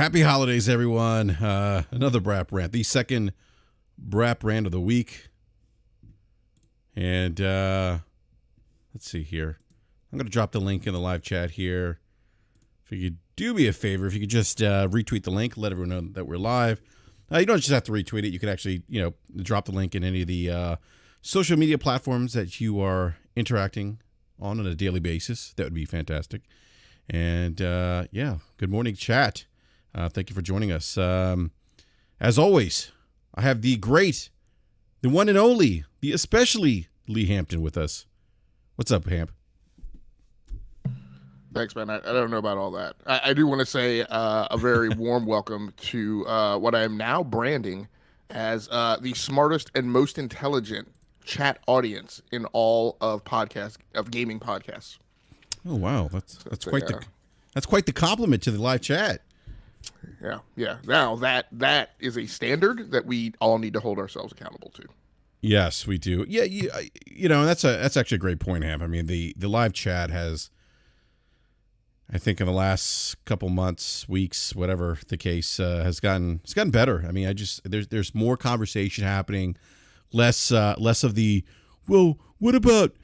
Happy holidays, everyone. Another BRAP rant, the second BRAP rant of the week. And let's see here. I'm going to drop the link in the live chat here. If you could do me a favor, if you could just retweet the link, let everyone know that we're live. You don't just have to retweet it. You can actually, drop the link in any of the social media platforms that you are interacting on a daily basis. That would be fantastic. And good morning, chat. Thank you for joining us. As always, I have the great, the one and only, the especially Lee Hampton with us. What's up, Hamp? Thanks, man. I don't know about all that. I do want to say a very warm welcome to what I am now branding as the smartest and most intelligent chat audience in all of gaming podcasts. Oh wow, that's quite the compliment to the live chat. Yeah. Now that is a standard that we all need to hold ourselves accountable to. Yes, we do. Yeah, that's actually a great point, Ham. I mean, the live chat has, I think, in the last couple months, weeks, whatever the case, it's gotten better. I mean, there's more conversation happening, less of the, well, what about,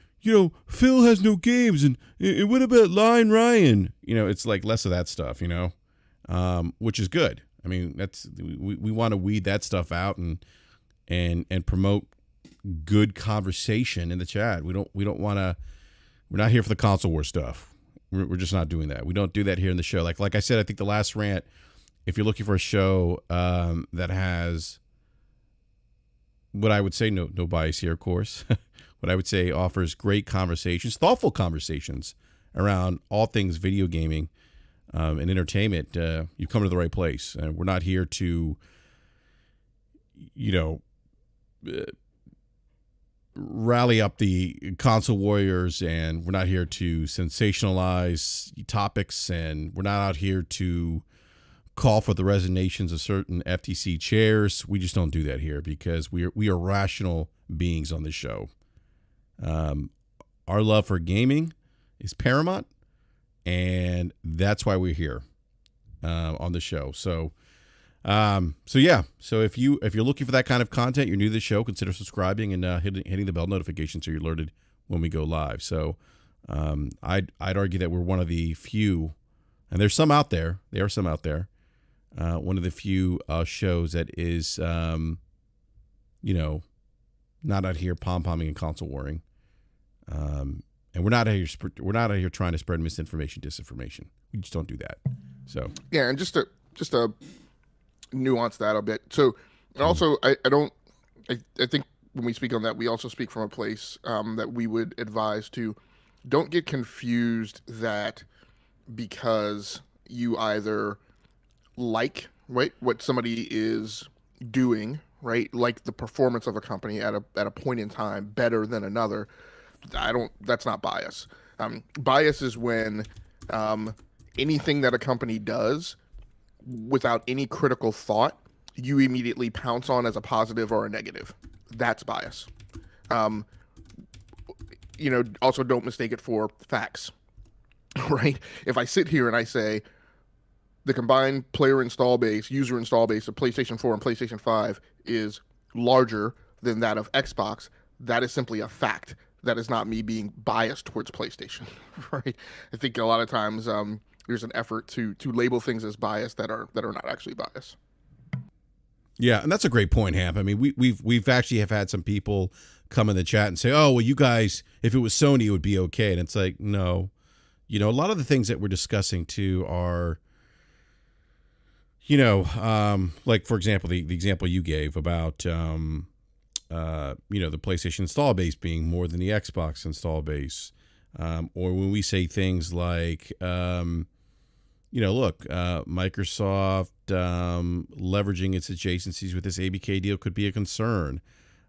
Phil has no games and what about Lion Ryan? It's like less of that stuff, which is good. I mean, we want to weed that stuff out and promote good conversation in the chat. We're not here for the console war stuff. We're just not doing that. We don't do that here in the show. Like I said, I think the last rant, if you're looking for a show that has what I would say, no bias here, of course, what I would say offers great conversations, thoughtful conversations around all things video gaming and entertainment, you come to the right place. And we're not here to, rally up the console warriors, and we're not here to sensationalize topics, and we're not out here to call for the resignations of certain FTC chairs. We just don't do that here because we are rational beings on this show. Our love for gaming is paramount, and that's why we're here on the show. So if you're looking for that kind of content, you're new to the show, consider subscribing and hitting the bell notification so you're alerted when we go live. So I'd argue that we're one of the few, and there's some out there. There are some out there. One of the few shows that is, not out here pom-pomming and console warring. And we're not out here trying to spread misinformation, disinformation. We just don't do that. So yeah, and just to nuance that a bit. So, and also, I think when we speak on that, we also speak from a place that we would advise to don't get confused that because you either like, right, what somebody is doing, right, like the performance of a company at a point in time better than another. That's not bias. Bias is when anything that a company does without any critical thought, you immediately pounce on as a positive or a negative. That's bias. Also don't mistake it for facts, right? If I sit here and I say the combined user install base of PlayStation 4 and PlayStation 5 is larger than that of Xbox, that is simply a fact. That is not me being biased towards PlayStation, right? I think a lot of times there's an effort to label things as bias that are not actually bias. Yeah, and that's a great point, Hamp. I mean, we've actually have had some people come in the chat and say, "Oh, well, you guys, if it was Sony, it would be okay." And it's like, no, a lot of the things that we're discussing too are, like for example, the example you gave about, the PlayStation install base being more than the Xbox install base, or when we say things like, Microsoft leveraging its adjacencies with this ABK deal could be a concern.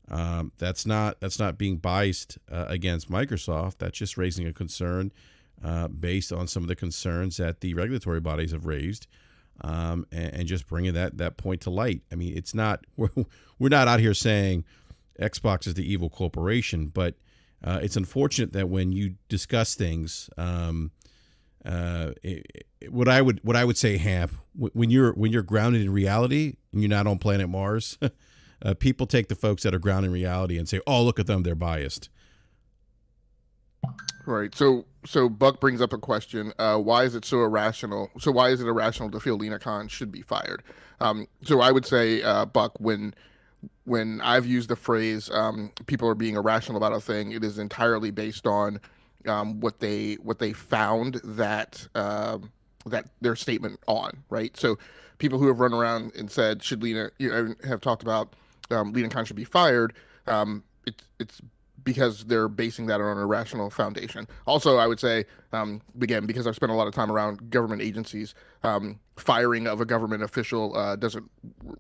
That's not being biased against Microsoft. That's just raising a concern based on some of the concerns that the regulatory bodies have raised, and just bringing that point to light. I mean, it's not we're not out here saying Xbox is the evil corporation, but it's unfortunate that when you discuss things What I would say, Hamp, when you're grounded in reality and you're not on planet Mars, people take the folks that are grounded in reality and say, "Oh, look at them, they're biased." Right. So Buck brings up a question. Why is it so irrational? So why is it irrational to feel Lena Khan should be fired? So I would say, Buck, when I've used the phrase people are being irrational about a thing, it is entirely based on what they found that that their statement on, right? So people who have run around and said should Lena have talked about Lena Khan should be fired. It's because they're basing that on a rational foundation. Also, I would say, again, because I've spent a lot of time around government agencies, firing of a government official doesn't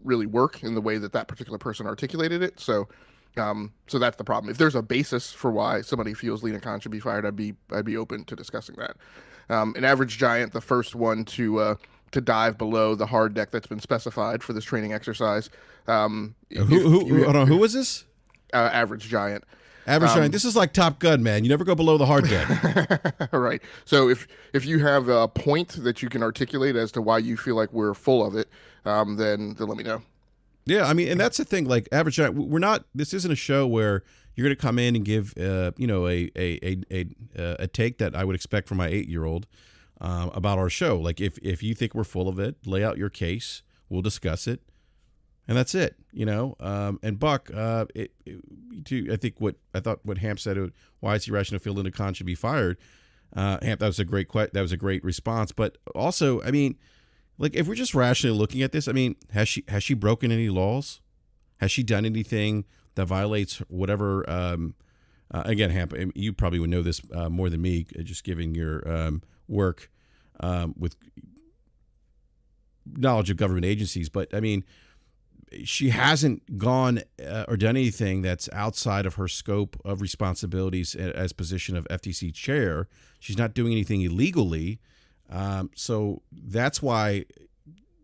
really work in the way that that particular person articulated it. So that's the problem. If there's a basis for why somebody feels Lena Khan should be fired, I'd be open to discussing that. An average giant, the first one to dive below the hard deck that's been specified for this training exercise. Who was this? Average giant. Average giant. This is like Top Gun, man. You never go below the hard deck. Right. So if you have a point that you can articulate as to why you feel like we're full of it, then let me know. Yeah, I mean, and that's the thing. Like Average Giant, we're not. This isn't a show where you're going to come in and give, a take that I would expect from my 8-year-old about our show. Like if you think we're full of it, lay out your case. We'll discuss it, and that's it. And Buck, I think what Hamp said. Why is irrational to feel Linda Khan should be fired? Hamp, that was a great response. But also, I mean, like if we're just rationally looking at this, I mean, has she broken any laws? Has she done anything that violates whatever? Again, Hamp, you probably would know this more than me, just given your work with knowledge of government agencies. But I mean, she hasn't gone or done anything that's outside of her scope of responsibilities as position of FTC chair. She's not doing anything illegally. So that's why,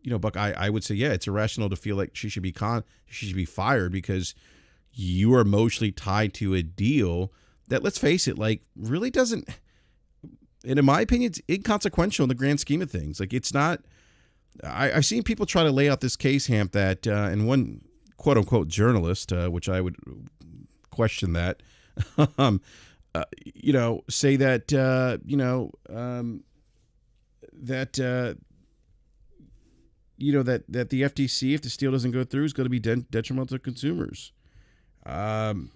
Buck, I would say, yeah, it's irrational to feel like she should be fired because you are emotionally tied to a deal that, let's face it, like really doesn't, and in my opinion, it's inconsequential in the grand scheme of things. Like it's not, I've seen people try to lay out this case, Hamp, that, and one quote unquote journalist, which I would question that, say that, that the FTC, if the deal doesn't go through, is going to be detrimental to consumers. I'm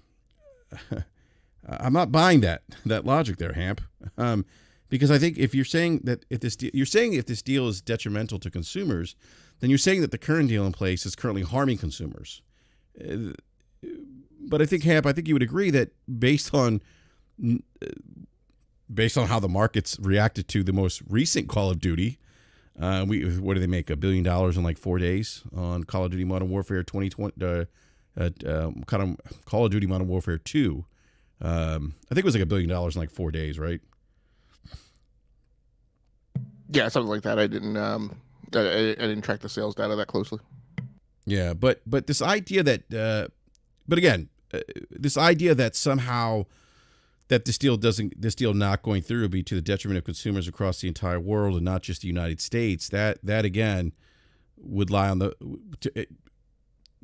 not buying that logic there, Hamp, because I think if you're saying that if this deal is detrimental to consumers, then you're saying that the current deal in place is currently harming consumers. But I think, Hamp, you would agree that based on how the markets reacted to the most recent Call of Duty, what do they make, $1 billion in like 4 days on Call of Duty Modern Warfare 2020? Call of Duty Modern Warfare 2. I think it was like $1 billion in like 4 days, right? Yeah, something like that. I didn't track the sales data that closely. Yeah, but this idea that, this idea that somehow that this deal not going through would be to the detriment of consumers across the entire world and not just the United States. That again would lie on the.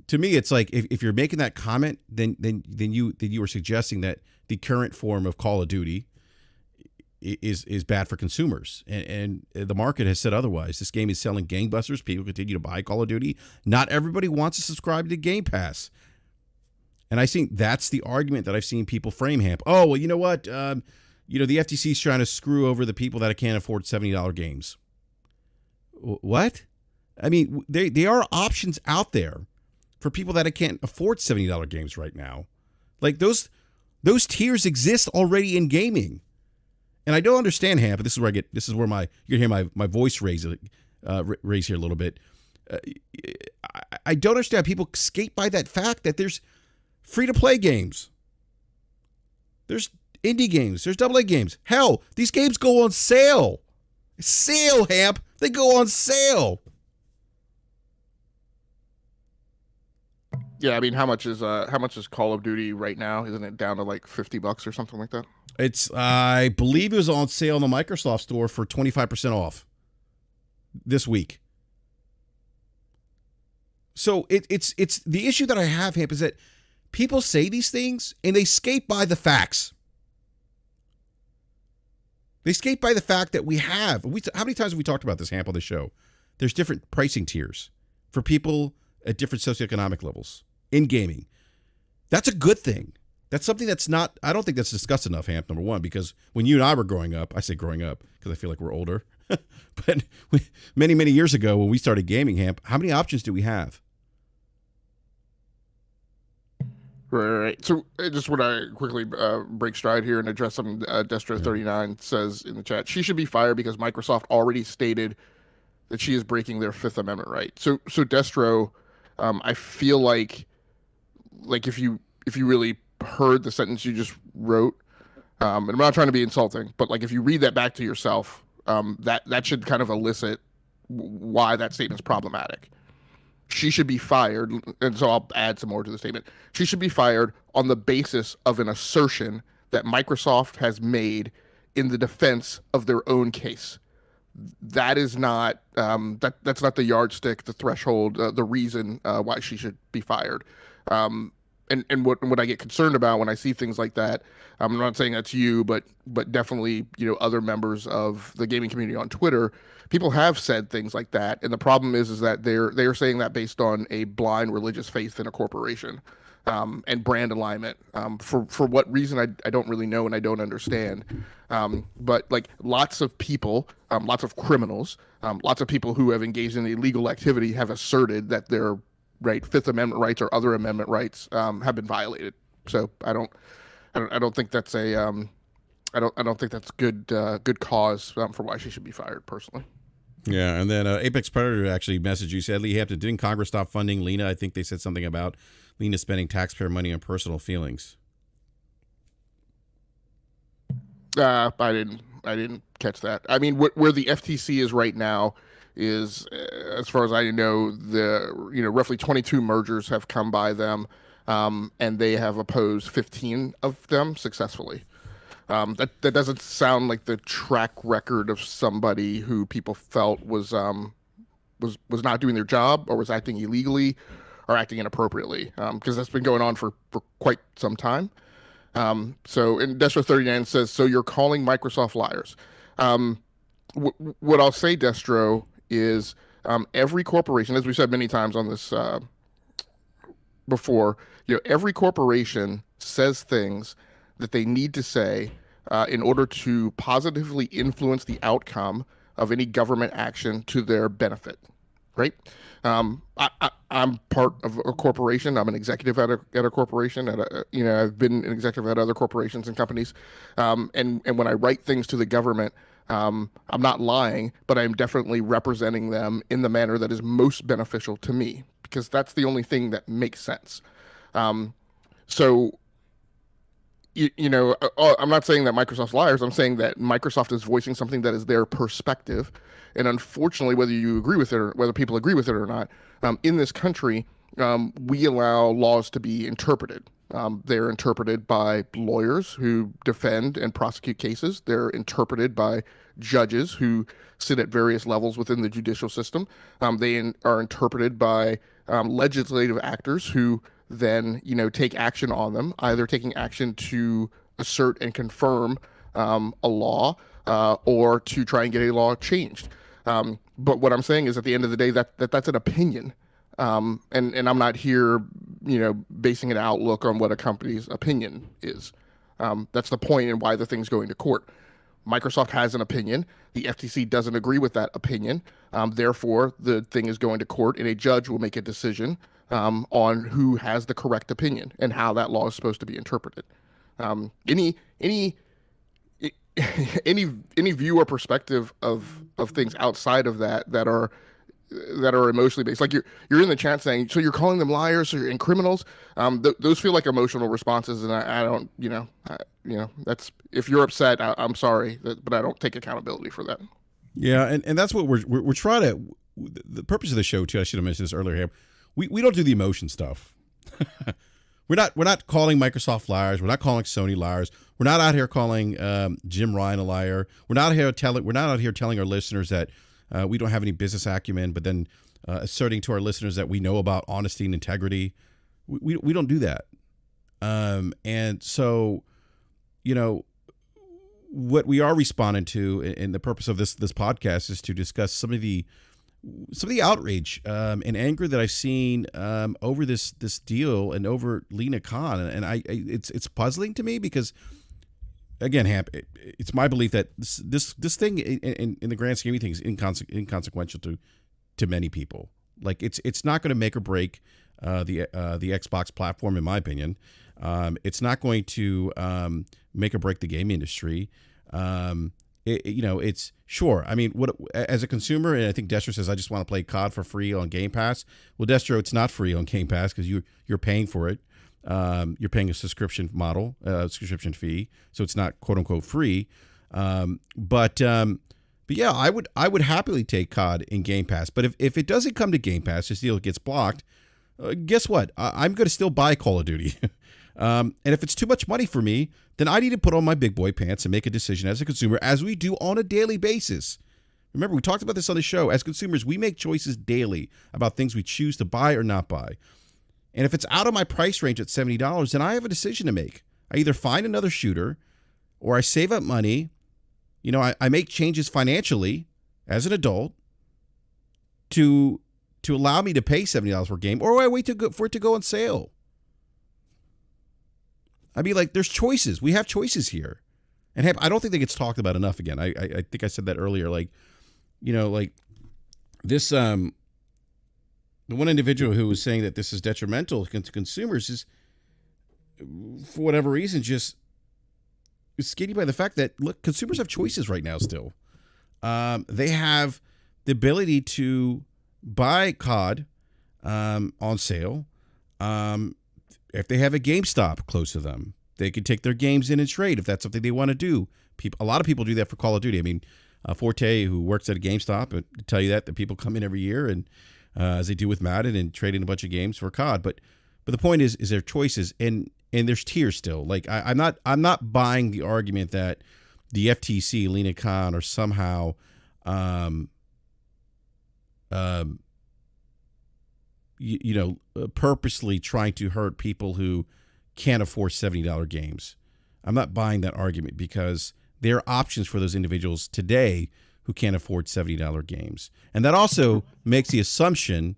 To me, it's like if you're making that comment, then you are suggesting that the current form of Call of Duty is bad for consumers, and the market has said otherwise. This game is selling gangbusters. People continue to buy Call of Duty. Not everybody wants to subscribe to Game Pass. And I think that's the argument that I've seen people frame, Hamp. Oh, well, you know what? The FTC is trying to screw over the people that can't afford $70 games. What? I mean, there are options out there for people that can't afford $70 games right now. Like those tiers exist already in gaming. And I don't understand, Hamp, but this is where you're gonna hear my voice raise here a little bit. I don't understand how people skate by that fact that there's free-to-play games. There's indie games. There's AA games. Hell, these games go on sale. Sale, Hamp. They go on sale. Yeah, I mean, how much is Call of Duty right now? Isn't it down to like $50 or something like that? It's, I believe it was on sale in the Microsoft store for 25% off this week. So it's the issue that I have, Hamp, is that people say these things and they skate by the facts. They skate by the fact that how many times have we talked about this, Hamp, on the show? There's different pricing tiers for people at different socioeconomic levels in gaming. That's a good thing. That's something I don't think that's discussed enough, Hamp, number one, because when you and I were growing up, I say growing up because I feel like we're older, but many, many years ago when we started gaming, Hamp, how many options do we have? Right. So I just want to quickly break stride here and address something Destros39 says in the chat. She should be fired because Microsoft already stated that she is breaking their Fifth Amendment right. So Destro, I feel like if you really heard the sentence you just wrote, and I'm not trying to be insulting, but like if you read that back to yourself, that should kind of elicit why that statement's problematic. She should be fired, and so I'll add some more to the statement. She should be fired on the basis of an assertion that Microsoft has made in the defense of their own case. That is not that's not the yardstick, the threshold, the reason why she should be fired. And what I get concerned about when I see things like that, I'm not saying that's you, but definitely other members of the gaming community on Twitter. People have said things like that, and the problem is that they're saying that based on a blind religious faith in a corporation, and brand alignment. For what reason I don't really know and I don't understand. But like lots of people, lots of criminals, lots of people who have engaged in illegal activity have asserted that their Fifth Amendment rights or other amendment rights have been violated. So I don't think that's I don't think that's good cause for why she should be fired personally. Yeah, and then Apex Predator actually messaged you, said, Lee Hampton, didn't Congress stop funding Lena? I think they said something about Lena spending taxpayer money on personal feelings. I didn't catch that. I mean, where the FTC is right now is, as far as I know, roughly 22 mergers have come by them, and they have opposed 15 of them successfully. That doesn't sound like the track record of somebody who people felt was not doing their job or was acting illegally or acting inappropriately, because that's been going on for quite some time. So, and Destro39 says, so you're calling Microsoft liars. What I'll say, Destro, is every corporation, as we said many times on this before, every corporation says things that they need to say in order to positively influence the outcome of any government action to their benefit, right? I'm part of a corporation. I'm an executive at a corporation. I've been an executive at other corporations and companies. And when I write things to the government, I'm not lying, but I'm definitely representing them in the manner that is most beneficial to me, because that's the only thing that makes sense. So, I'm not saying that Microsoft's liars. I'm saying that Microsoft is voicing something that is their perspective. And unfortunately, whether you agree with it or whether people agree with it or not, in this country, we allow laws to be interpreted. They're interpreted by lawyers who defend and prosecute cases. They're interpreted by judges who sit at various levels within the judicial system. They are interpreted by legislative actors who then, take action on them, either taking action to assert and confirm a law or to try and get a law changed. But what I'm saying is, at the end of the day, that's an opinion. And I'm not here, basing an outlook on what a company's opinion is. That's the point and why the thing's going to court. Microsoft has an opinion. The FTC doesn't agree with that opinion. Therefore, the thing is going to court, and a judge will make a decision on who has the correct opinion and how that law is supposed to be interpreted. Any view or perspective of things outside of that are emotionally based, like you're in the chat saying, so you're calling them liars and criminals. Those feel like emotional responses, and I don't, that's, if you're upset, I'm sorry, but I don't take accountability for that. Yeah, and that's what we're trying to. The purpose of the show too, I should have mentioned this earlier. We don't do the emotion stuff. We're not calling Microsoft liars. We're not calling Sony liars. We're not out here calling Jim Ryan a liar. We're not out here telling our listeners that we don't have any business acumen, but then asserting to our listeners that we know about honesty and integrity. We don't do that. And so, what we are responding to, and the purpose of this podcast is to discuss some of the outrage and anger that I've seen over this deal and over Lina Khan, and it's puzzling to me because, again, Hamp, it's my belief that this thing in the grand scheme of things is inconsequential to many people. Like it's not going to make or break the Xbox platform, in my opinion. It's not going to make or break the game industry. It's sure. I mean, what as a consumer, and I think Destro says, I just want to play COD for free on Game Pass. Well, Destro, it's not free on Game Pass because you're paying for it. You're paying a subscription fee, so it's not quote unquote free. But yeah, I would happily take COD in Game Pass. But if it doesn't come to Game Pass, this deal gets blocked. Guess what? I'm going to still buy Call of Duty. And if it's too much money for me, then I need to put on my big boy pants and make a decision as a consumer, as we do on a daily basis. Remember, we talked about this on the show. As consumers, we make choices daily about things we choose to buy or not buy. And if it's out of my price range at $70, then I have a decision to make. I either find another shooter or I save up money. I make changes financially as an adult to allow me to pay $70 for a game, or I wait for it to go on sale. I mean, there's choices. We have choices here. And I don't think that gets talked about enough again. I think I said that earlier. This, the one individual who was saying that this is detrimental to consumers is, for whatever reason, just skating by the fact that, look, consumers have choices right now still. They have the ability to buy COD on sale. If they have a GameStop close to them, they can take their games in and trade if that's something they want to do. A lot of people do that for Call of Duty. I mean, Forte, who works at a GameStop, would tell you that people come in every year and as they do with Madden and trade in a bunch of games for COD. But the point is there are choices and there's tiers still. I'm not buying the argument that the FTC, Lina Khan, are somehow purposely trying to hurt people who can't afford $70 games. I'm not buying that argument because there are options for those individuals today who can't afford $70 games. And that also makes the assumption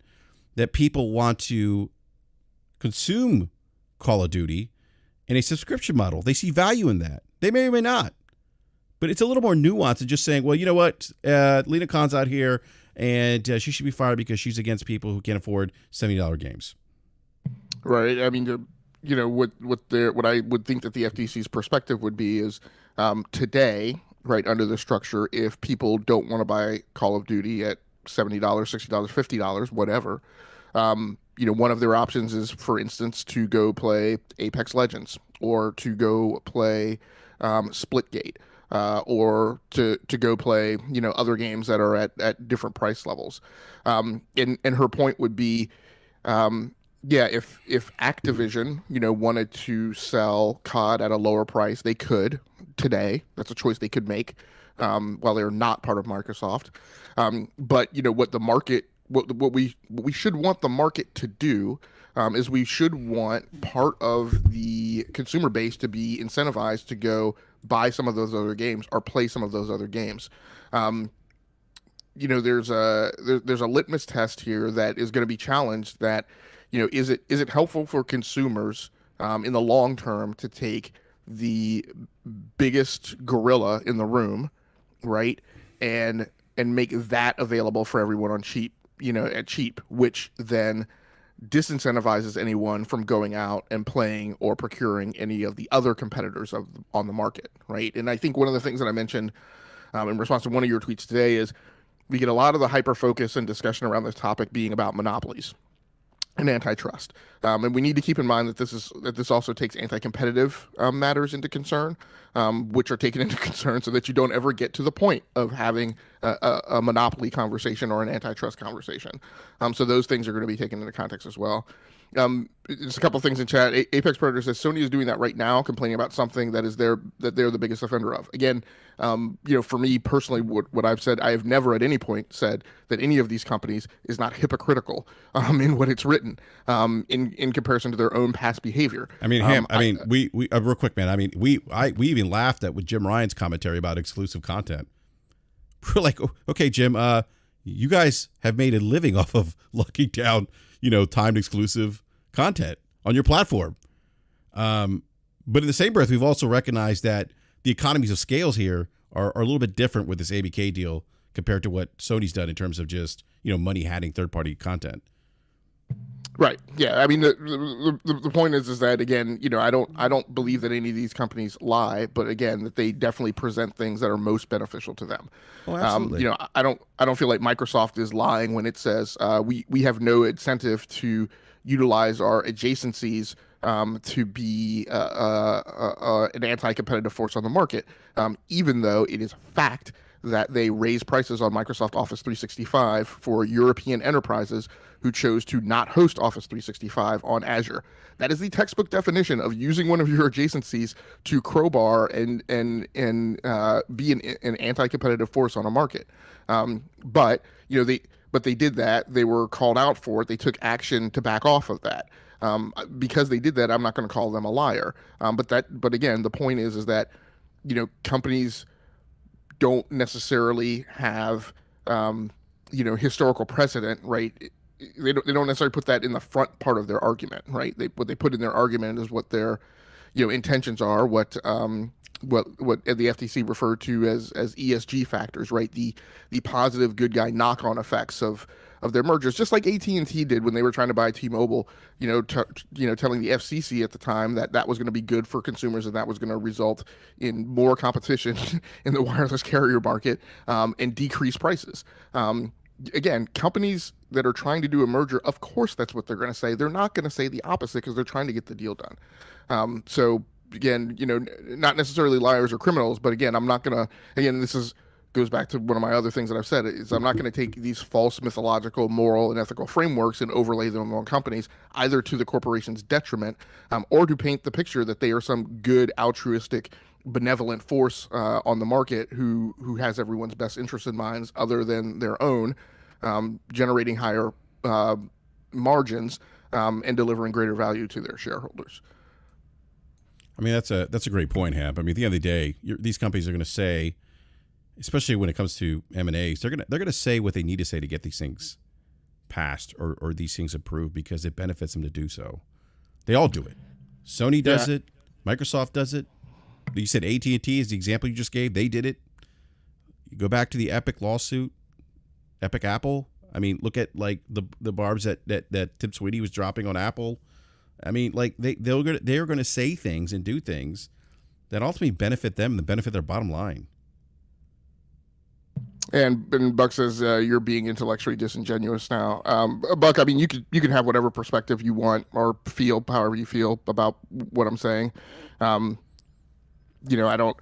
that people want to consume Call of Duty in a subscription model. They see value in that. They may or may not. But it's a little more nuanced than just saying, well, you know what? Lina Khan's out here and she should be fired because she's against people who can't afford $70 games. Right. I mean, what I would think that the FTC's perspective would be is today, right, under the structure, if people don't want to buy Call of Duty at $70, $60, $50, whatever, one of their options is, for instance, to go play Apex Legends or to go play Splitgate. Or to go play, other games that are at different price levels. And her point would be, if Activision, wanted to sell COD at a lower price, they could today. That's a choice they could make while they're not part of Microsoft. But what the market, what we should want the market to do is we should want part of the consumer base to be incentivized to go buy some of those other games or play some of those other games. There's a litmus test here that is going to be challenged. That is it helpful for consumers in the long term to take the biggest gorilla in the room, right, and make that available for everyone on cheap, at cheap, which then disincentivizes anyone from going out and playing or procuring any of the other competitors on the market, right? And I think one of the things that I mentioned in response to one of your tweets today is we get a lot of the hyper focus and discussion around this topic being about monopolies and antitrust, and we need to keep in mind that this also takes anti-competitive matters into concern, which are taken into concern so that you don't ever get to the point of having a monopoly conversation or an antitrust conversation. So those things are going to be taken into context as well. Just a couple things in chat. Apex Predator says Sony is doing that right now, complaining about something that they're the biggest offender of. Again, for me personally, what I've said, I have never at any point said that any of these companies is not hypocritical in what it's written in comparison to their own past behavior. I mean, Ham. We real quick, man. I mean, we even laughed at with Jim Ryan's commentary about exclusive content. We're like, okay, Jim, you guys have made a living off of locking down, timed exclusive content on your platform. But in the same breath, we've also recognized that the economies of scales here are a little bit different with this ABK deal compared to what Sony's done in terms of just, money hatting third-party content. Right. Yeah. I mean, the point is that again, I don't believe that any of these companies lie, but again, that they definitely present things that are most beneficial to them. Oh, absolutely. I don't feel like Microsoft is lying when it says we have no incentive to utilize our adjacencies to be an anti-competitive force on the market, even though it is fact that they raise prices on Microsoft Office 365 for European enterprises who chose to not host Office 365 on Azure. That is the textbook definition of using one of your adjacencies to crowbar and be an anti-competitive force on a market. But they did that. They were called out for it. They took action to back off of that. Because they did that, I'm not going to call them a liar. But again, the point is that companies don't necessarily have historical precedent, right? They don't necessarily put that in the front part of their argument, right? What they put in their argument is what their intentions are, what the FTC referred to as ESG factors, right? The positive good guy knock-on effects of their mergers, just like AT&T did when they were trying to buy T-Mobile, telling the FCC at the time that was going to be good for consumers and that was going to result in more competition in the wireless carrier market and decrease prices. Again, companies that are trying to do a merger, of course, that's what they're going to say. They're not going to say the opposite because they're trying to get the deal done. So again, not necessarily liars or criminals, but again, I'm not going to, again, goes back to one of my other things that I've said, is I'm not going to take these false mythological, moral, and ethical frameworks and overlay them on companies, either to the corporation's detriment or to paint the picture that they are some good, altruistic, benevolent force on the market who has everyone's best interest in mind other than their own, generating higher margins and delivering greater value to their shareholders. I mean, that's a great point, Hap. I mean, at the end of the day, these companies are going to say, especially when it comes to M&As, they're gonna say what they need to say to get these things passed or these things approved because it benefits them to do so. They all do it. Sony does it. Microsoft does it. You said AT&T is the example you just gave. They did it. You go back to the Epic lawsuit, Epic Apple. I mean, look at like the barbs that Tim Sweeney was dropping on Apple. I mean, like they're gonna say things and do things that ultimately benefit them and benefit their bottom line. And Buck says you're being intellectually disingenuous now. Buck, I mean, you can have whatever perspective you want or feel however you feel about what I'm saying. I don't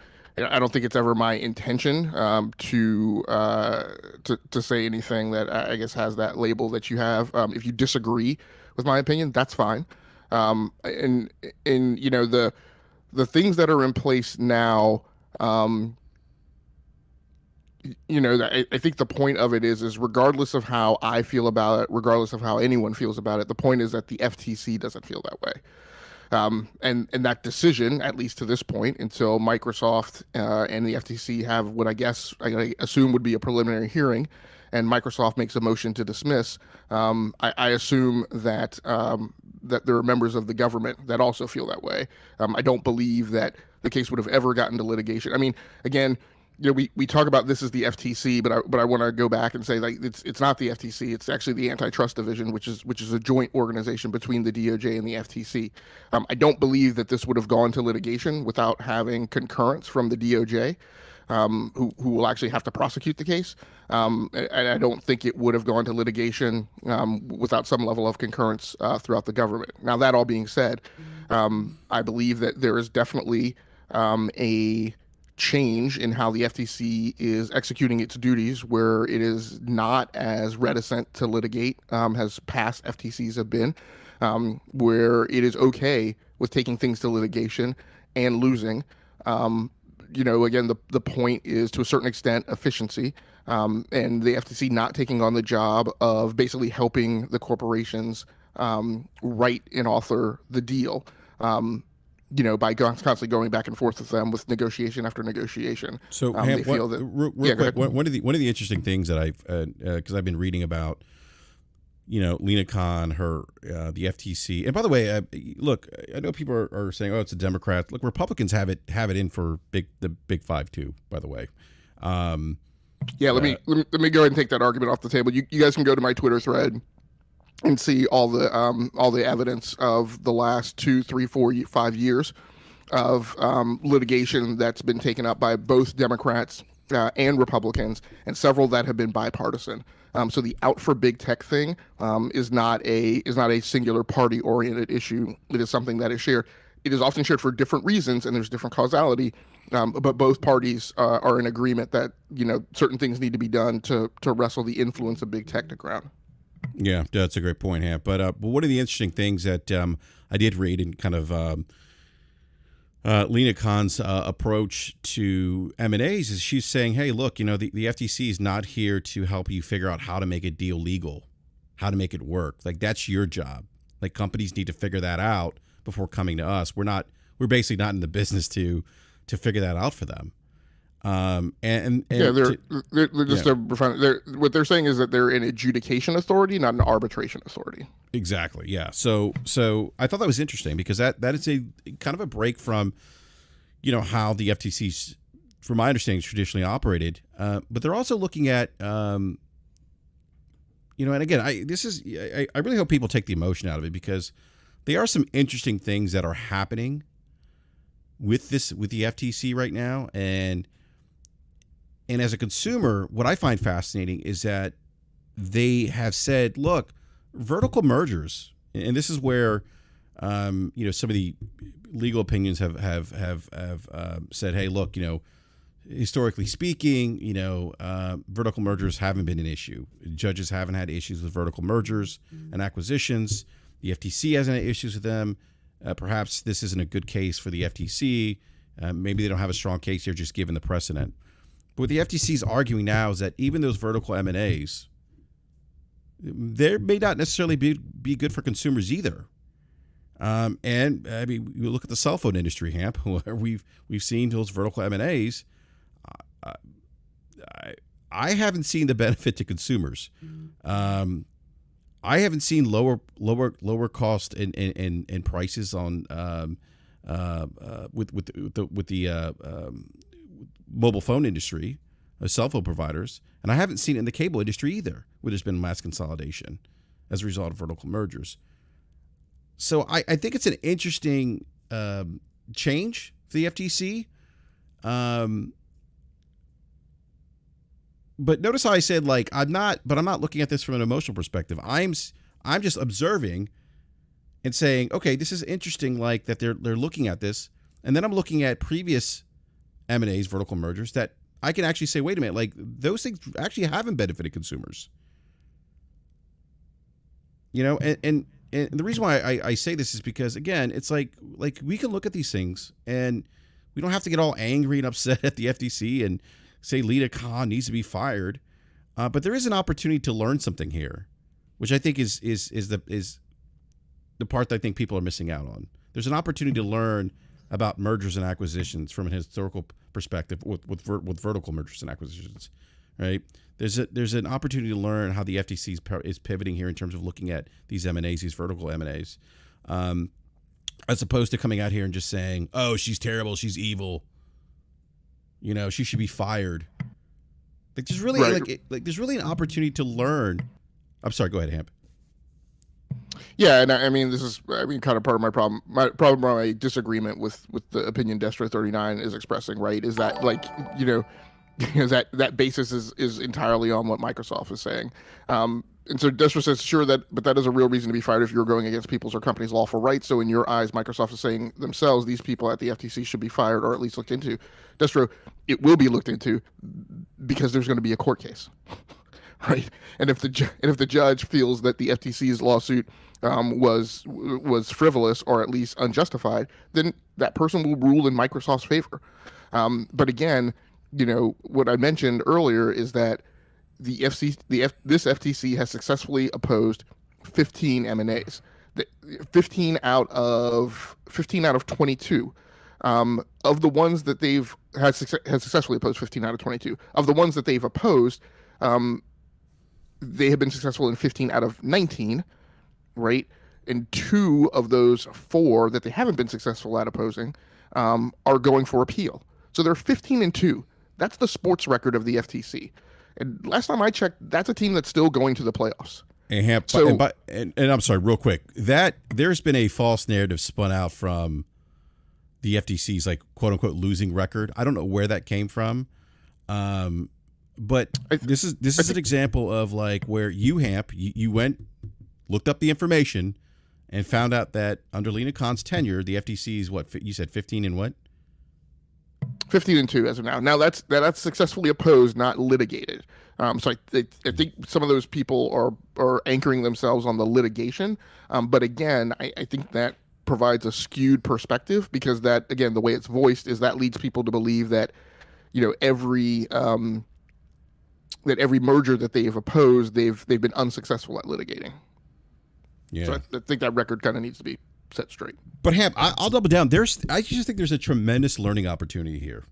think it's ever my intention to say anything that I guess has that label that you have. If you disagree with my opinion, that's fine. And the things that are in place now. I think the point of it is regardless of how I feel about it, regardless of how anyone feels about it, the point is that the FTC doesn't feel that way. And that decision, at least to this point, until Microsoft and the FTC have what I assume would be a preliminary hearing, and Microsoft makes a motion to dismiss, I assume that there are members of the government that also feel that way. I don't believe that the case would have ever gotten to litigation. I mean, again, we talk about this as the FTC, but I want to go back and say like it's not the FTC. It's actually the Antitrust Division, which is a joint organization between the DOJ and the FTC. I don't believe that this would have gone to litigation without having concurrence from the DOJ, who will actually have to prosecute the case. And I don't think it would have gone to litigation without some level of concurrence throughout the government. Now, that all being said, I believe that there is definitely a change in how the FTC is executing its duties, where it is not as reticent to litigate as past FTCs have been. where it is okay with taking things to litigation and losing. Again, the point is to a certain extent efficiency, and the FTC not taking on the job of basically helping the corporations write and author the deal. By constantly going back and forth with them with negotiation after negotiation. So, they feel that. real quick, one of the interesting things that because I've been reading about, Lena Khan, the FTC, and by the way, look, I know people are saying, "Oh, it's a Democrat." Look, Republicans have it in for the Big Five too. By the way, let me go ahead and take that argument off the table. You guys can go to my Twitter thread and see all the evidence of the last 2, 3, 4, 5 years of litigation that's been taken up by both Democrats and Republicans, and several that have been bipartisan. So the out for big tech thing is not a singular party oriented issue. It is something that is shared. It is often shared for different reasons, and there's different causality. But both parties are in agreement that certain things need to be done to wrestle the influence of big tech to ground. Yeah, that's a great point, Hamp. But one of the interesting things that I did read in kind of Lena Khan's approach to M&As is she's saying, hey, look, the FTC is not here to help you figure out how to make a deal legal, how to make it work. Like, that's your job. Like, companies need to figure that out before coming to us. We're basically not in the business to figure that out for them. They're just what they're saying is that they're an adjudication authority, not an arbitration authority. Exactly. Yeah. So I thought that was interesting because that is a kind of a break from, how the FTC's, from my understanding, traditionally operated. But they're also looking at, and again, I really hope people take the emotion out of it because there are some interesting things that are happening with the FTC right now, and as a consumer, what I find fascinating is that they have said, look, vertical mergers, and this is where, some of the legal opinions have said, hey, look, historically speaking, vertical mergers haven't been an issue. Judges haven't had issues with vertical mergers and acquisitions. The FTC hasn't had issues with them. Perhaps this isn't a good case for the FTC. Maybe they don't have a strong case here, just given the precedent. But what the FTC is arguing now is that even those vertical M&As, they may not necessarily be good for consumers either. And I mean, you look at the cell phone industry, Hamp, where we've seen those vertical M&As. I haven't seen the benefit to consumers. I haven't seen lower cost and prices on with the mobile phone industry, cell phone providers, and I haven't seen it in the cable industry either, where there's been mass consolidation as a result of vertical mergers. So I think it's an interesting change for the FTC. But notice how I said, like, I'm not looking at this from an emotional perspective. I'm just observing and saying, okay, this is interesting, like that they're looking at this, and then I'm looking at previous M&As, vertical mergers, that I can actually say, wait a minute, like those things actually haven't benefited consumers. And the reason why I say this is because, again, it's like we can look at these things and we don't have to get all angry and upset at the FTC and say Lena Khan needs to be fired. But there is an opportunity to learn something here, which I think is the part that I think people are missing out on. There's an opportunity to learn about mergers and acquisitions from a historical perspective with vertical mergers and acquisitions, right? There's an opportunity to learn how the FTC is pivoting here in terms of looking at these M&As, these vertical M&As, as opposed to coming out here and just saying, oh, she's terrible, she's evil, she should be fired. Like there's really right. There's really an opportunity to learn. I'm sorry, go ahead, Hamp. Yeah, and I mean, this is kind of part of my problem. My disagreement with the opinion Destro 39 is expressing, right, is that that basis is entirely on what Microsoft is saying. And so Destro says, sure, but that is a real reason to be fired if you're going against people's or companies' lawful rights. So in your eyes, Microsoft is saying themselves, these people at the FTC should be fired or at least looked into. Destro, it will be looked into because there's going to be a court case. Right, and if the judge feels that the FTC's lawsuit was frivolous or at least unjustified, then that person will rule in Microsoft's favor. But again, what I mentioned earlier is that this FTC has successfully opposed 15 M&As. 15 out of 22. Of the ones that they've has successfully opposed, 15 out of 22. Of the ones that they've opposed, they have been successful in 15 out of 19, right? And 2 of those 4 that they haven't been successful at opposing are going for appeal. So they're 15 and 2. That's the sports record of the FTC. And last time I checked, that's a team that's still going to the playoffs. And I'm sorry, real quick. That there's been a false narrative spun out from the FTC's like quote unquote losing record. I don't know where that came from, but this is an example of like where you went, looked up the information, and found out that under Lena Khan's tenure, the FTC is what you said 15 and what? 15 and 2 as of now. Now that's successfully opposed, not litigated. So I think some of those people are anchoring themselves on the litigation. But again, I think that provides a skewed perspective because that, again, the way it's voiced is that leads people to believe that, every merger that they have opposed, they've been unsuccessful at litigating. Yeah. So I think that record kind of needs to be set straight. But Ham, I'll double down. I just think there's a tremendous learning opportunity here.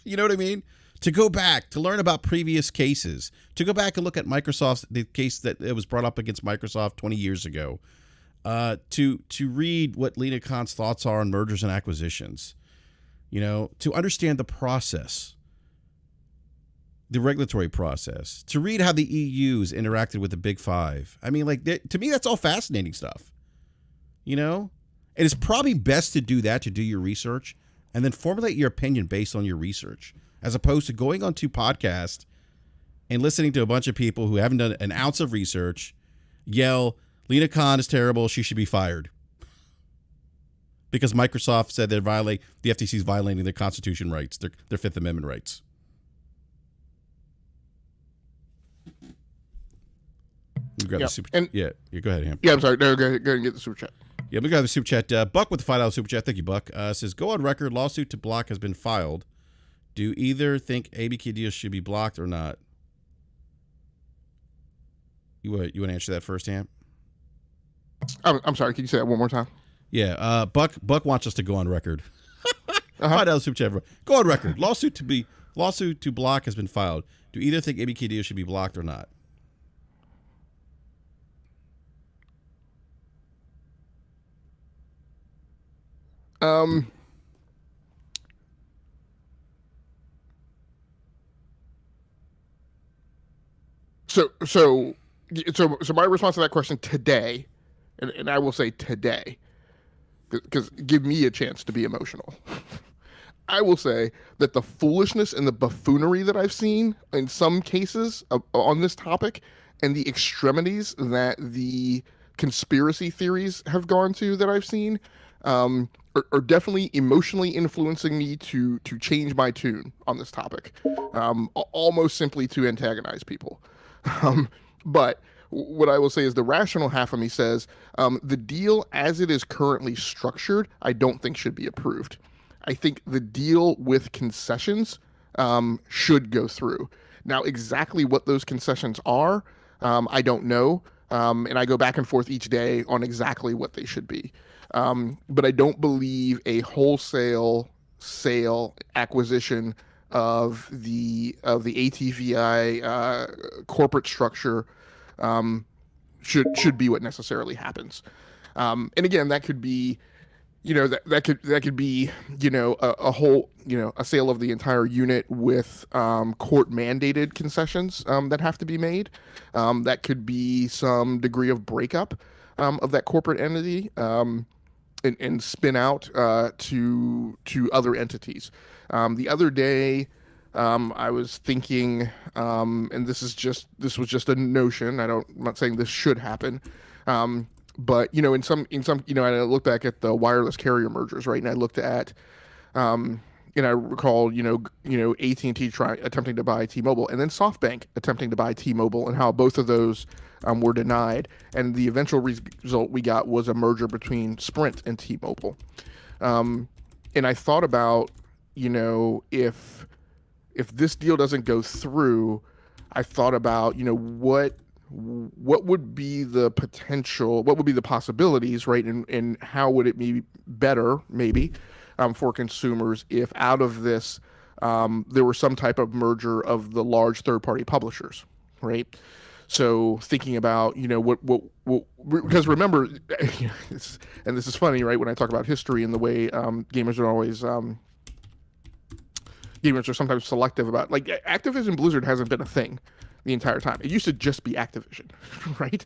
You know what I mean? To go back, to learn about previous cases, to go back and look at the case that it was brought up against Microsoft 20 years ago, to read what Lena Khan's thoughts are on mergers and acquisitions, to understand the process, the regulatory process, to read how the EU's interacted with the Big Five. I mean, to me, that's all fascinating stuff. And it's probably best to do that, to do your research, and then formulate your opinion based on your research, as opposed to going onto podcast and listening to a bunch of people who haven't done an ounce of research yell, Lena Khan is terrible, she should be fired. Because Microsoft said the FTC is violating their Constitution rights, their Fifth Amendment rights. Go ahead, Ham. Yeah, I'm sorry. No, go ahead and get the super chat. Yeah, we got the super chat. Buck with the $5 super chat. Thank you, Buck. Says, go on record, lawsuit to block has been filed. Do either think ABK deals should be blocked or not? You want to answer that first, Ham? I'm sorry. Can you say that one more time? Yeah. Buck wants us to go on record. $5 super chat. Go on record. Lawsuit to block has been filed. Do either think ABK deals should be blocked or not? So my response to that question today, and I will say today, because give me a chance to be emotional. I will say that the foolishness and the buffoonery that I've seen in some cases on this topic, and the extremities that the conspiracy theories have gone to that I've seen, are definitely emotionally influencing me to change my tune on this topic, almost simply to antagonize people. But what I will say is the rational half of me says the deal as it is currently structured, I don't think should be approved. I think the deal with concessions should go through. Now, exactly what those concessions are, I don't know. And I go back and forth each day on exactly what they should be. But I don't believe a wholesale sale acquisition of the ATVI corporate structure should be what necessarily happens. And again, that could be, that could be, a whole, a sale of the entire unit with court mandated concessions that have to be made. That could be some degree of breakup of that corporate entity and spin out to other entities. The other day, I was thinking, and this was just a notion. I'm not saying this should happen, but in some, and I look back at the wireless carrier mergers, right? And I looked at, and I recall, AT&T attempting to buy T-Mobile, and then SoftBank attempting to buy T-Mobile, and how both of those were denied. And the eventual result we got was a merger between Sprint and T-Mobile. And I thought about, if this deal doesn't go through, I thought about, what would be the potential, what would be the possibilities, right? And how would it be better, maybe, for consumers if out of this there were some type of merger of the large third-party publishers, right? So thinking about, because remember, and this is funny, right? When I talk about history and the way gamers are always, gamers are sometimes selective about, like, Activision Blizzard hasn't been a thing the entire time. It used to just be Activision, right?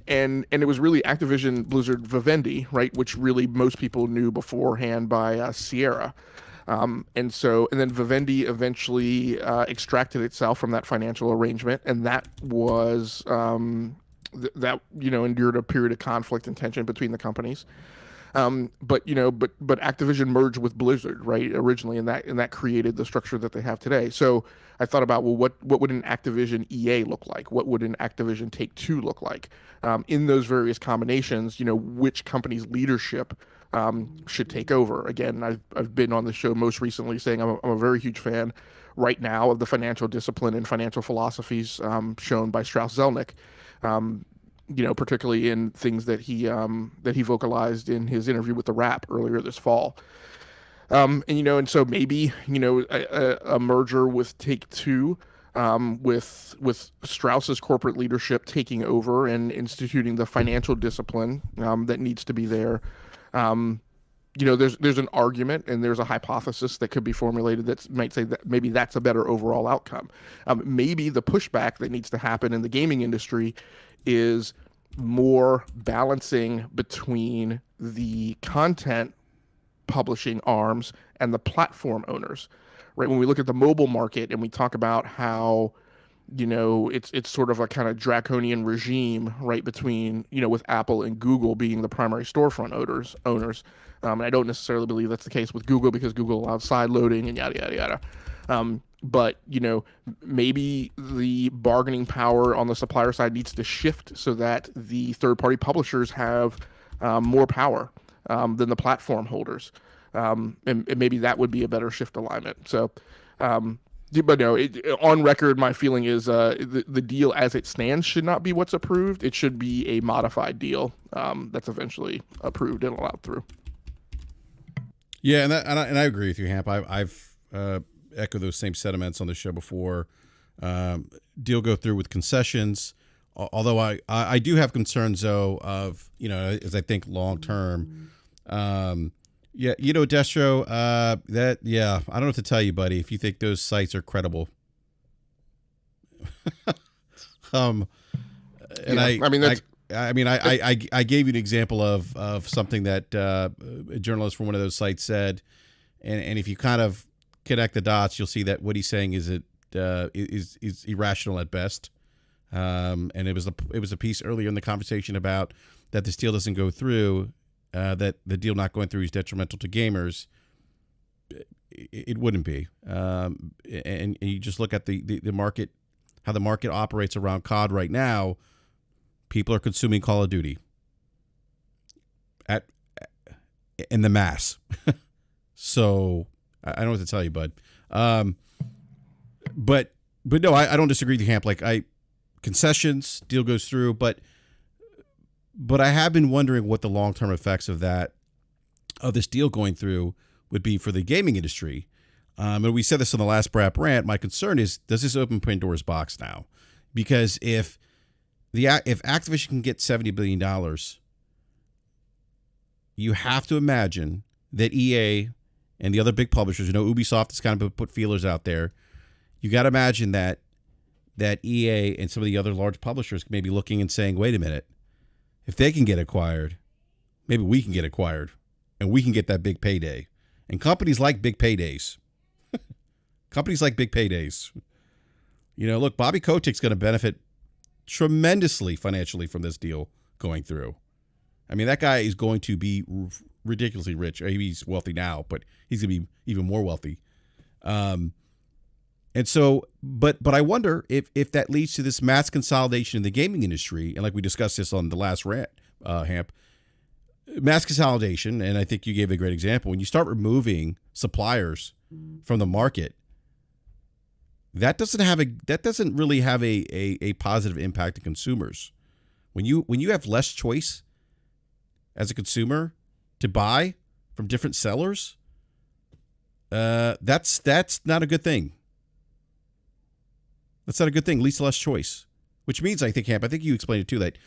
And it was really Activision Blizzard Vivendi, right, which really most people knew beforehand by Sierra. And then Vivendi eventually extracted itself from that financial arrangement, and that was endured a period of conflict and tension between the companies. But Activision merged with Blizzard, right, originally, and that created the structure that they have today. So I thought about, well, what would an Activision EA look like? What would an Activision Take-Two look like? In those various combinations, which company's leadership should take over. Again, I've been on the show most recently saying I'm a very huge fan right now of the financial discipline and financial philosophies shown by Strauss-Zelnick. Particularly in things that he vocalized in his interview with the BRAP earlier this fall. And so maybe, a merger with Take-Two, with Strauss's corporate leadership taking over and instituting the financial discipline that needs to be there. There's an argument and there's a hypothesis that could be formulated that might say that maybe that's a better overall outcome. Maybe the pushback that needs to happen in the gaming industry is more balancing between the content publishing arms and the platform owners, right? When we look at the mobile market and we talk about how, it's sort of a kind of draconian regime, right, between, with Apple and Google being the primary storefront owners. And I don't necessarily believe that's the case with Google, because Google allows side loading and yada, yada, yada. But, maybe the bargaining power on the supplier side needs to shift so that the third-party publishers have more power than the platform holders. And maybe that would be a better shift alignment. So, but no, on record, my feeling is the deal as it stands should not be what's approved. It should be a modified deal that's eventually approved and allowed through. Yeah, and I agree with you, Hamp. I've echoed those same sentiments on the show before. Deal go through with concessions, although I do have concerns, though, of, as I think long term. Destro, I don't know what to tell you, buddy, if you think those sites are credible. I gave you an example of something that a journalist from one of those sites said, and if you kind of connect the dots, you'll see that what he's saying is irrational at best. And it was a piece earlier in the conversation about that this deal doesn't go through, that the deal not going through is detrimental to gamers. It wouldn't be. And you just look at the market, how the market operates around COD right now. People are consuming Call of Duty in the mass. So I don't know what to tell you, bud. But no, I don't disagree with you, Hamp. Like, concessions, deal goes through, but I have been wondering what the long-term effects of this deal going through would be for the gaming industry. And we said this in the last BRAP rant. My concern is, does this open Pandora's box now? Because if Activision can get $70 billion, you have to imagine that EA and the other big publishers, Ubisoft has kind of put feelers out there. You got to imagine that EA and some of the other large publishers may be looking and saying, wait a minute, if they can get acquired, maybe we can get acquired and we can get that big payday. And companies like big paydays. Look, Bobby Kotick's going to benefit tremendously financially from this deal going through. I mean, that guy is going to be ridiculously rich. He's wealthy now, but he's going to be even more wealthy. And so, but I wonder if that leads to this mass consolidation in the gaming industry. And like we discussed this on the last rant, Hamp, mass consolidation. And I think you gave a great example. When you start removing suppliers from the market, that doesn't really have a positive impact to consumers. When you have less choice as a consumer to buy from different sellers, that's not a good thing. That's not a good thing. Least less choice, which means I think, Hamp, I think you explained it too, that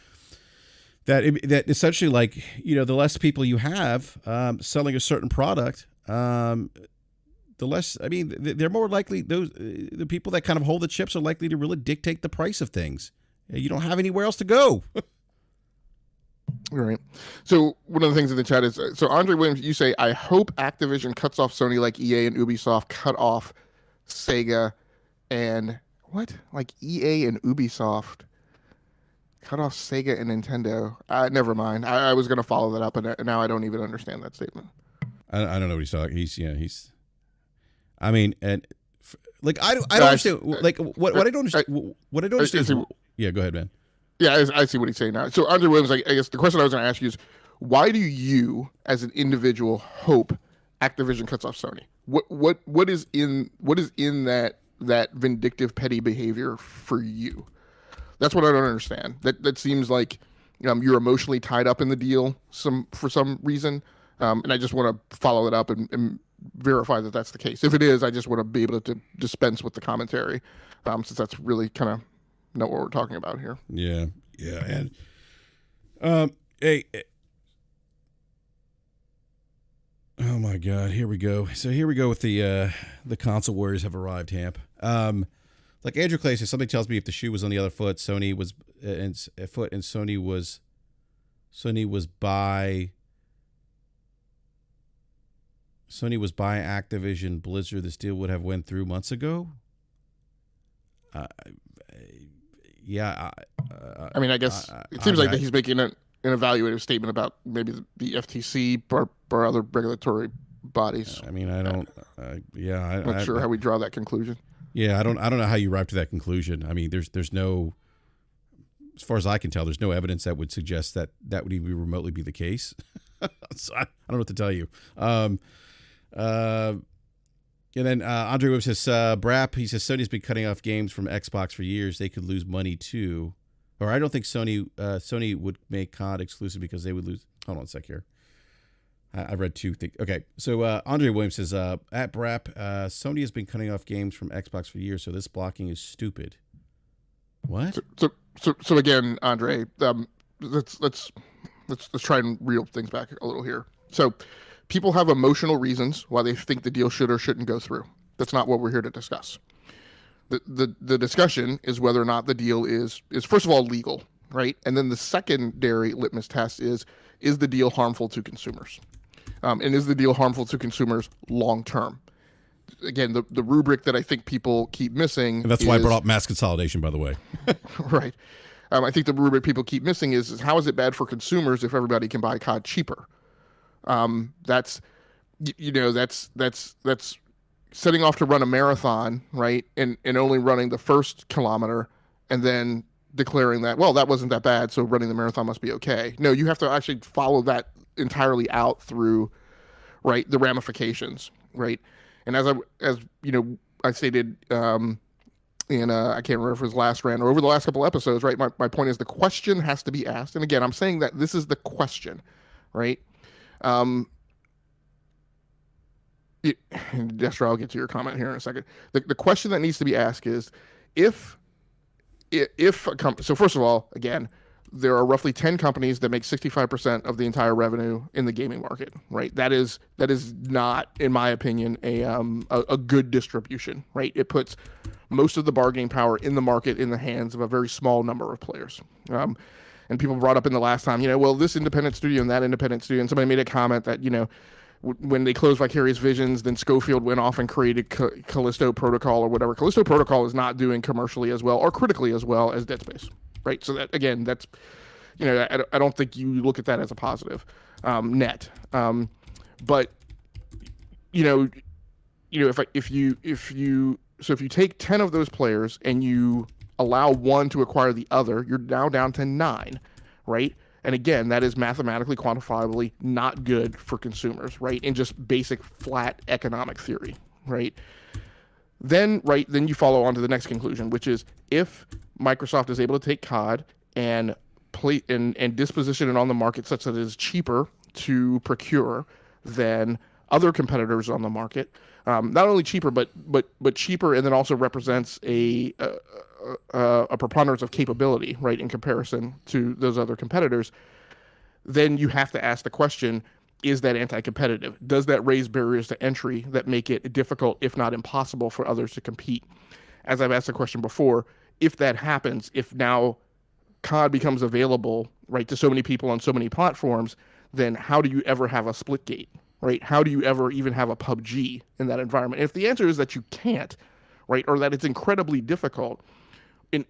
essentially, like, the less people you have selling a certain product, the less. I mean, they're more likely, the people that kind of hold the chips are likely to really dictate the price of things. You don't have anywhere else to go. All right. So one of the things in the chat is, so Andre Williams, you say, I hope Activision cuts off Sony like EA and Ubisoft cut off Sega and what? Like EA and Ubisoft cut off Sega and Nintendo. Never mind. I was going to follow that up, and now I don't even understand that statement. I don't know what he's talking. He's. I mean, and like I don't understand. Like what I don't understand. What I don't understand. Yeah, go ahead, man. Yeah, I see what he's saying now. So Andre Williams, I guess the question I was going to ask you is, why do you, as an individual, hope Activision cuts off Sony? What is in that vindictive, petty behavior for you? That's what I don't understand. That seems like you're emotionally tied up in the deal for some reason, and I just want to follow it up and verify that that's the case. If it is, I just want to be able to dispense with the commentary, since that's really kind of not what we're talking about here. Yeah, and hey, oh my God, here we go. So here we go with the console warriors have arrived, Hamp. Like Andrew Clay says, somebody tells me if the shoe was on the other foot, Sony was Sony by Activision Blizzard. This deal would have went through months ago. Yeah. I mean, I guess it seems like that he's making an evaluative statement about maybe the FTC or other regulatory bodies. I mean, I don't. I'm not sure how we draw that conclusion. Yeah, I don't know how you arrive to that conclusion. I mean, there's no, as far as I can tell, there's no evidence that would suggest that would even remotely be the case. So I don't know what to tell you. And then Andre Webb says, BRAP, he says, Sony's been cutting off games from Xbox for years. They could lose money too. Or I don't think Sony would make COD exclusive because they would lose. Hold on a sec here. I read two things. Okay, so Andre Williams says, at BRAP, Sony has been cutting off games from Xbox for years, so this blocking is stupid. What? So again, Andre, let's try and reel things back a little here. So people have emotional reasons why they think the deal should or shouldn't go through. That's not what we're here to discuss. The discussion is whether or not the deal is first of all legal, right? And then the secondary litmus test is the deal harmful to consumers? And is the deal harmful to consumers long term? Again, the rubric that I think people keep missing. And that's why I brought up mass consolidation, by the way. Right. I think the rubric people keep missing is how is it bad for consumers if everybody can buy COD cheaper? That's setting off to run a marathon, right? And only running the first kilometer and then declaring that, well, that wasn't that bad, so running the marathon must be okay. No, you have to actually follow that entirely out through, right, the ramifications, right? And as I stated in I can't remember if it was last rant or over the last couple episodes, right? My point is the question has to be asked. And again, I'm saying that this is the question, right? Destro, I'll get to your comment here in a second. The question that needs to be asked is so first of all, again, there are roughly 10 companies that make 65% of the entire revenue in the gaming market, right? That is not, in my opinion, a good distribution, right? It puts most of the bargaining power in the market in the hands of a very small number of players. And people brought up in the last time, well, this independent studio and that independent studio, and somebody made a comment that, when they closed Vicarious Visions, then Schofield went off and created Callisto Protocol or whatever. Callisto Protocol is not doing commercially as well or critically as well as Dead Space, right? So that, again, that's, I don't think you look at that as a positive. net. But if you take 10 of those players and you allow one to acquire the other, you're now down to 9, right? And again, that is mathematically quantifiably not good for consumers, right? In just basic flat economic theory, right? Then you follow on to the next conclusion, which is if Microsoft is able to take COD and disposition it on the market such that it is cheaper to procure than other competitors on the market, not only cheaper but cheaper, and then also represents a preponderance of capability, right, in comparison to those other competitors, then you have to ask the question, is that anti-competitive? Does that raise barriers to entry that make it difficult, if not impossible, for others to compete? As I've asked the question before, if that happens, if now COD becomes available, right, to so many people on so many platforms, then how do you ever have a Splitgate, right? How do you ever even have a PUBG in that environment? And if the answer is that you can't, right, or that it's incredibly difficult,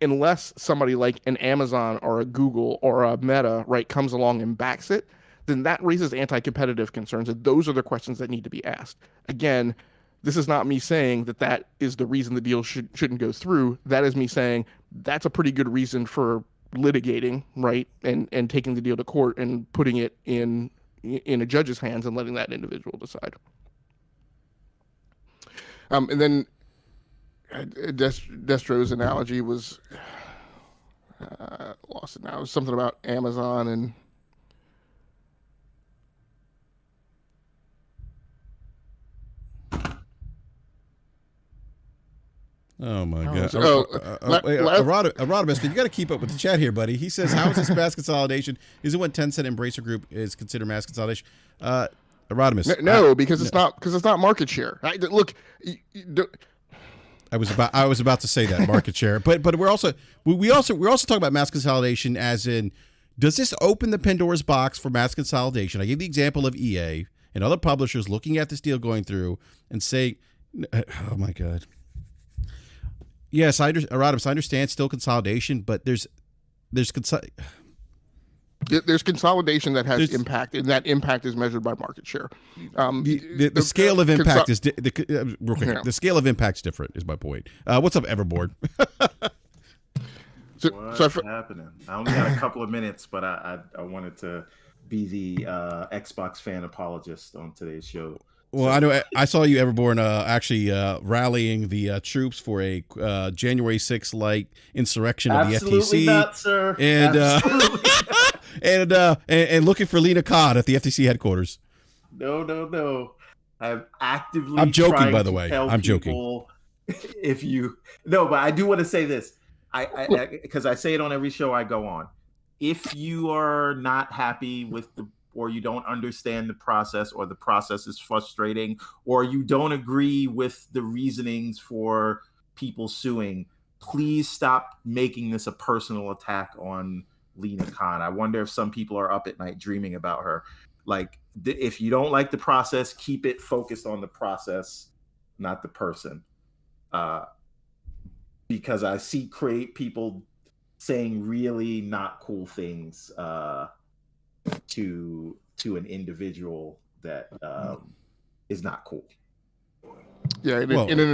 unless somebody like an Amazon or a Google or a Meta, right, comes along and backs it, then that raises anti-competitive concerns, and those are the questions that need to be asked. Again, this is not me saying that is the reason the deal shouldn't go through. That is me saying that's a pretty good reason for litigating, right, and taking the deal to court and putting it in a judge's hands and letting that individual decide. And then Destros' analogy was lost it now. It was something about Amazon and oh my God! Erodimus, you got to keep up with the chat here, buddy. He says, "How is this mass consolidation? Is it what Tencent Embracer Group is considered mass consolidation?" Erodimus, no, because it's not market share. Look, I was about to say that market share, but we're also talking about mass consolidation as in, does this open the Pandora's box for mass consolidation? I gave the example of EA and other publishers looking at this deal going through and saying, "Oh my God." Yes, Erodimus, I understand still consolidation, but there's consolidation that has impact, and that impact is measured by market share. The scale of impact is real quick. Yeah. The scale of impact is different. Is my point. What's up, Everboard? What's happening? I only got a couple of minutes, but I wanted to be the Xbox fan apologist on today's show. Well, I know I saw you, Everborn, actually rallying the troops for a January 6th like insurrection of the FTC. Absolutely not, sir. And looking for Lena Cod at the FTC headquarters. No. I'm actively. I'm joking, trying by the to way. Tell I'm people joking. But I do want to say this. Because I say it on every show I go on. If you are not happy with or you don't understand the process, or the process is frustrating, or you don't agree with the reasonings for people suing, please stop making this a personal attack on Lena Khan. I wonder if some people are up at night dreaming about her. Like, if you don't like the process, keep it focused on the process, not the person. Because I see people saying really not cool things to an individual that is not cool. Yeah, in an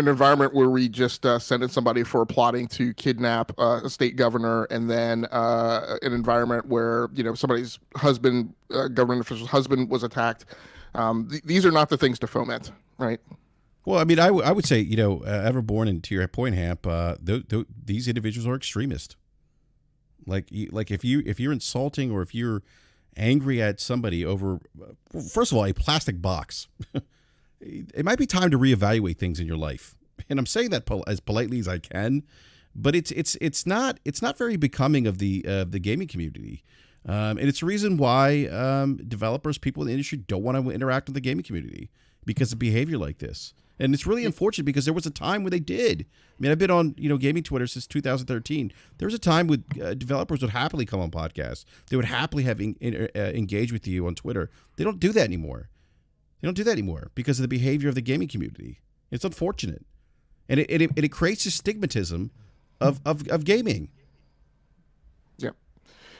environment where we just sentence somebody for plotting to kidnap a state governor, and then an environment where somebody's husband, government official's husband, was attacked. These are not the things to foment, right? Well, I mean, I would say, Everborn, and to your point, Hamp, these individuals are extremist. Like if you're insulting, or if you're angry at somebody over, first of all, a plastic box, it might be time to reevaluate things in your life. And I'm saying that as politely as I can, but it's not very becoming of the gaming community. And it's the reason why developers, people in the industry, don't want to interact with the gaming community, because of behavior like this. And it's really unfortunate, because there was a time when they did. I mean, I've been on gaming Twitter since 2013. There was a time when developers would happily come on podcasts. They would happily have engage with you on Twitter. They don't do that anymore. Because of the behavior of the gaming community. It's unfortunate, and it creates a stigmatism of gaming. Yeah.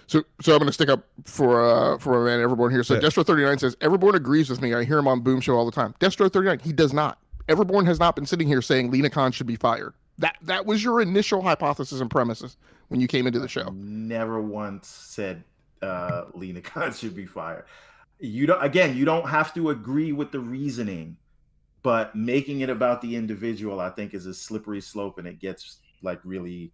So I'm going to stick up for my man Everborn here. So Yeah. Destro39 says, Everborn agrees with me. I hear him on Boom Show all the time. Destro39, he does not. Everborn has not been sitting here saying Lena Khan should be fired. That was your initial hypothesis and premises when you came into the show. Never once said Lena Khan should be fired. You don't have to agree with the reasoning, but making it about the individual, I think, is a slippery slope, and it gets like really,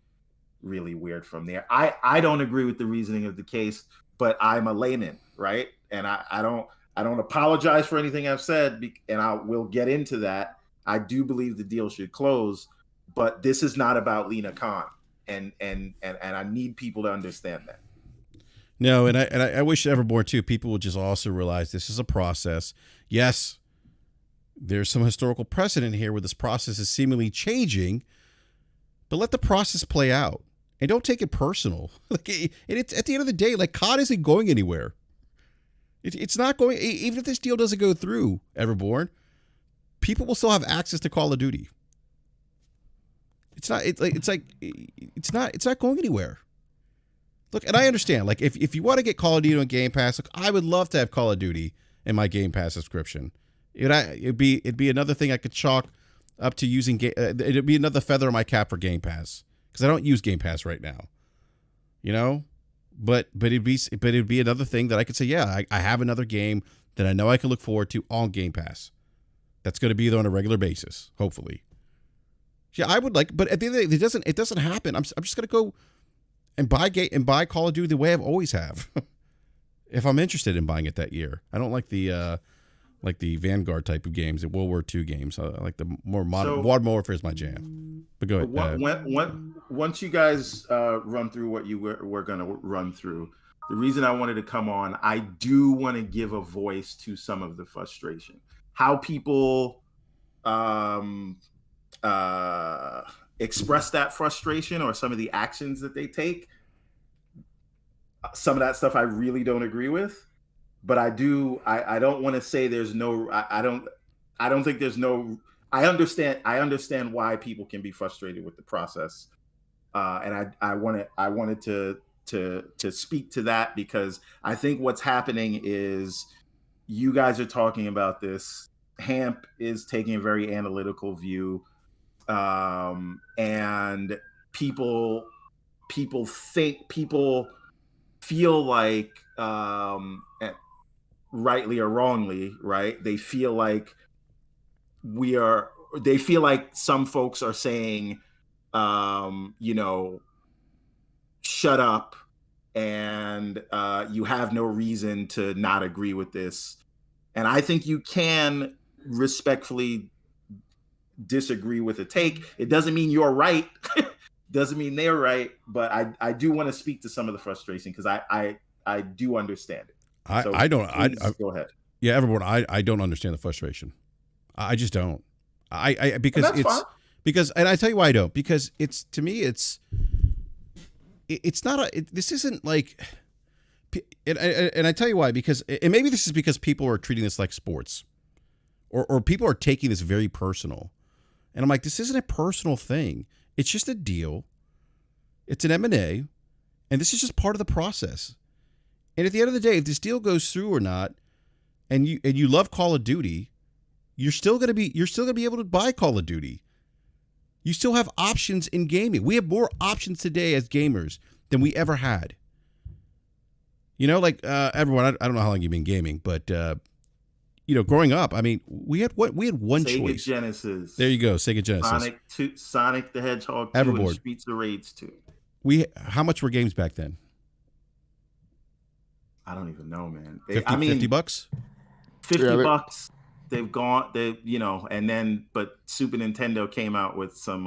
really weird from there. I don't agree with the reasoning of the case, but I'm a layman, right? And I don't apologize for anything I've said, and I will get into that. I do believe the deal should close, but this is not about Lena Khan, and I need people to understand that. No, and I wish Everborn too. People would just also realize this is a process. Yes, there's some historical precedent here where this process is seemingly changing, but let the process play out and don't take it personal. Like, it's at the end of the day, like, COD isn't going anywhere. It's not going. Even if this deal doesn't go through, Everborn, people will still have access to Call of Duty. It's not going anywhere. Look, and I understand, like, if you want to get Call of Duty on Game Pass, look, I would love to have Call of Duty in my Game Pass subscription. It'd be another thing I could chalk up to using. It'd be another feather in my cap for Game Pass, because I don't use Game Pass right now. You know, but it'd be another thing that I could say, yeah, I have another game that I know I can look forward to on Game Pass. That's going to be there on a regular basis, hopefully. Yeah, I would like, but at the end of the day, it doesn't happen. I'm just going to go and buy Call of Duty the way I've always have. If I'm interested in buying it that year. I don't like the Vanguard type of games, the World War II games. I like the more modern. Modern Warfare is my jam. But go ahead. Once you guys run through what you were going to run through, the reason I wanted to come on, I do want to give a voice to some of the frustration. How people express that frustration, or some of the actions that they take. Some of that stuff I really don't agree with, but I don't want to say there's no. I don't think there's no. I understand why people can be frustrated with the process, and I wanted to speak to that, because I think what's happening is you guys are talking about this. Hamp is taking a very analytical view. And people feel like, rightly or wrongly, right? They feel like some folks are saying, shut up, and you have no reason to not agree with this. And I think you can respectfully disagree with a take. It doesn't mean you're right. Doesn't mean they're right. But I do want to speak to some of the frustration, because I do understand it. I don't. Go ahead. Yeah, everyone. I don't understand the frustration. I just don't. Because it's fine. Because, and I tell you why I don't. Because it's, to me, it's not this isn't like. And I tell you why, because, and maybe this is because people are treating this like sports, or people are taking this very personal. And I'm like, this isn't a personal thing. It's just a deal. It's an M&A, and this is just part of the process. And at the end of the day, if this deal goes through or not, and you love Call of Duty, you're still gonna be able to buy Call of Duty. You still have options in gaming. We have more options today as gamers than we ever had. You know, like everyone, I don't know how long you've been gaming, but growing up, I mean, we had one Sega choice. Genesis. There you go, Sega Genesis. Sonic the Hedgehog 2, Everboard. and Streets of Rage 2. How much were games back then? I don't even know, man. $50 bucks? $50. They've gone. But Super Nintendo came out with some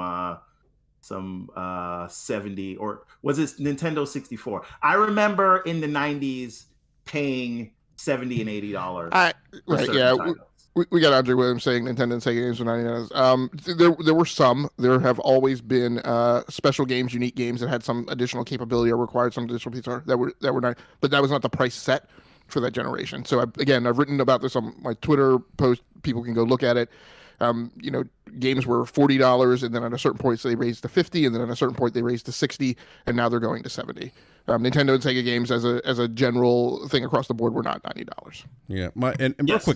70, or was it Nintendo 64? I remember in the 90s paying $70 and $80. Right, yeah. We got Andre Williams saying Nintendo and Sega games were 99. There were some. There have always been special games, unique games that had some additional capability or required some additional pieces that were not. But that was not the price set for that generation. So I've written about this on my Twitter post. People can go look at it. Games were $40, and then at a certain point they raised to $50, and then at a certain point they raised to $60, and now they're going to $70. Nintendo and Sega games as a general thing across the board were not $90. Yeah, and Yes,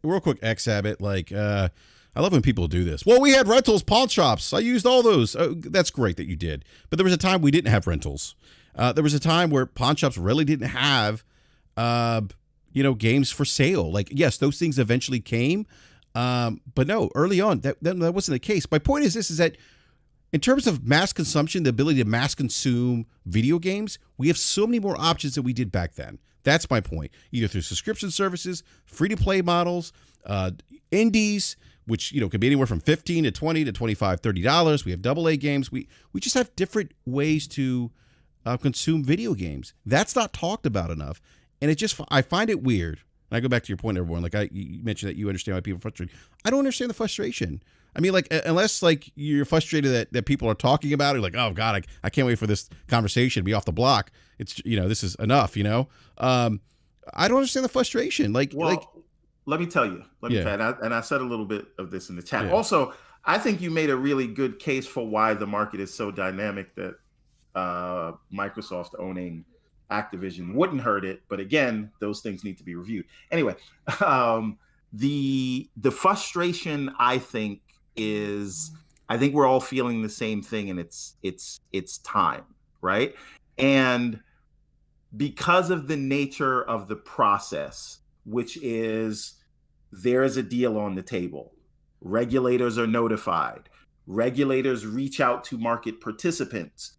real quick, X Habit. Like, I love when people do this. Well, we had rentals, pawn shops. I used all those. That's great that you did. But there was a time we didn't have rentals. There was a time where pawn shops really didn't have, games for sale. Like, yes, those things eventually came, but no, early on that wasn't the case. My point is that in terms of mass consumption, the ability to mass consume video games, we have so many more options than we did back then. That's my point. Either through subscription services, free-to-play models, indies, which could be anywhere from $15 to $20 to $25, $30. We have AA games. We just have different ways to consume video games. That's not talked about enough, and I find it weird. And I go back to your point, everyone. Like you mentioned that you understand why people are frustrated. I don't understand the frustration. I mean, like, unless like you're frustrated that people are talking about it, like, oh God, I can't wait for this conversation to be off the block. It's this is enough. I don't understand the frustration. Let me tell you. And I said a little bit of this in the chat. Yeah. Also, I think you made a really good case for why the market is so dynamic that Microsoft owning Activision wouldn't hurt it. But again, those things need to be reviewed. Anyway, the frustration, I think we're all feeling the same thing, and it's time, right? And because of the nature of the process, which is there is a deal on the table, regulators are notified, regulators reach out to market participants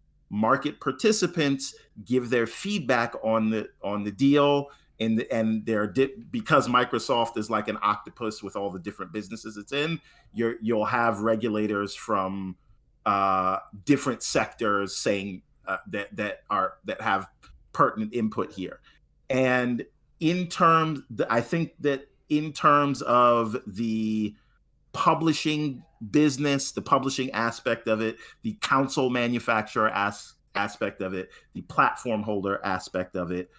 give their feedback on the deal, and because Microsoft is like an octopus with all the different businesses it's in, you'll have regulators from different sectors saying that have pertinent input here. And I think that in terms of the publishing business, the publishing aspect of it, the console manufacturer aspect of it, the platform holder aspect of it,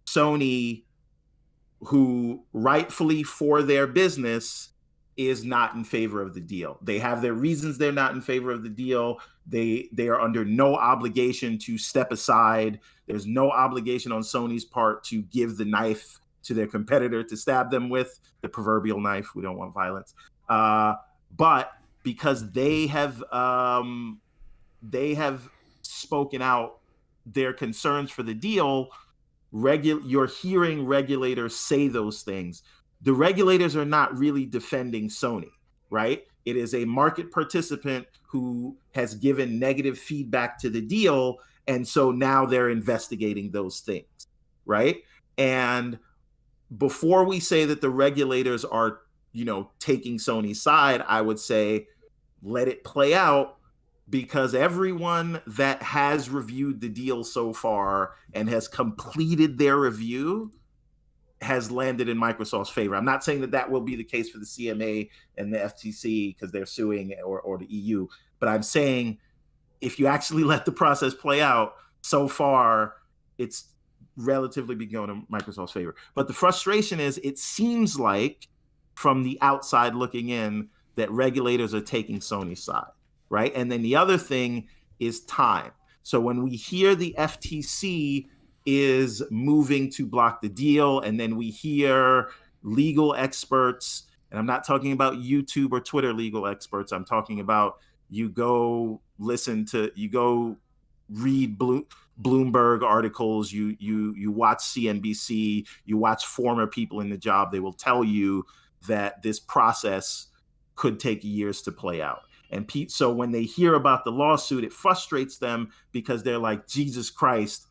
Sony, who rightfully for their business is not in favor of the deal. They have their reasons they're not in favor of the deal. They are under no obligation to step aside. There's no obligation on Sony's part to give the knife to their competitor to stab them with, the proverbial knife. We don't want violence. But because they have spoken out their concerns for the deal, you're hearing regulators say those things. The regulators are not really defending Sony, right? It is a market participant who has given negative feedback to the deal, and so now they're investigating those things, right? And before we say that the regulators are, taking Sony's side, I would say let it play out, because everyone that has reviewed the deal so far and has completed their review has landed in Microsoft's favor. I'm not saying that will be the case for the CMA and the FTC because they're suing, or the EU, but I'm saying if you actually let the process play out, so far it's relatively been going in Microsoft's favor. But the frustration is, it seems like from the outside looking in that regulators are taking Sony's side, right? And then the other thing is time. So when we hear the FTC is moving to block the deal, and then we hear legal experts, and I'm not talking about YouTube or Twitter legal experts, I'm talking about you go read Bloomberg articles, you watch CNBC, you watch former people in the job, they will tell you that this process could take years to play out. And so when they hear about the lawsuit, it frustrates them because they're like, Jesus Christ,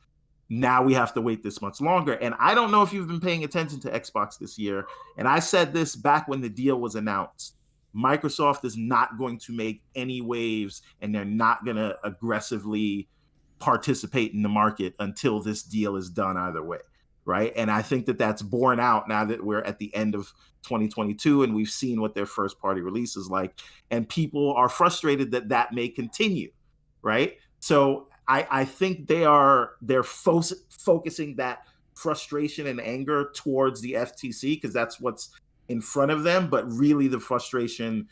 now we have to wait this much longer. And I don't know if you've been paying attention to Xbox this year. And I said this back when the deal was announced. Microsoft is not going to make any waves, and they're not going to aggressively participate in the market until this deal is done either way, right? And I think that that's borne out now that we're at the end of 2022 and we've seen what their first party release is like, and people are frustrated that may continue, right? So I think they're focusing that frustration and anger towards the FTC because that's what's in front of them, but really the frustration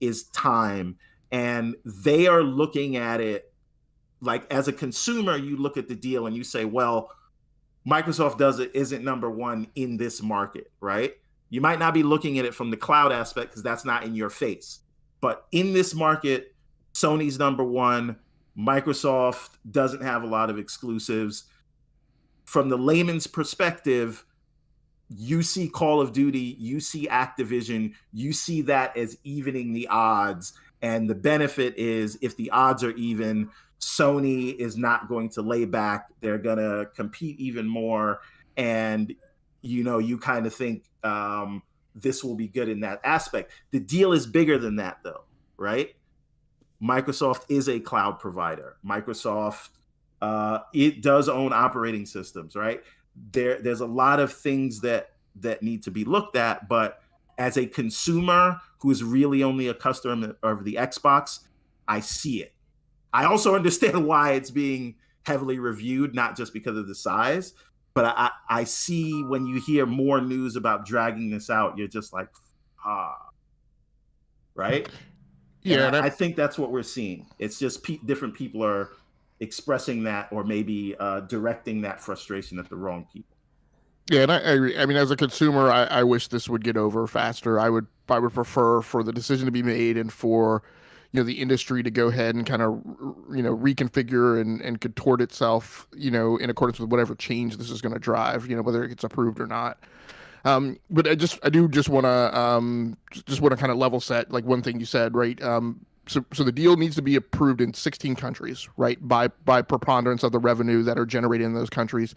is time, and they are looking at it like as a consumer, you look at the deal and you say, well, Microsoft isn't number one in this market, right? You might not be looking at it from the cloud aspect because that's not in your face. But in this market, Sony's number one. Microsoft doesn't have a lot of exclusives. From the layman's perspective, you see Call of Duty, you see Activision, you see that as evening the odds. And the benefit is if the odds are even, Sony is not going to lay back. They're going to compete even more. And, you kind of think this will be good in that aspect. The deal is bigger than that, though, right? Microsoft is a cloud provider. Microsoft, it does own operating systems, right? There's a lot of things that need to be looked at, but as a consumer who is really only a customer of the Xbox, I see it. I also understand why it's being heavily reviewed, not just because of the size, but I see when you hear more news about dragging this out, you're just like, right? Yeah, I think that's what we're seeing. It's just different people are expressing that, or maybe directing that frustration at the wrong people. Yeah, and I agree. I mean, as a consumer, I wish this would get over faster. I would prefer for the decision to be made and for the industry to go ahead and kind of reconfigure and contort itself in accordance with whatever change this is going to drive, whether it gets approved or not. But I do just want to kind of level set, like one thing you said, right? So the deal needs to be approved in 16 countries, right? By preponderance of the revenue that are generated in those countries,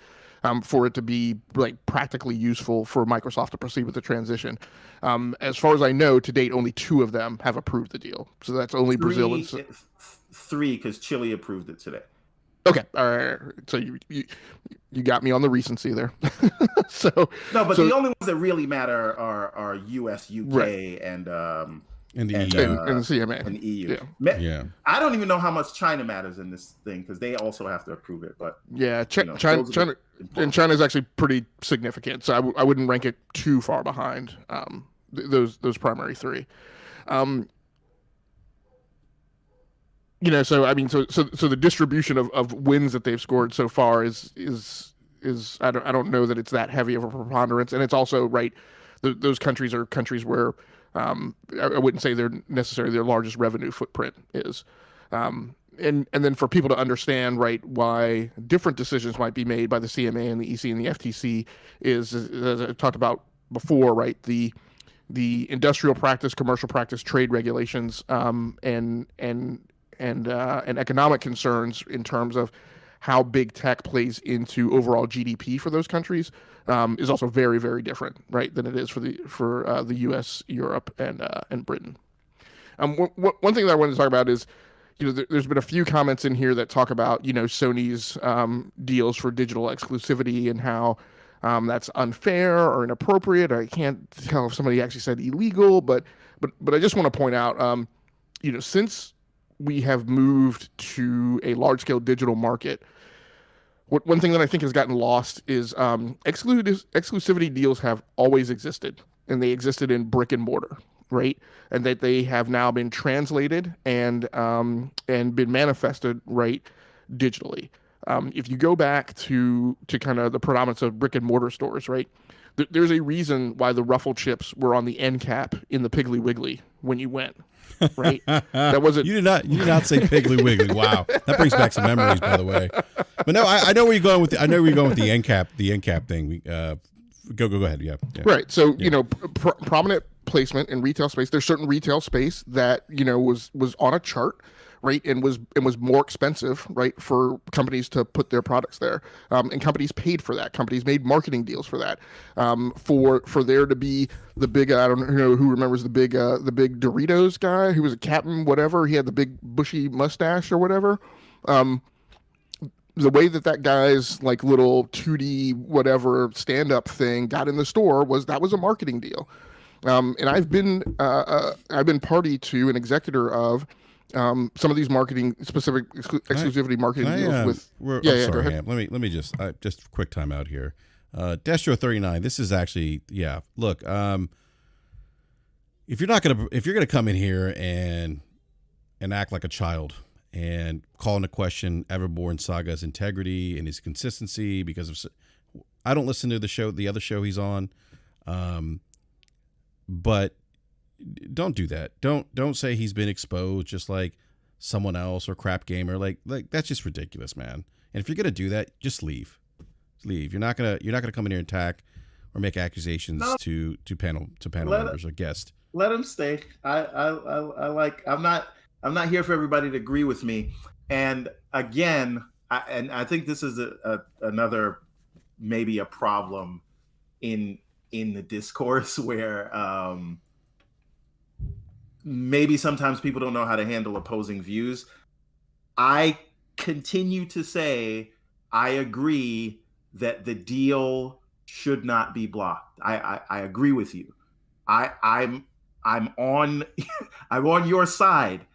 for it to be like practically useful for Microsoft to proceed with the transition. As far as I know, to date, only 2 of them have approved the deal. So that's only Brazil and 3, because Chile approved it today. Okay, all right. So you got me on the recency there. The only ones that really matter are US, UK, right. and the EU. And the CMA. And the EU. Yeah. I don't even know how much China matters in this thing because they also have to approve it. But yeah, China is actually pretty significant. So I wouldn't rank it too far behind those primary 3. So I mean, so the distribution of wins that they've scored so far is I don't know that it's that heavy of a preponderance, and it's also right. Those countries are countries where I wouldn't say they're necessarily their largest revenue footprint is, and then for people to understand right why different decisions might be made by the CMA and the EC and the FTC is, as I talked about before, right? The industrial practice, commercial practice, trade regulations, and economic concerns in terms of how big tech plays into overall GDP for those countries is also very, very different, right, than it is for the U.S., Europe, and Britain. One thing that I wanted to talk about is, there's been a few comments in here that talk about, Sony's deals for digital exclusivity and how that's unfair or inappropriate. I can't tell if somebody actually said illegal, but I just want to point out, since we have moved to a large-scale digital market, one thing that I think has gotten lost is exclusivity deals have always existed, and they existed in brick and mortar, right? And that they have now been translated and been manifested, right, digitally. If you go back to kind of the predominance of brick and mortar stores, right, there's a reason why the Ruffle chips were on the end cap in the Piggly Wiggly when you went. Right, that wasn't. You did not say Piggly Wiggly. Wow, that brings back some memories, by the way. But no, I know where you're going with the end cap. The end cap thing. Go ahead. Yeah. Right. So prominent placement in retail space. There's certain retail space that was on a chart, right, and was more expensive, right, for companies to put their products there, and companies paid for that. Companies made marketing deals for that, for there to be the big, I don't know who remembers the big Doritos guy who was a captain, whatever. He had the big bushy mustache or whatever. The way that guy's like little 2D whatever stand-up thing got in the store was a marketing deal, and I've been party to an executor of some of these marketing specific exclusivity marketing deals with. Sorry, Ham. Let me just quick time out here. Destro 39. This is actually Look, if you're gonna come in here and act like a child and call into question Everborn Saga's integrity and his consistency because of. I don't listen to the other show he's on, but don't do that. Don't say he's been exposed just like someone else or Crap Gamer. Like that's just ridiculous, man. And if you're gonna do that, just leave. Just leave. You're not gonna come in here and attack or make accusations to panel members or guests. Let him stay. I'm not here for everybody to agree with me. And again, I think this is another maybe a problem in the discourse where maybe sometimes people don't know how to handle opposing views. I continue to say I agree that the deal should not be blocked. I agree with you. I'm on I'm on your side.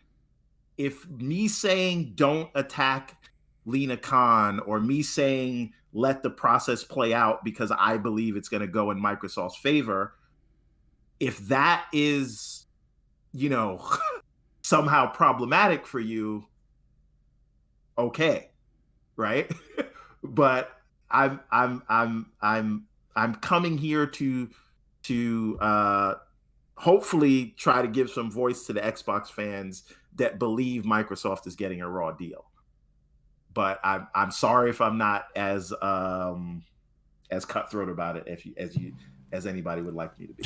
If me saying don't attack Lena Khan or me saying let the process play out because I believe it's going to go in Microsoft's favor, if that is, somehow problematic for you, okay, right? But I'm coming here to hopefully try to give some voice to the Xbox fans that believe Microsoft is getting a raw deal. But I'm sorry if I'm not as cutthroat about it as anybody would like me to be.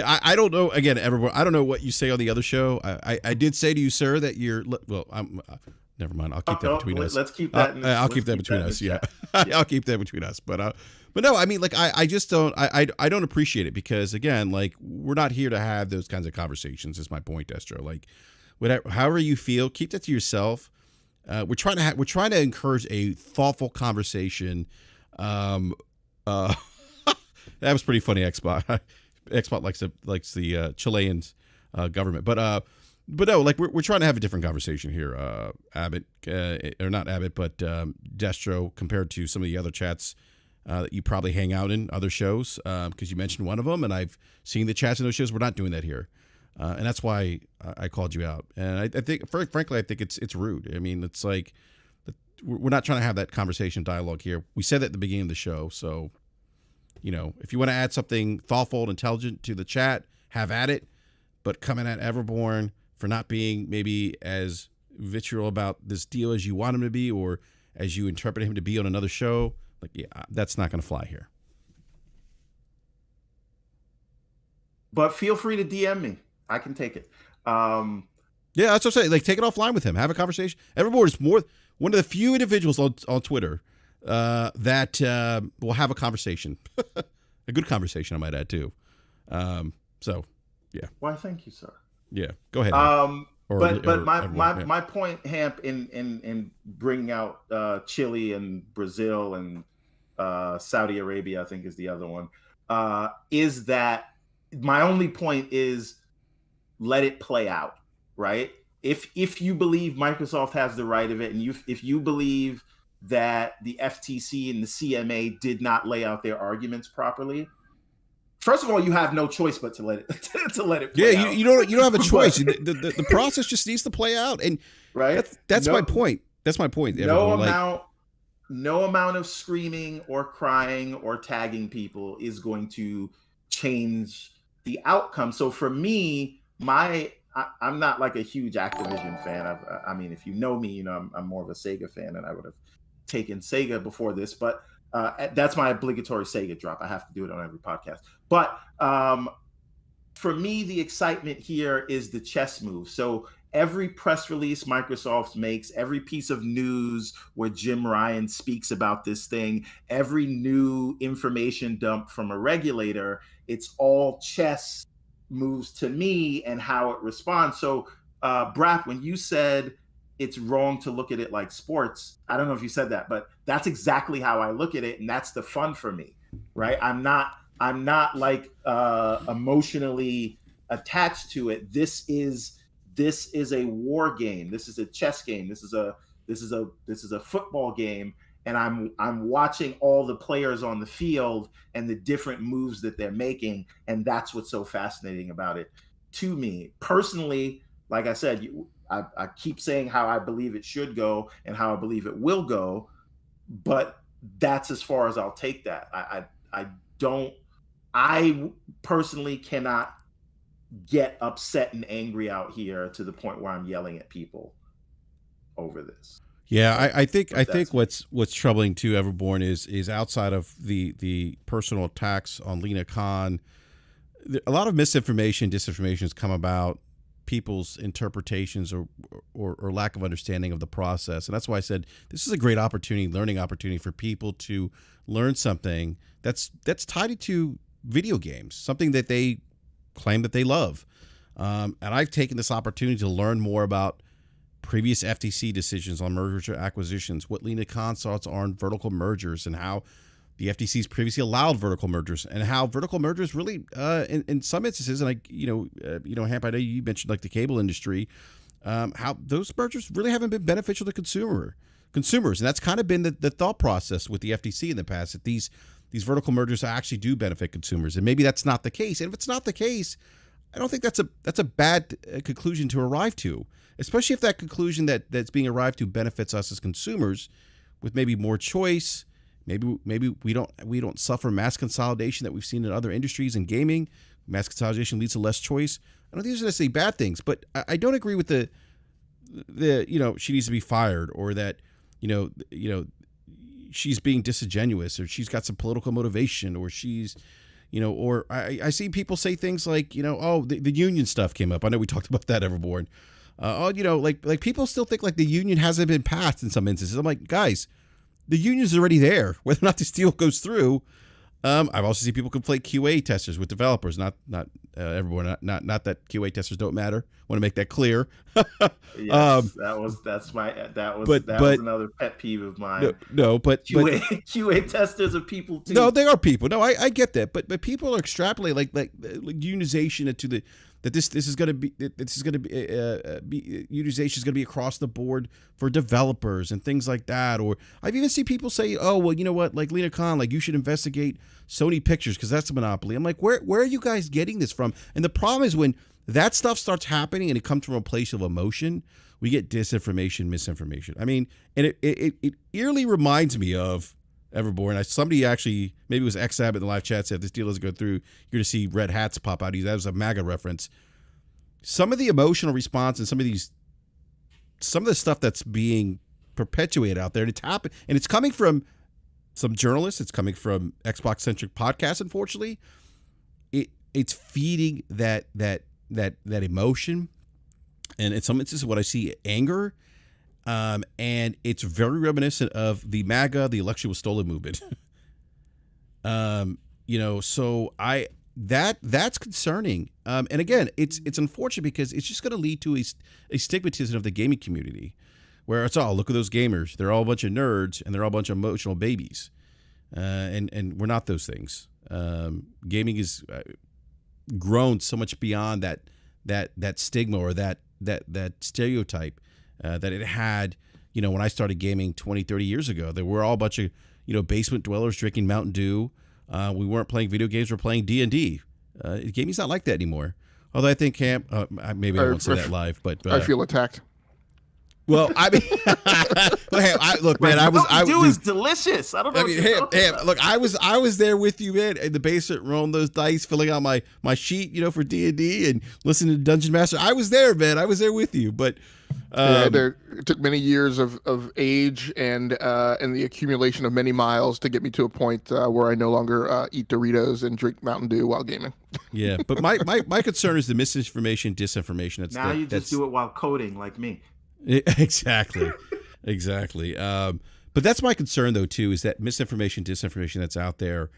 I don't know. Again, everyone, I don't know what you say on the other show. I did say to you, sir, that you're I'm. Never mind. I'll keep that between us. Let's keep that. I'll keep that between us. Yeah, I'll keep that between us. But no, I mean, like, I just don't. I don't appreciate it because, again, like, we're not here to have those kinds of conversations. Is my point, Destro. Like, whatever, however you feel, keep that to yourself. We're trying to encourage a thoughtful conversation. That was pretty funny. Xbox likes the Chilean government, but no, like we're trying to have a different conversation here. Abbott, or not Abbott, but Destro, compared to some of the other chats that you probably hang out in other shows, because you mentioned one of them, and I've seen the chats in those shows. We're not doing that here. And that's why I called you out. And I think, frankly, I think it's rude. I mean, it's like we're not trying to have that conversation dialogue here. We said that at the beginning of the show. So, if you want to add something thoughtful and intelligent to the chat, have at it. But coming at Everborn for not being maybe as vitriol about this deal as you want him to be or as you interpret him to be on another show, like, yeah, that's not going to fly here. But feel free to DM me. I can take it. Yeah, that's what I'm saying. Like, take it offline with him. Have a conversation. Everborn is one of the few individuals on Twitter that will have a conversation. A good conversation, I might add, too. So, yeah. Why, thank you, sir. Yeah, go ahead. My point, Hamp, in bringing out Chile and Brazil and Saudi Arabia, I think is the other one, is that my only point is let it play out, right? If you believe Microsoft has the right of it, and if you believe that the FTC and the CMA did not lay out their arguments properly, first of all, you have no choice but to let it play out. Yeah, you don't have a choice. the process just needs to play out, and right. That's my point. That's my point. No amount of screaming or crying or tagging people is going to change the outcome. So for me, I'm not like a huge Activision fan. I mean, if you know me, I'm more of a Sega fan, and I would have taken Sega before this, but that's my obligatory Sega drop. I have to do it on every podcast. But for me, the excitement here is the chess move. So every press release Microsoft makes, every piece of news where Jim Ryan speaks about this thing, every new information dump from a regulator, it's all chess moves to me and how it responds. So BRAP, when you said it's wrong to look at it like sports, I don't know if you said that, but that's exactly how I look at it, and that's the fun for me, right? I'm not like emotionally attached to it. This is a war game. This is a chess game. This is a football game, and I'm watching all the players on the field and the different moves that they're making, and that's what's so fascinating about it to me personally. Like I said, I keep saying how I believe it should go and how I believe it will go, but that's as far as I'll take that. I personally cannot get upset and angry out here to the point where I'm yelling at people over this. Yeah, I think what's troubling too, Everborn, is outside of the personal attacks on Lena Khan, a lot of misinformation, disinformation has come about people's interpretations or lack of understanding of the process. And that's why I said this is a great opportunity, learning opportunity for people to learn something that's tied to video games, something that they claim that they love. And I've taken this opportunity to learn more about previous FTC decisions on merger acquisitions, what Lena Khan's thoughts are on vertical mergers, and how the FTC's previously allowed vertical mergers, and how vertical mergers really, in some instances, and Hamp, I know you mentioned like the cable industry, how those mergers really haven't been beneficial to consumers, and that's kind of been the thought process with the FTC in the past, that these vertical mergers actually do benefit consumers, and maybe that's not the case. And if it's not the case, I don't think that's a bad conclusion to arrive to, especially if that conclusion that's being arrived to benefits us as consumers with maybe more choice. Maybe we don't suffer mass consolidation that we've seen in other industries and gaming. Mass consolidation leads to less choice. I don't think these are necessarily bad things, but I don't agree with the she needs to be fired, or that she's being disingenuous, or she's got some political motivation, or she's or I see people say things like the union stuff came up. I know we talked about that, Everborn. Like people still think like the union hasn't been passed in some instances. I'm like, guys, the union's already there. Whether or not this deal goes through, I've also seen people conflate QA testers with developers. Not everyone. Not that QA testers don't matter. Want to make that clear. Yes, that was another pet peeve of mine. But QA testers are people too. No, they are people. No, I get that. But people are extrapolating like unionization into the. That this is going to be unionization is going to be across the board for developers and things like that. Or I've even seen people say, "Oh, well, you know what? Like Lena Khan, like you should investigate Sony Pictures because that's a monopoly." I'm like, where are you guys getting this from? And the problem is when that stuff starts happening and it comes from a place of emotion, we get disinformation, misinformation. I mean, and it eerily reminds me of Everborn. Somebody actually, maybe it was XAB in the live chat, said if this deal doesn't go through, you're going to see red hats pop out. That was a MAGA reference. Some of the emotional response and some of the stuff that's being perpetuated out there, and it's coming from some journalists. It's coming from Xbox centric podcasts. Unfortunately, it's feeding that emotion, and in some instances, what I see, anger. And it's very reminiscent of the MAGA, the election was stolen movement. So that's concerning. And again, it's unfortunate because it's just going to lead to a stigmatism of the gaming community, where it's look at those gamers. They're all a bunch of nerds and they're all a bunch of emotional babies. And we're not those things. Gaming is grown so much beyond that stigma or that stereotype. That it had, when I started gaming 20, 30 years ago. There were all a bunch of, basement dwellers drinking Mountain Dew. We weren't playing video games, we're playing D&D. Gaming's not like that anymore. Although I think Camp, maybe I won't say that live, but... I feel attacked. Well, I mean, look, man, Mountain Dew is delicious. I don't know. Look, I was there with you, man, in the basement, rolling those dice, filling out my sheet, for D&D and listening to Dungeon Master. I was there, man. I was there with you, but it took many years of age and the accumulation of many miles to get me to a point where I no longer eat Doritos and drink Mountain Dew while gaming. Yeah, but my concern is the misinformation, disinformation. Now you just do it while coding, like me. Exactly. But that's my concern, though, too, is that misinformation, disinformation that's out there.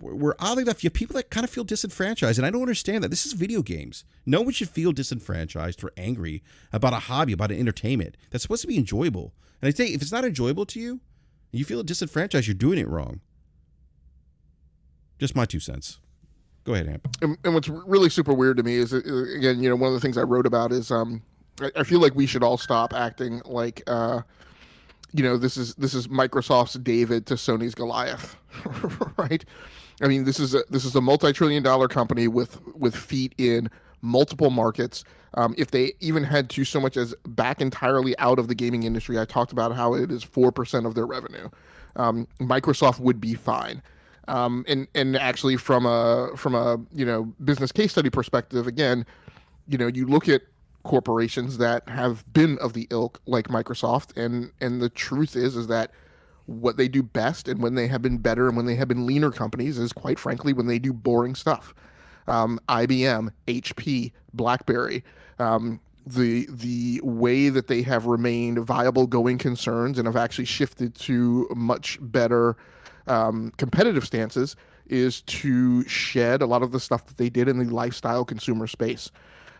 We're oddly enough, you have people that kind of feel disenfranchised, and I don't understand that. This is video games. No one should feel disenfranchised or angry about a hobby, about an entertainment that's supposed to be enjoyable. And I think if it's not enjoyable to you, and you feel disenfranchised, you're doing it wrong. Just my 2 cents. Go ahead, Amp. And what's really super weird to me is, again, one of the things I wrote about is I feel like we should all stop acting like this is Microsoft's David to Sony's Goliath, right? I mean, this is a multi-trillion-dollar company with feet in multiple markets. If they even had to so much as back entirely out of the gaming industry, I talked about how it is 4% of their revenue. Microsoft would be fine. And actually from a business case study perspective, again, you look at corporations that have been of the ilk like Microsoft, and the truth is that what they do best and when they have been better and when they have been leaner companies is, quite frankly, when they do boring stuff. IBM, HP, BlackBerry, the way that they have remained viable going concerns and have actually shifted to much better competitive stances is to shed a lot of the stuff that they did in the lifestyle consumer space.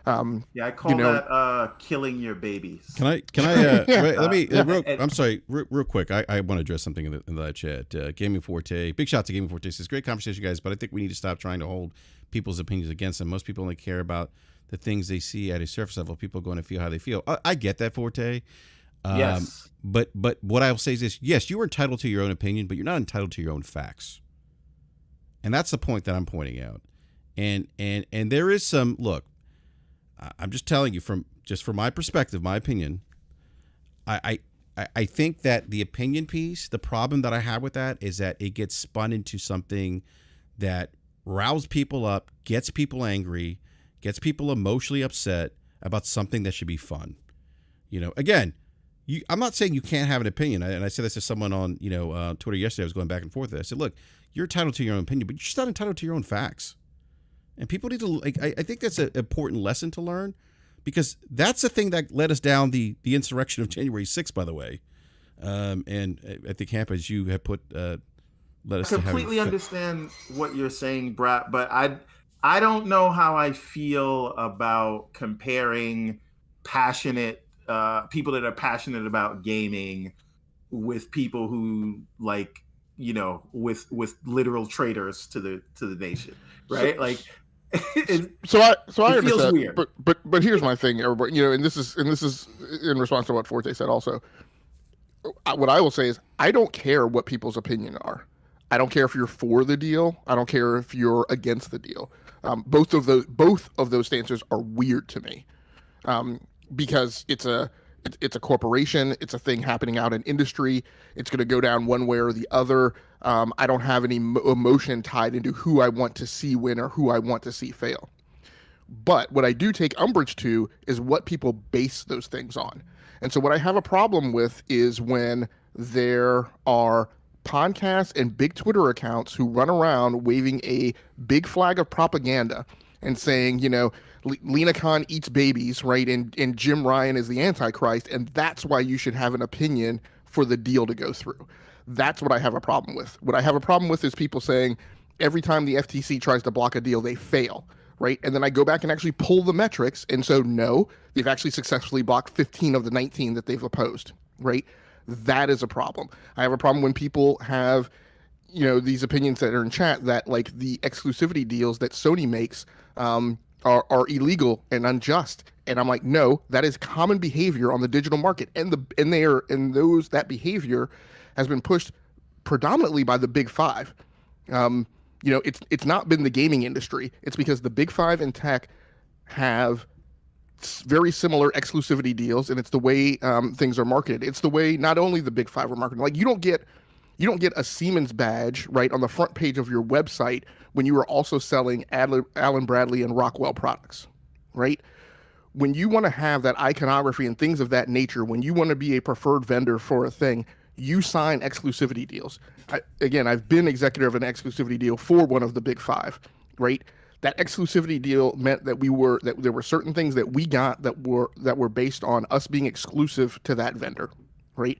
I call that killing your babies. Can I let me I'm sorry, real quick. I want to address something in the chat. Gaming Forte, big shout to Gaming Forte. Says great conversation, guys, but I think we need to stop trying to hold people's opinions against them. Most people only care about the things they see at a surface level. People are going to feel how they feel. I get that, Forte. Yes. But what I will say is this: yes, you are entitled to your own opinion, but you're not entitled to your own facts. And that's the point that I'm pointing out. And there is some look. I'm just telling you from my perspective, my opinion. I think that the opinion piece, the problem that I have with that is that it gets spun into something that rouses people up, gets people angry, gets people emotionally upset about something that should be fun. Again, I'm not saying you can't have an opinion, and I said this to someone on Twitter yesterday. I was going back and forth with it. I said, look, you're entitled to your own opinion, but you're just not entitled to your own facts. And people need to, I think that's an important lesson to learn, because that's the thing that led us down the insurrection of January 6th, by the way. And at the campus, you have put, let us I completely understand what you're saying, BRAP, but I don't know how I feel about comparing passionate people that are passionate about gaming with people who with literal traitors to the nation, right? So I it understand, feels weird. But here's my thing, everybody. And this is in response to what Forte said. Also, what I will say is I don't care what people's opinion are. I don't care if you're for the deal. I don't care if you're against the deal. Both of those stances are weird to me, because it's a corporation. It's a thing happening out in industry. It's going to go down one way or the other. I don't have any emotion tied into who I want to see win or who I want to see fail. But what I do take umbrage to is what people base those things on. And so what I have a problem with is when there are podcasts and big Twitter accounts who run around waving a big flag of propaganda and saying, Lena Khan eats babies, right? And Jim Ryan is the Antichrist, and that's why you should have an opinion for the deal to go through. That's what I have a problem with. What I have a problem with is people saying every time the FTC tries to block a deal, they fail, right? And then I go back and actually pull the metrics, and so no, they've actually successfully blocked 15 of the 19 that they've opposed, right? That is a problem. I have a problem when people have, these opinions that are in chat that the exclusivity deals that Sony makes are illegal and unjust. And I'm like, no, that is common behavior on the digital market, and that behavior has been pushed predominantly by the big five. It's not been the gaming industry. It's because the big five in tech have very similar exclusivity deals, and it's the way things are marketed. It's the way not only the big five are marketed. You don't get a Siemens badge right on the front page of your website when you are also selling Allen Bradley and Rockwell products, right? When you want to have that iconography and things of that nature, when you want to be a preferred vendor for a thing, you sign exclusivity deals. I've been executive of an exclusivity deal for one of the big five, right? That exclusivity deal meant that there were certain things that we got that were based on us being exclusive to that vendor, right?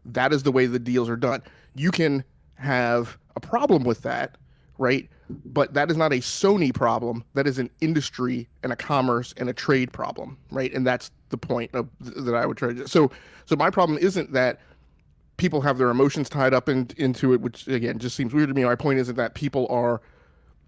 That is the way the deals are done. You can have a problem with that, right? But that is not a Sony problem. That is an industry and a commerce and a trade problem, right? And that's the point that I would try to. So my problem isn't that people have their emotions tied up into it, which again just seems weird to me. My point isn't that people are,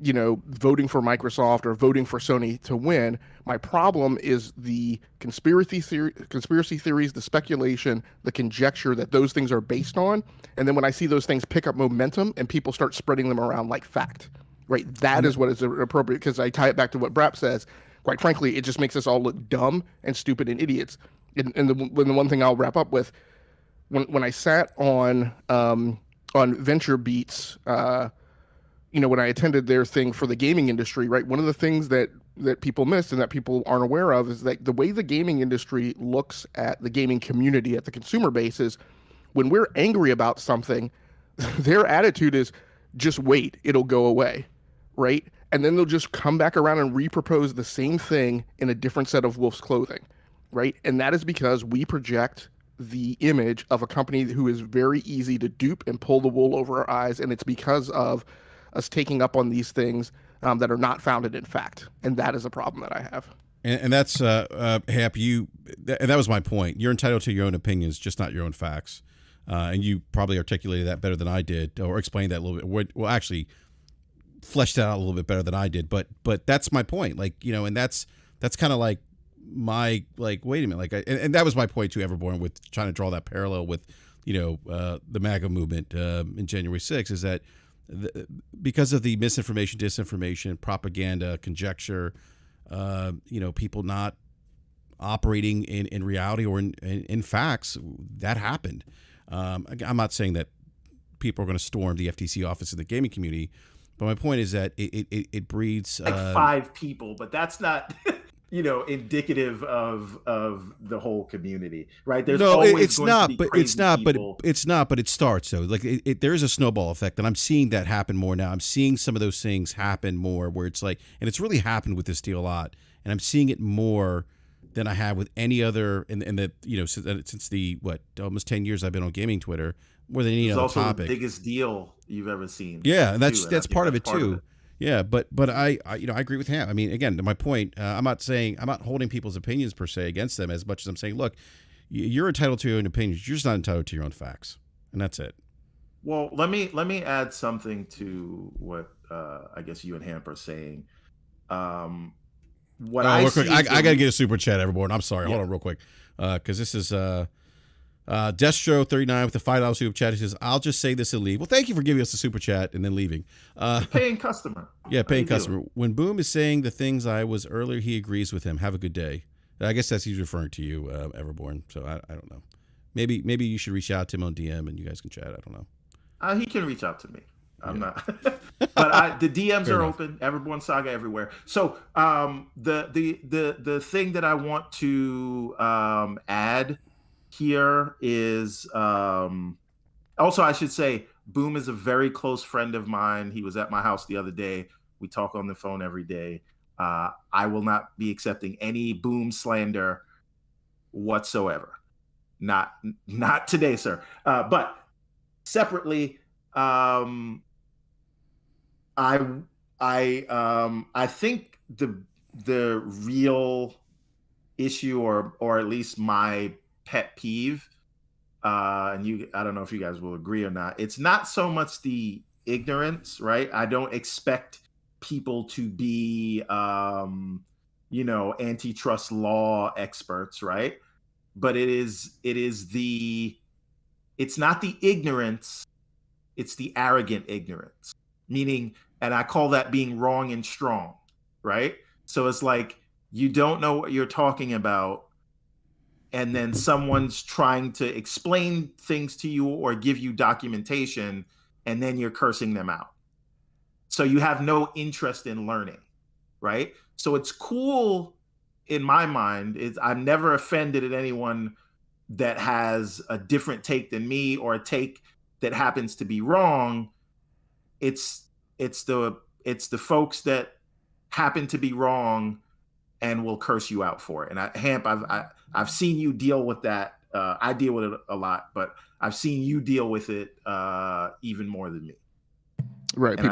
voting for Microsoft or voting for Sony to win. My problem is the conspiracy theories, the speculation, the conjecture that those things are based on. And then when I see those things pick up momentum and people start spreading them around like fact, right? That is what is appropriate, because I tie it back to what BRAP says. quite frankly, it just makes us all look dumb and stupid and idiots. And the one thing I'll wrap up with, when I sat on Venture Beats, when I attended their thing for the gaming industry, right? One of the things that people miss and that people aren't aware of is that the way the gaming industry looks at the gaming community, at the consumer base, is when we're angry about something, their attitude is just wait, it'll go away, right? And then they'll just come back around and repropose the same thing in a different set of wolf's clothing, right? And that is because we project the image of a company who is very easy to dupe and pull the wool over our eyes, and it's because of us taking up on these things that are not founded in fact, and that is a problem that I have. And that's Hap. That was my point. You're entitled to your own opinions, just not your own facts. And you probably articulated that better than I did, or explained that a little bit. Well, actually, fleshed that out a little bit better than I did. But that's my point. And that's kind of like my wait a minute, and that was my point to Everborn with trying to draw that parallel with the MAGA movement in January 6th, is that because of the misinformation, disinformation, propaganda, conjecture, people not operating in reality or in facts, that happened. I'm not saying that people are going to storm the FTC office in the gaming community, but my point is that it breeds like 5 people, but that's not indicative of the whole community, right? There's always going to be crazy people. It's not, but it starts though. There is a snowball effect, and I'm seeing that happen more now. I'm seeing some of those things happen more, where it's and it's really happened with this deal a lot, and I'm seeing it more than I have with any other since the almost 10 years I've been on gaming Twitter, more than any other also topic. The biggest deal you've ever seen. Yeah, and that's part of it too. Yeah, but I agree with Ham. I mean, again, to my point, I'm not holding people's opinions per se against them as much as I'm saying, look, you're entitled to your own opinions. You're just not entitled to your own facts, and that's it. Well, let me add something to what I guess you and Hamp are saying. What I real quick, I got to get a super chat, everyone. I'm sorry. Yeah. Hold on real quick, because this is Destro 39 with the $5 super chat. He says, "I'll just say this and leave." Well, thank you for giving us the super chat and then leaving. Paying customer. Yeah, paying customer. When Boom is saying the things I was earlier, he agrees with him. Have a good day. I guess he's referring to you, Everborn. So I don't know. Maybe you should reach out to him on DM and you guys can chat. I don't know. He can reach out to me. I'm not, but the DMs are open. Everborn Saga everywhere. So the thing that I want to add here is also, I should say, Boom is a very close friend of mine. He was at my house the other day. We talk on the phone every day. I will not be accepting any Boom slander whatsoever. Not today, sir. But separately, I think the real issue, or at least my pet peeve, and I don't know if you guys will agree or not, it's not so much the ignorance, right? I don't expect people to be antitrust law experts, right? But it's not the ignorance, it's the arrogant ignorance, meaning, and I call that being wrong and strong, right? So it's like you don't know what you're talking about, and then someone's trying to explain things to you or give you documentation, and then you're cursing them out. So you have no interest in learning, right? So it's cool in my mind. I'm never offended at anyone that has a different take than me, or a take that happens to be wrong. It's the folks that happen to be wrong and will curse you out for it. And Hamp, I've seen you deal with that. I deal with it a lot, but I've seen you deal with it even more than me. Right. And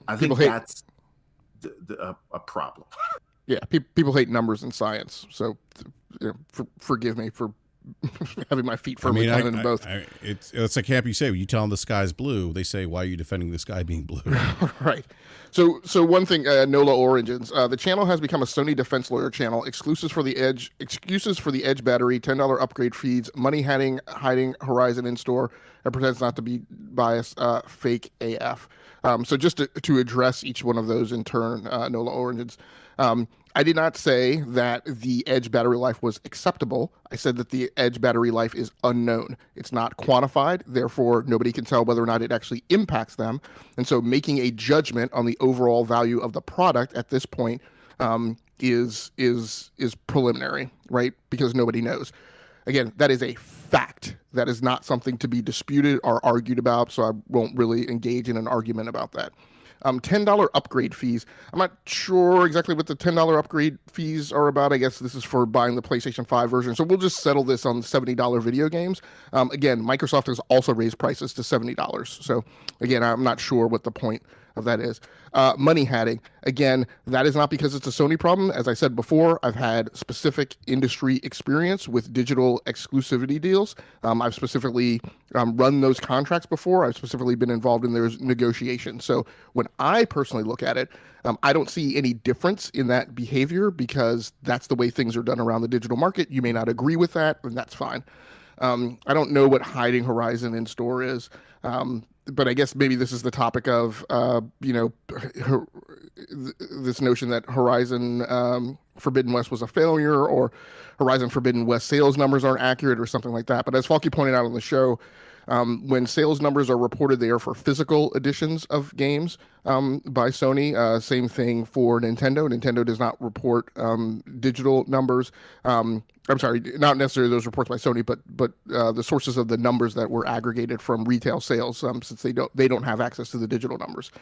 I think that's a problem. Yeah, people hate numbers and science. So forgive me for having my feet firmly planted in both. It's like Hamp, you say, when you tell them the sky's blue, they say, "Why are you defending the sky being blue?" Right. So one thing, NOLA Origins, the channel has become a Sony defense lawyer channel. Excuses for the Edge battery, $10 upgrade feeds, money hiding Horizon in store, and pretends not to be biased, fake AF. So just to address each one of those in turn, NOLA Origins. I did not say that the edge battery life was acceptable. I said that the edge battery life is unknown. It's not quantified, therefore nobody can tell whether or not it actually impacts them. And so making a judgment on the overall value of the product at this point is preliminary, right? Because nobody knows. Again, that is a fact. That is not something to be disputed or argued about, so I won't really engage in an argument about that. $10 upgrade fees. I'm not sure exactly what the $10 upgrade fees are about. I guess this is for buying the PlayStation 5 version. So we'll just settle this on $70 video games. Again, Microsoft has also raised prices to $70. So again, I'm not sure what the point of that is. Money hatting. Again, that is not because it's a Sony problem. As I said before, I've had specific industry experience with digital exclusivity deals. I've specifically run those contracts before. I've specifically been involved in those negotiations. So when I personally look at it, I don't see any difference in that behavior because that's the way things are done around the digital market. You may not agree with that, and that's fine. I don't know what hiding Horizon in store is. But I guess maybe this is the topic of, this notion that Horizon Forbidden West was a failure, or Horizon Forbidden West sales numbers aren't accurate, or something like that. But as Falky pointed out on the show, when sales numbers are reported, they are for physical editions of games by Sony. Same thing for Nintendo. Nintendo does not report digital numbers. I'm sorry, not necessarily those reports by Sony, but the sources of the numbers that were aggregated from retail sales, since they don't have access to the digital numbers.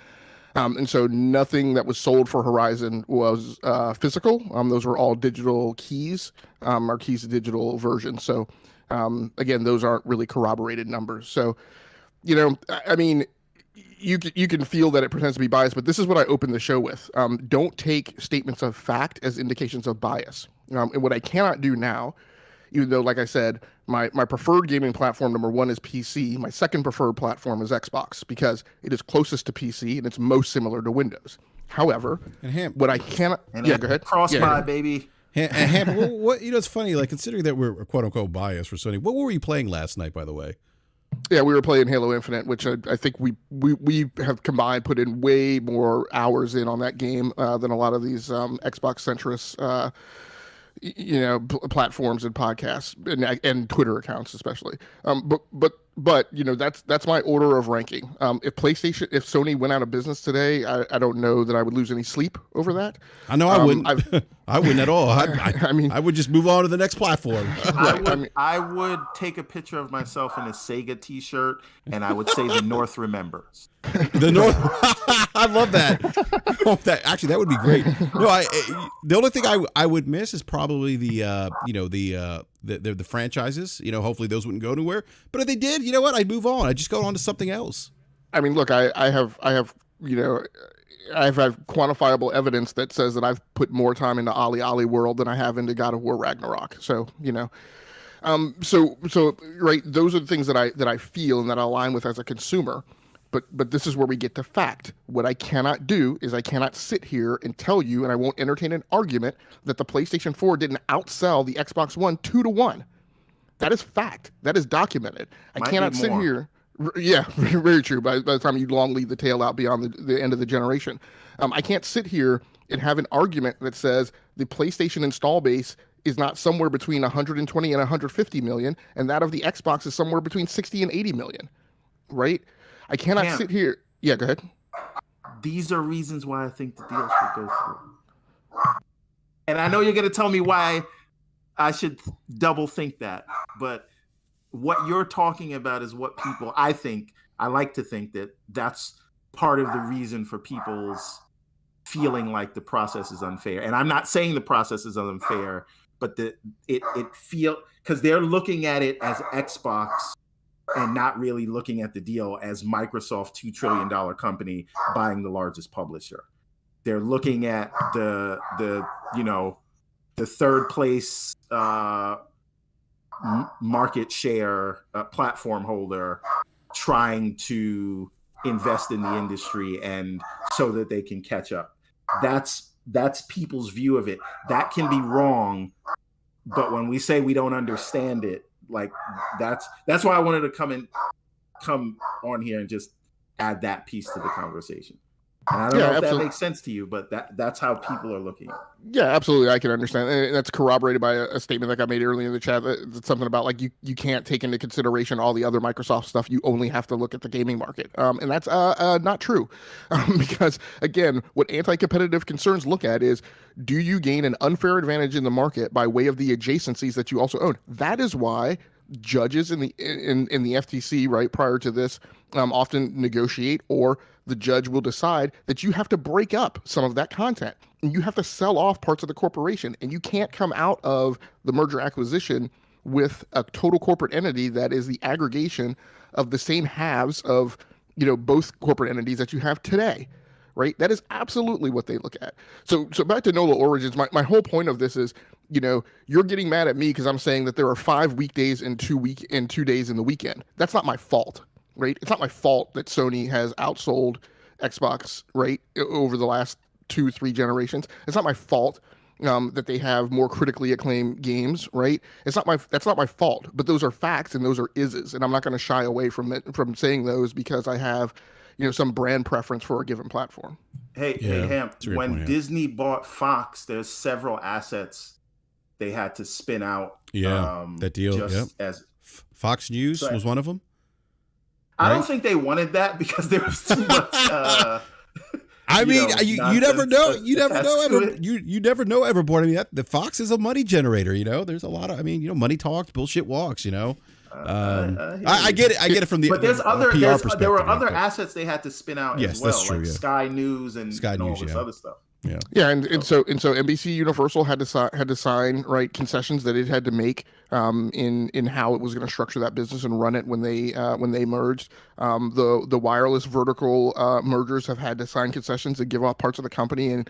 And so nothing that was sold for Horizon was physical. Those were all digital keys, or keys to digital versions. So again, those aren't really corroborated numbers. So, I mean, you can feel that it pretends to be biased, but this is what I opened the show with. Don't take statements of fact as indications of bias. And what I cannot do now, even though, like I said, my preferred gaming platform, number one, is PC. My second preferred platform is Xbox because it is closest to PC and it's most similar to Windows. However, what I cannot... go ahead. Cross-buy, baby. What it's funny, like, considering that we're quote unquote biased for Sony, what were you playing last night, by the way? Yeah, we were playing Halo Infinite, which I think we have combined put in way more hours in on that game than a lot of these Xbox centrist platforms and podcasts and Twitter accounts especially. But that's my order of ranking. If Sony went out of business today, I don't know that I would lose any sleep over that. I know I wouldn't. I wouldn't at all. I mean, I would just move on to the next platform. I would take a picture of myself in a Sega T-shirt, and I would say the North remembers. The North. I love that. Actually, that would be great. No, the only thing I would miss is probably the franchises. Hopefully those wouldn't go anywhere. But if they did, you know what? I'd move on. I'd just go on to something else. I mean, look, I have quantifiable evidence that says that I've put more time into Ali World than I have into God of War Ragnarok. So, right, those are the things that I feel and that I align with as a consumer. But this is where we get to fact. What I cannot do is I cannot sit here and tell you, and I won't entertain an argument that the PlayStation 4 didn't outsell the Xbox One 2-1. That is fact. That is documented. I cannot sit here. Yeah, very true. By the time you long leave the tail out beyond the end of the generation, I can't sit here and have an argument that says the PlayStation install base is not somewhere between 120 and 150 million, and that of the Xbox is somewhere between 60 and 80 million. Right? I cannot sit here. Yeah, go ahead. These are reasons why I think the deal should go through. And I know you're going to tell me why I should double think that, but what you're talking about is what people, I like to think that that's part of the reason for people's feeling like the process is unfair. And I'm not saying the process is unfair, but it because they're looking at it as Xbox and not really looking at the deal as Microsoft $2 trillion company buying the largest publisher. They're looking at the third place market share platform holder trying to invest in the industry and so that they can catch up. That's people's view of it. That can be wrong, but when we say we don't understand it, like that's why I wanted to come on here and just add that piece to the conversation. And I don't Yeah, know if absolutely. that makes sense to you, but that's how people are looking at it. Yeah, absolutely. I can understand. And that's corroborated by a statement that I made earlier in the chat. That's something about like you can't take into consideration all the other Microsoft stuff. You only have to look at the gaming market. And that's not true. Because, again, what anti-competitive concerns look at is, do you gain an unfair advantage in the market by way of the adjacencies that you also own? That is why judges in the FTC, right, prior to this, often negotiate, or the judge will decide that you have to break up some of that content and you have to sell off parts of the corporation, and you can't come out of the merger acquisition with a total corporate entity that is the aggregation of the same halves of, both corporate entities that you have today. Right? That is absolutely what they look at. So back to NOLA Origins, my whole point of this is, you're getting mad at me because I'm saying that there are 5 weekdays and 2 days in the weekend. That's not my fault, right? It's not my fault that Sony has outsold Xbox, right, over the last 2-3 generations. It's not my fault that they have more critically acclaimed games, right? That's not my fault. But those are facts and those are ises, and I'm not going to shy away from saying those because I have some brand preference for a given platform. Hey, Ham, when Disney bought Fox, there's several assets they had to spin out. Yeah, that deal. As Fox News was one of them. I don't think they wanted that because there was too much. I mean, you never know. You never know. You never know, Everborn. I mean, the Fox is a money generator. There's a lot of. Money talks, bullshit walks. I get it. I get it from the. But there were other assets they had to spin out as well, that's true, like Sky News and all this other stuff. Yeah, and so NBC Universal had to sign right concessions that it had to make in how it was going to structure that business and run it when they merged. The wireless vertical mergers have had to sign concessions and give off parts of the company and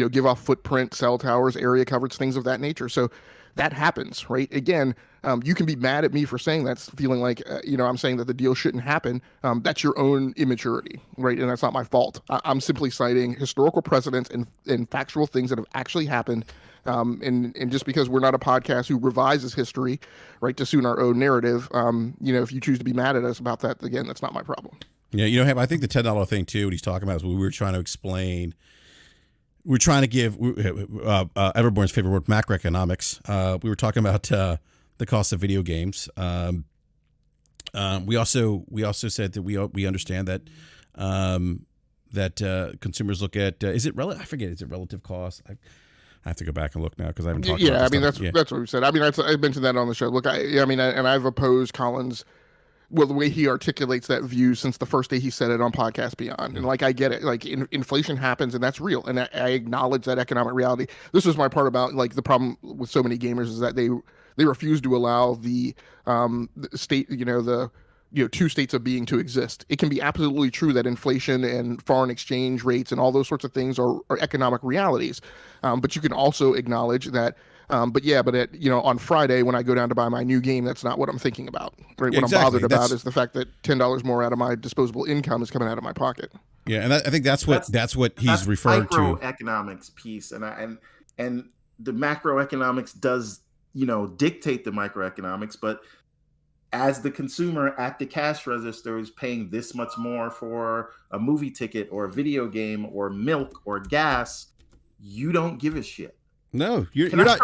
give off footprint, cell towers, area coverage, things of that nature. So that happens, right? Again, you can be mad at me for saying that's feeling like, I'm saying that the deal shouldn't happen. That's your own immaturity, right? And that's not my fault. I'm simply citing historical precedents and factual things that have actually happened. And just because we're not a podcast who revises history, right, to suit our own narrative, if you choose to be mad at us about that, again, that's not my problem. Yeah, I think the $10 thing too, what he's talking about is what we were trying to explain. We're trying to give Everborn's favorite word, macroeconomics. We were talking about the cost of video games. We also said that we understand that consumers look at is it relative? I forget. Is it relative cost? I have to go back and look now because I haven't talked. Yeah, that's what we said. I mentioned that on the show. Look, and I've opposed Collins. Well, the way he articulates that view since the first day he said it on Podcast Beyond. And I get it. Inflation happens and that's real. And I acknowledge that economic reality. This was my part about the problem with so many gamers is that they refuse to allow the state, the two states of being to exist. It can be absolutely true that inflation and foreign exchange rates and all those sorts of things are economic realities. But you can also acknowledge that on Friday when I go down to buy my new game, that's not what I'm thinking about. Right? What I'm bothered about is the fact that $10 more out of my disposable income is coming out of my pocket. Yeah, and I think that's what he's referring to. Microeconomics piece, and the macroeconomics does dictate the microeconomics, but as the consumer at the cash register is paying this much more for a movie ticket or a video game or milk or gas, you don't give a shit. No, you're not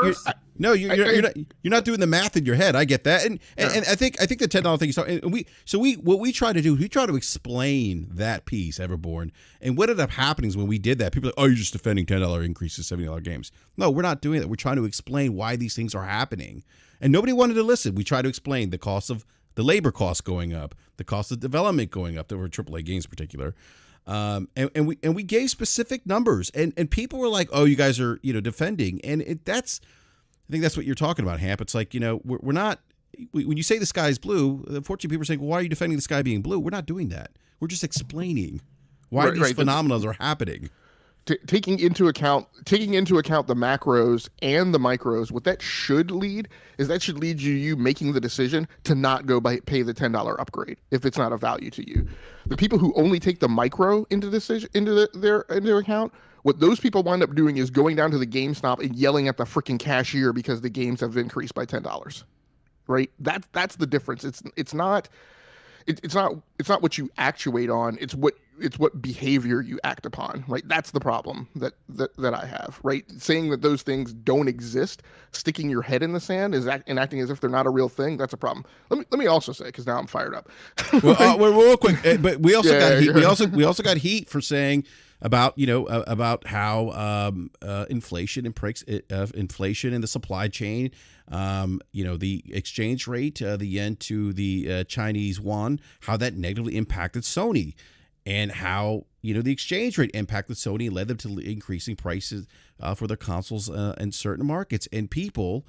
doing the math in your head. I get that, and I think the $10 thing is what we try to do. We try to explain that piece, Everborn, and what ended up happening is when we did that, people are like, oh, you're just defending $10 increases, $70 games. No, we're not doing that. We're trying to explain why these things are happening, and nobody wanted to listen. We try to explain the cost of the labor costs going up, the cost of development going up. There were AAA games in particular. And we gave specific numbers, and people were like, "Oh, you guys are defending," and I think that's what you're talking about, Hamp. It's like we're not. When you say the sky is blue, unfortunately, people are saying, well, "Why are you defending the sky being blue?" We're not doing that. We're just explaining why these phenomena are happening. Taking into account the macros and the micros, what that should lead you making the decision to not go pay the $10 upgrade if it's not of value to you. The people who only take the micro into their account, what those people wind up doing is going down to the GameStop and yelling at the freaking cashier because the games have increased by $10. Right? That's the difference. It's not what you actuate on. It's what it's what behavior you act upon, right? That's the problem that I have, right? Saying that those things don't exist, sticking your head in the sand and acting as if they're not a real thing, that's a problem. Let me also say, because now I'm fired up. Well, real quick, but we also got heat. We also got heat for saying about about how inflation and inflation in the supply chain, the exchange rate, the yen to the Chinese yuan, how that negatively impacted Sony, and how the exchange rate impacted Sony and led them to increasing prices for their consoles in certain markets. And people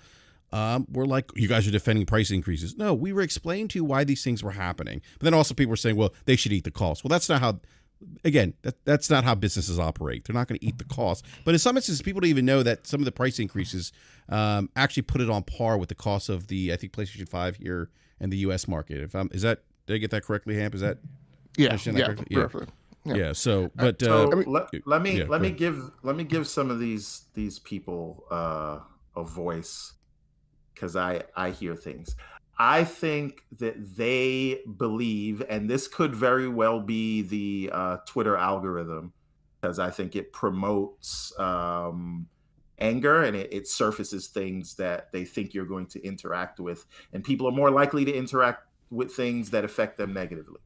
were like, "You guys are defending price increases." No, we were explaining to you why these things were happening. But then also people were saying, "Well, they should eat the cost." Well, that's not how. Again, that's not how businesses operate. They're not going to eat the cost. But in some instances, people don't even know that some of the price increases actually put it on par with the cost of the, I think, PlayStation 5 here in the U.S. market. Did I get that correctly, Hamp? Is that? Yeah. Yeah. So, but let me give some of these people a voice, because I hear things. I think that they believe, and this could very well be the Twitter algorithm, because I think it promotes anger, and it surfaces things that they think you're going to interact with, and people are more likely to interact with things that affect them negatively.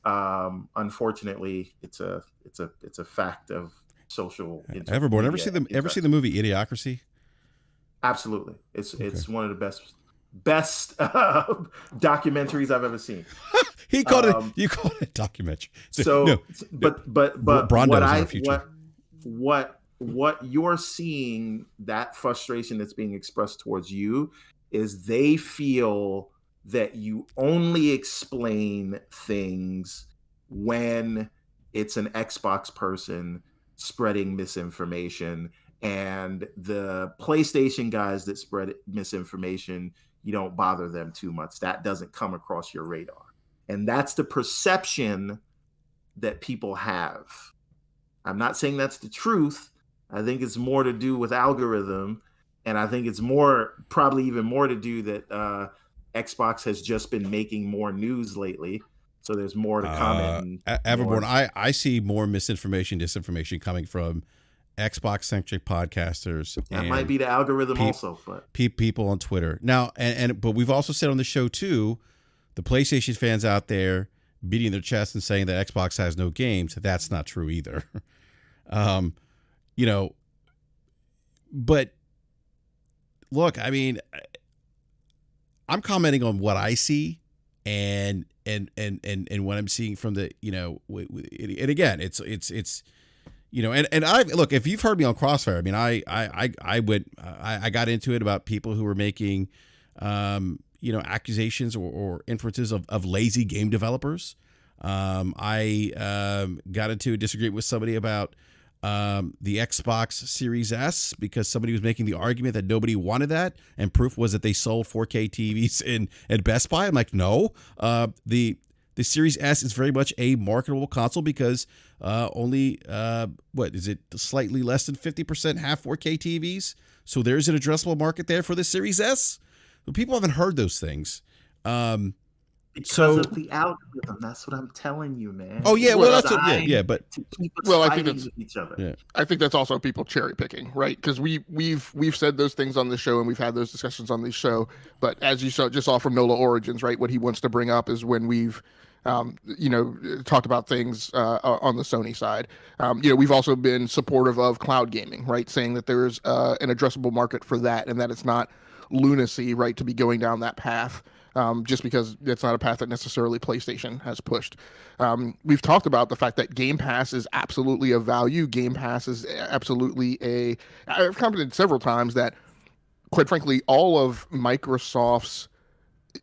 Unfortunately, it's a fact of social. Everborn, ever see the movie Idiocracy? Absolutely, it's one of the best documentaries I've ever seen. You called it a documentary. So, no, but what you're seeing, that frustration that's being expressed towards you, is they feel that you only explain things when it's an Xbox person spreading misinformation, and the PlayStation guys that spread misinformation, you don't bother them too much. That doesn't come across your radar. And that's the perception that people have. I'm not saying that's the truth. I think it's more to do with algorithm. And I think it's probably even more to do that Xbox has just been making more news lately. So there's more to comment. Everborn, I see more misinformation, disinformation coming from Xbox-centric podcasters. That might be the algorithm also, but people on Twitter now, but we've also said on the show too, the PlayStation fans out there beating their chest and saying that Xbox has no games. That's not true either. But look, I mean, I'm commenting on what I see and what I'm seeing from the and again, it's. And I look, if you've heard me on Crossfire, I mean, I got into it about people who were making, accusations or inferences of lazy game developers. I got into a disagreement with somebody about the Xbox Series S, because somebody was making the argument that nobody wanted that, and proof was that they sold 4K TVs at Best Buy. I'm like, no, the Series S is very much a marketable console because only, slightly less than 50% have 4K TVs. So there's an addressable market there for the Series S. But people haven't heard those things. Because of the algorithm. That's what I'm telling you, man. Oh, yeah. Well, that's but I think that's each other. Yeah. I think that's also people cherry picking, right? Because we've said those things on the show, and we've had those discussions on the show. But as you just saw from Nola Origins, right? What he wants to bring up is when we've talked about things on the Sony side. We've also been supportive of cloud gaming, right? Saying that there's an addressable market for that, and that it's not lunacy, right, to be going down that path. Just because it's not a path that necessarily PlayStation has pushed. We've talked about the fact that Game Pass is absolutely a value. Game Pass is absolutely I've commented several times that, quite frankly, all of Microsoft's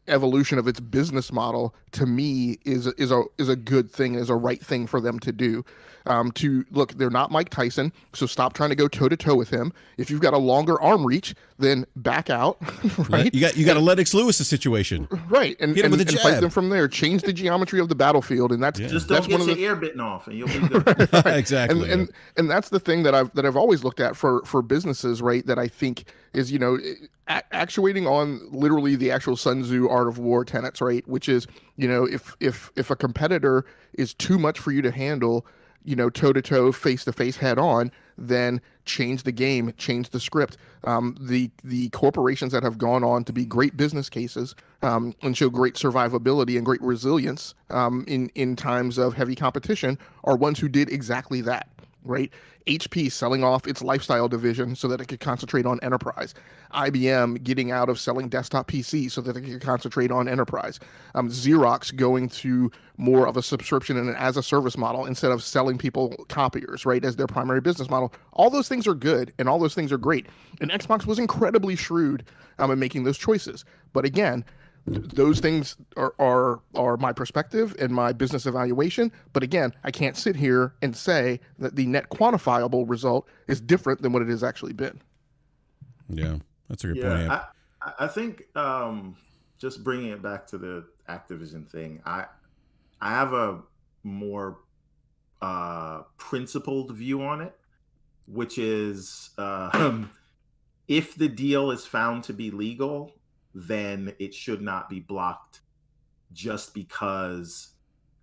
evolution of its business model, to me, is a good thing, is a right thing for them to do. They're not Mike Tyson, so stop trying to go toe to toe with him. If you've got a longer arm reach, then back out, right? You got to Lennox Lewis the situation, right? And hit him with a and jab. fight them from there. Change the geometry of the battlefield, and that's Just that's don't one get of your the ear bitten off, and you'll be good. Exactly. And that's the thing that I've always looked at for businesses, right? That I think is, you know, actuating on literally the actual Sun Tzu Art of War tenets, right? Which is, you know, if a competitor is too much for you to handle, you know, toe to toe, face to face, head on, then change the game, change the script. The corporations that have gone on to be great business cases and show great survivability and great resilience in times of heavy competition are ones who did exactly that, right? HP selling off its lifestyle division so that it could concentrate on enterprise. IBM getting out of selling desktop PCs so that it could concentrate on enterprise. Xerox going to more of a subscription and an as a service model instead of selling people copiers, right, as their primary business model. All those things are good and all those things are great. And Xbox was incredibly shrewd in making those choices. But again, those things are my perspective and my business evaluation. But again, I can't sit here and say that the net quantifiable result is different than what it has actually been. Yeah, that's a good point. I think just bringing it back to the Activision thing, I have a more principled view on it, which is if the deal is found to be legal, then it should not be blocked just because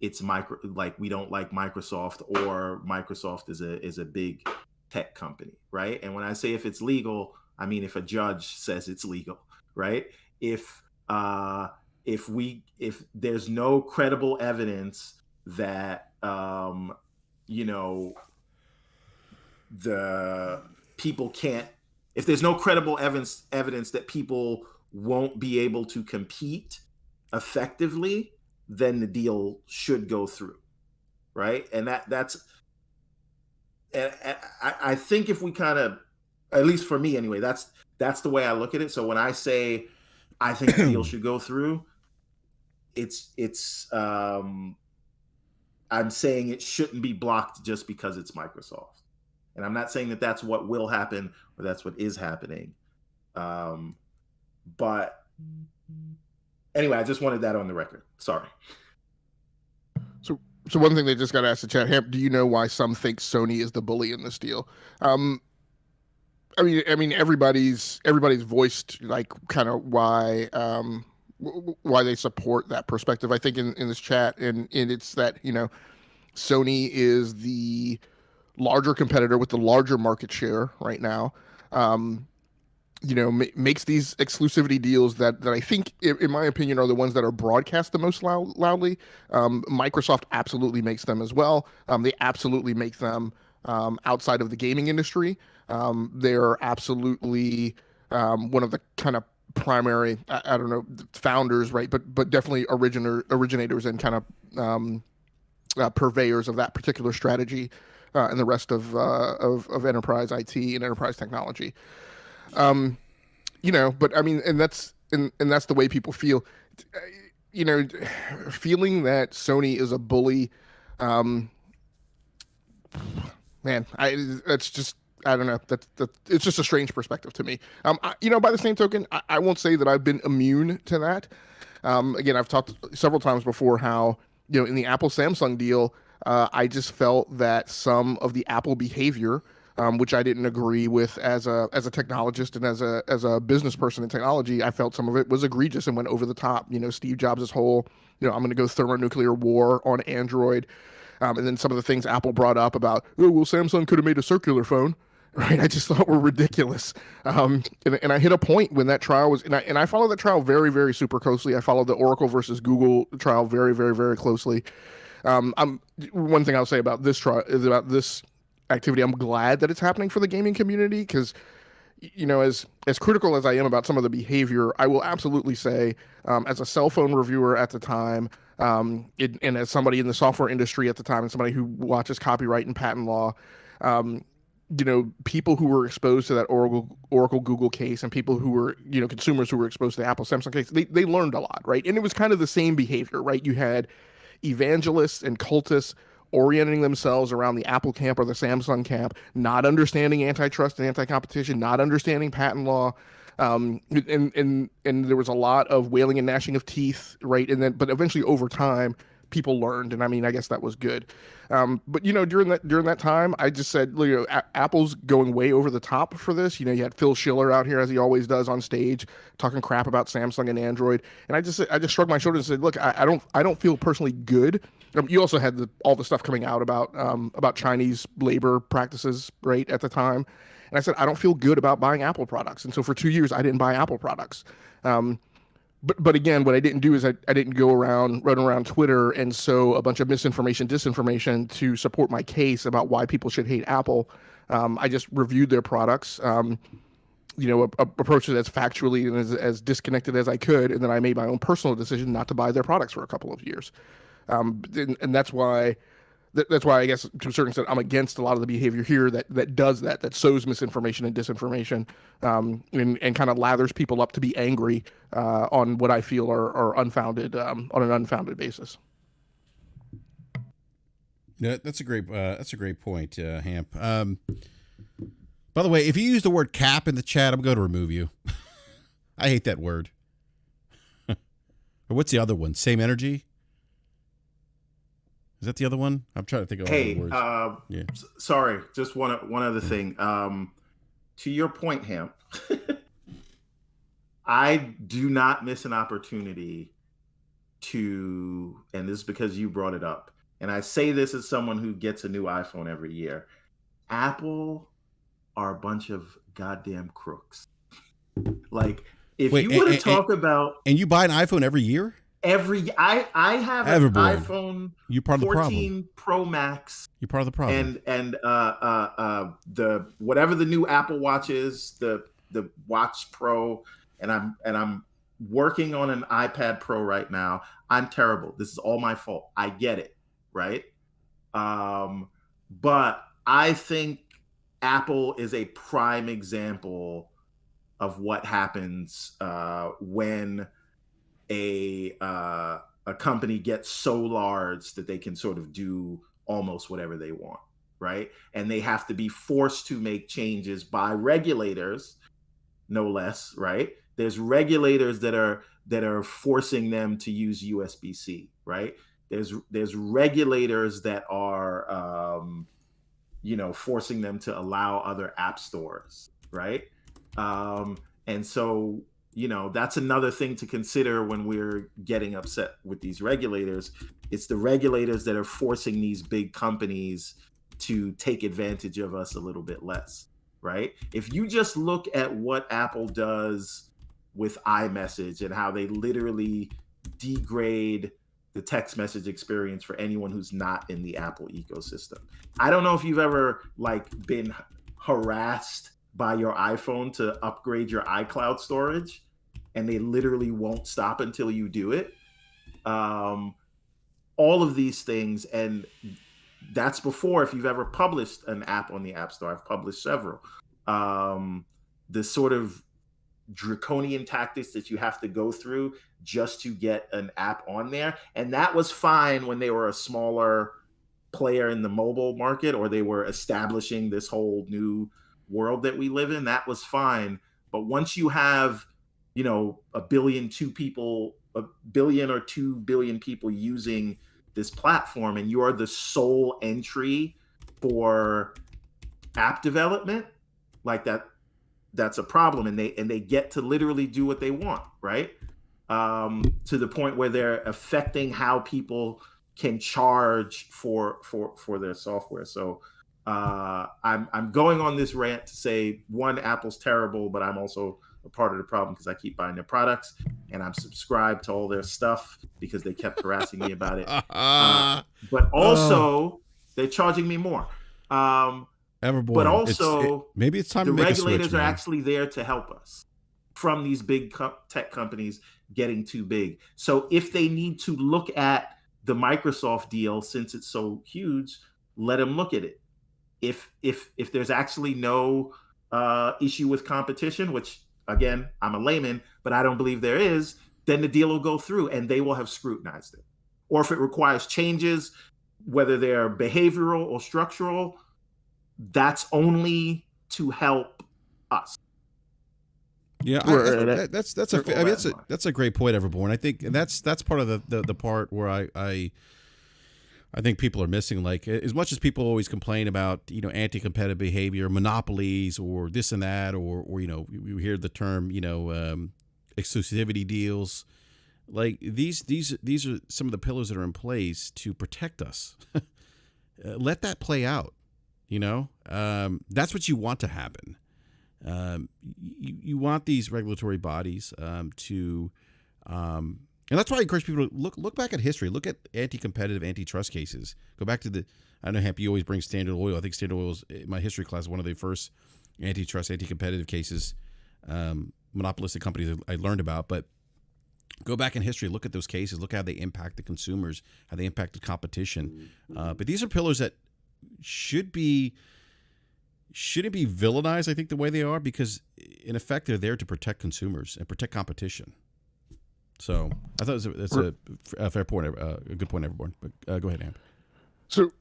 it's we don't like Microsoft, or Microsoft is a big tech company, right? And when I say if it's legal, I mean if a judge says it's legal, right? If there's no credible evidence that you know, the people can't, if there's no credible evidence that people won't be able to compete effectively, then the deal should go through, right? And that's I think if we kind of, at least for me anyway, that's the way I look at it. So when I say I think the deal should go through, it's I'm saying it shouldn't be blocked just because it's Microsoft. And I'm not saying that that's what will happen or that's what is happening. But anyway, I just wanted that on the record. Sorry. So one thing they just got asked to chat, Hamp, do you know why some think Sony is the bully in this deal? I mean, everybody's voiced like kind of why they support that perspective. I think in this chat, and it's that, you know, Sony is the larger competitor with the larger market share right now. You know, makes these exclusivity deals that I think, in my opinion, are the ones that are broadcast the most loudly. Microsoft absolutely makes them as well. They absolutely make them outside of the gaming industry. They're absolutely one of the kind of primary, I don't know, founders, right? But definitely originators and kind of purveyors of that particular strategy and the rest of enterprise IT and enterprise technology. You know, but I mean, and that's the way people feel, you know, feeling that Sony is a bully. Man, that's just, I don't know. That's it's just a strange perspective to me. You know, by the same token, I won't say that I've been immune to that. Again, I've talked several times before how, you know, in the Apple Samsung deal, I just felt that some of the Apple behavior, which I didn't agree with as a technologist and as a business person in technology, I felt some of it was egregious and went over the top. You know, Steve Jobs' whole, you know, I'm going to go thermonuclear war on Android. And then some of the things Apple brought up about, oh, well, Samsung could have made a circular phone, right? I just thought were ridiculous. And I hit a point when that trial was, and I followed that trial very, very super closely. I followed the Oracle versus Google trial very, very, very closely. One thing I'll say about this trial is about this activity, I'm glad that it's happening for the gaming community, because, you know, as critical as I am about some of the behavior, I will absolutely say, as a cell phone reviewer at the time, and as somebody in the software industry at the time, and somebody who watches copyright and patent law, you know, people who were exposed to that Oracle Google case, and people who were, you know, consumers who were exposed to the Apple Samsung case, they learned a lot, right? And it was kind of the same behavior, right? You had evangelists and cultists orienting themselves around the Apple camp or the Samsung camp, not understanding antitrust and anti-competition, not understanding patent law, And there was a lot of wailing and gnashing of teeth, right? And then, but eventually over time, people learned, and I mean, I guess that was good. But during that time, I just said, Apple's going way over the top for this. You had Phil Schiller out here, as he always does, on stage talking crap about Samsung and Android, and I just shrugged my shoulders and said, look, I don't feel personally good. You also had all the stuff coming out about Chinese labor practices, right, at the time. And I said, I don't feel good about buying Apple products. And so for 2 years, I didn't buy Apple products. But again, what I didn't do is I didn't run around Twitter and sow a bunch of misinformation, disinformation to support my case about why people should hate Apple. I just reviewed their products, approached it as factually and as disconnected as I could. And then I made my own personal decision not to buy their products for a couple of years. And that's why I guess to a certain extent I'm against a lot of the behavior here that does that sows misinformation and disinformation, and kind of lathers people up to be angry on what I feel are unfounded, on an unfounded basis. Yeah, that's a great point, Hamp. By the way, if you use the word cap in the chat, I'm going to remove you. I hate that word. Or what's the other one? Same energy? Is that the other one? I'm trying to think of all the words. Yeah. Sorry, just one other thing. To your point, Hamp, I do not miss an opportunity to, and this is because you brought it up, and I say this as someone who gets a new iPhone every year. Apple are a bunch of goddamn crooks. Like, if you want to talk about... And you buy an iPhone every year? I have an iPhone 14 Pro Max. You're part of the problem. And the whatever the new Apple Watch is, the Watch Pro, and I'm working on an iPad Pro right now. I'm terrible. This is all my fault. I get it, right? But I think Apple is a prime example of what happens when a company gets so large that they can sort of do almost whatever they want, right? And they have to be forced to make changes by regulators, no less, right? There's regulators that are forcing them to use USB-C, right? There's regulators that are forcing them to allow other app stores, right? And so that's another thing to consider when we're getting upset with these regulators. It's the regulators that are forcing these big companies to take advantage of us a little bit less, right? If you just look at what Apple does with iMessage and how they literally degrade the text message experience for anyone who's not in the Apple ecosystem. I don't know if you've ever been harassed by your iPhone to upgrade your iCloud storage, and they literally won't stop until you do it. All of these things, and that's before if you've ever published an app on the App Store. I've published several. The sort of draconian tactics that you have to go through just to get an app on there. And that was fine when they were a smaller player in the mobile market, or they were establishing this whole new world that we live in. That was fine. But once you have, a billion or 2 billion people using this platform, and you are the sole entry for app development, that's a problem. And they get to literally do what they want, right? To the point where they're affecting how people can charge for their software. So I'm going on this rant to say, one, Apple's terrible, but I'm also a part of the problem because I keep buying their products and I'm subscribed to all their stuff because they kept harassing me about it. But also, they're charging me more. Everborn. But also, maybe it's time the to make regulators a switch, are actually there to help us from these big tech companies getting too big. So if they need to look at the Microsoft deal, since it's so huge, let them look at it. If there's actually no issue with competition, which again, I'm a layman, but I don't believe there is, then the deal will go through and they will have scrutinized it. Or if it requires changes, whether they're behavioral or structural, that's only to help us. Yeah, I mean, that's a great point, Everborn. I think that's part of the part where I think people are missing. Like, as much as people always complain about, anti-competitive behavior, monopolies, or this and that, or we hear the term, exclusivity deals. Like, these are some of the pillars that are in place to protect us. Let that play out. That's what you want to happen. You want these regulatory bodies to, and that's why I encourage people to look back at history. Look at anti-competitive, antitrust cases. Go back to I know, Hamp, you always bring Standard Oil. I think Standard Oil was, in my history class, one of the first antitrust, anti-competitive cases, monopolistic companies I learned about. But go back in history, look at those cases, look how they impacted consumers, how they impacted competition. But these are pillars that shouldn't be villainized, I think, the way they are, because in effect they're there to protect consumers and protect competition. So I thought that's a fair point, a good point, everyone. But go ahead, Amp. So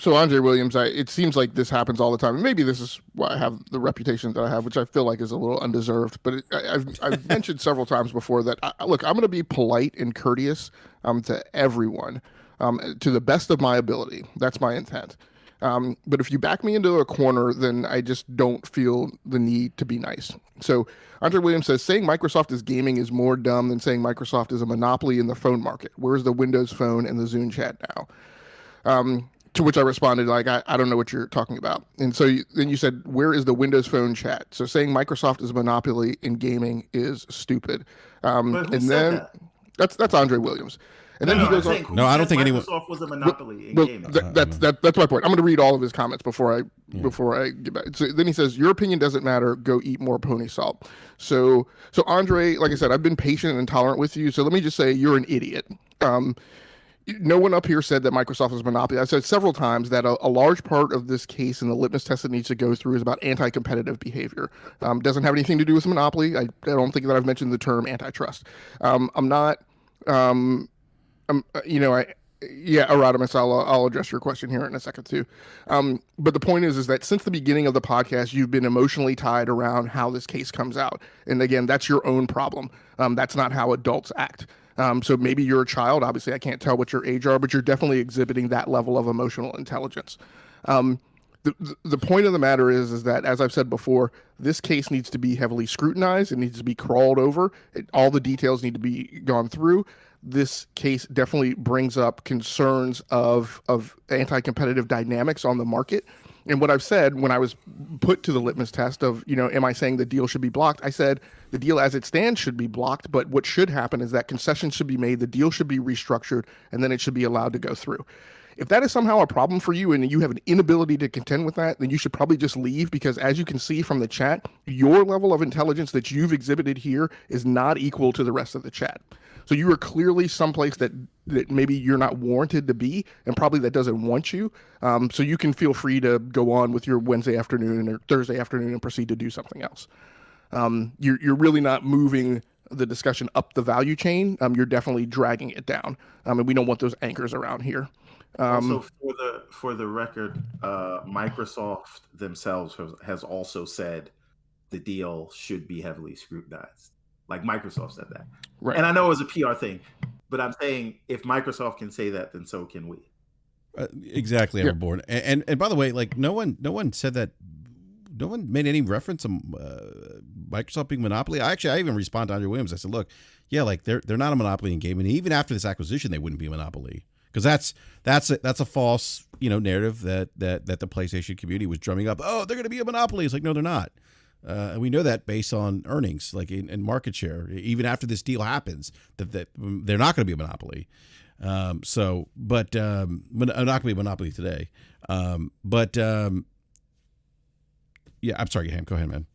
Andre Williams, it seems like this happens all the time. And maybe this is why I have the reputation that I have, which I feel like is a little undeserved. But I've mentioned several times before that, look, I'm going to be polite and courteous to everyone, to the best of my ability. That's my intent. But if you back me into a corner, then I just don't feel the need to be nice. So Andre Williams says, saying Microsoft is gaming is more dumb than saying Microsoft is a monopoly in the phone market. Where's the Windows Phone and the Zune chat now? To which I responded, like, I don't know what you're talking about. And so then you said, where is the Windows Phone chat? So saying Microsoft is a monopoly in gaming is stupid. And then that's Andre Williams. And then he goes on. No, I don't think anyone. Microsoft was a monopoly in gaming. That's my point. I'm going to read all of his comments before I get back. So then he says, "Your opinion doesn't matter. Go eat more pony salt." So Andre, like I said, I've been patient and tolerant with you. So let me just say, you're an idiot. No one up here said that Microsoft is a monopoly. I've said several times that a large part of this case and the litmus test that needs to go through is about anti-competitive behavior. Doesn't have anything to do with monopoly. I don't think that I've mentioned the term antitrust. I'm not. Erodimus, I'll address your question here in a second too. But the point is that since the beginning of the podcast, you've been emotionally tied around how this case comes out. And again, that's your own problem. That's not how adults act. So maybe you're a child. Obviously, I can't tell what your age are, but you're definitely exhibiting that level of emotional intelligence. The point of the matter is that, as I've said before, this case needs to be heavily scrutinized. It needs to be crawled over. All the details need to be gone through. This case definitely brings up concerns of anti-competitive dynamics on the market. And what I've said when I was put to the litmus test of, am I saying the deal should be blocked? I said the deal as it stands should be blocked, but what should happen is that concessions should be made, the deal should be restructured, and then it should be allowed to go through. If that is somehow a problem for you and you have an inability to contend with that, then you should probably just leave, because as you can see from the chat, your level of intelligence that you've exhibited here is not equal to the rest of the chat. So you are clearly someplace that maybe you're not warranted to be, and probably that doesn't want you. So you can feel free to go on with your Wednesday afternoon or Thursday afternoon and proceed to do something else. You're really not moving the discussion up the value chain. You're definitely dragging it down. And we don't want those anchors around here. Also, for the record, Microsoft themselves has also said the deal should be heavily scrutinized. Like, Microsoft said that. Right. And I know it was a PR thing, but I'm saying if Microsoft can say that, then so can we. Exactly, Everborn. And by the way, like, no one said that. No one made any reference to Microsoft being monopoly. I even responded to Andre Williams. I said, look, yeah, like they're not a monopoly in gaming. Even after this acquisition, they wouldn't be a monopoly, because that's a false narrative that the PlayStation community was drumming up. Oh, they're going to be a monopoly. It's like, no, they're not. And we know that based on earnings, like in market share. Even after this deal happens, that they're not going to be a monopoly. But not going to be a monopoly today. Yeah, I'm sorry, Ham. Go ahead, man.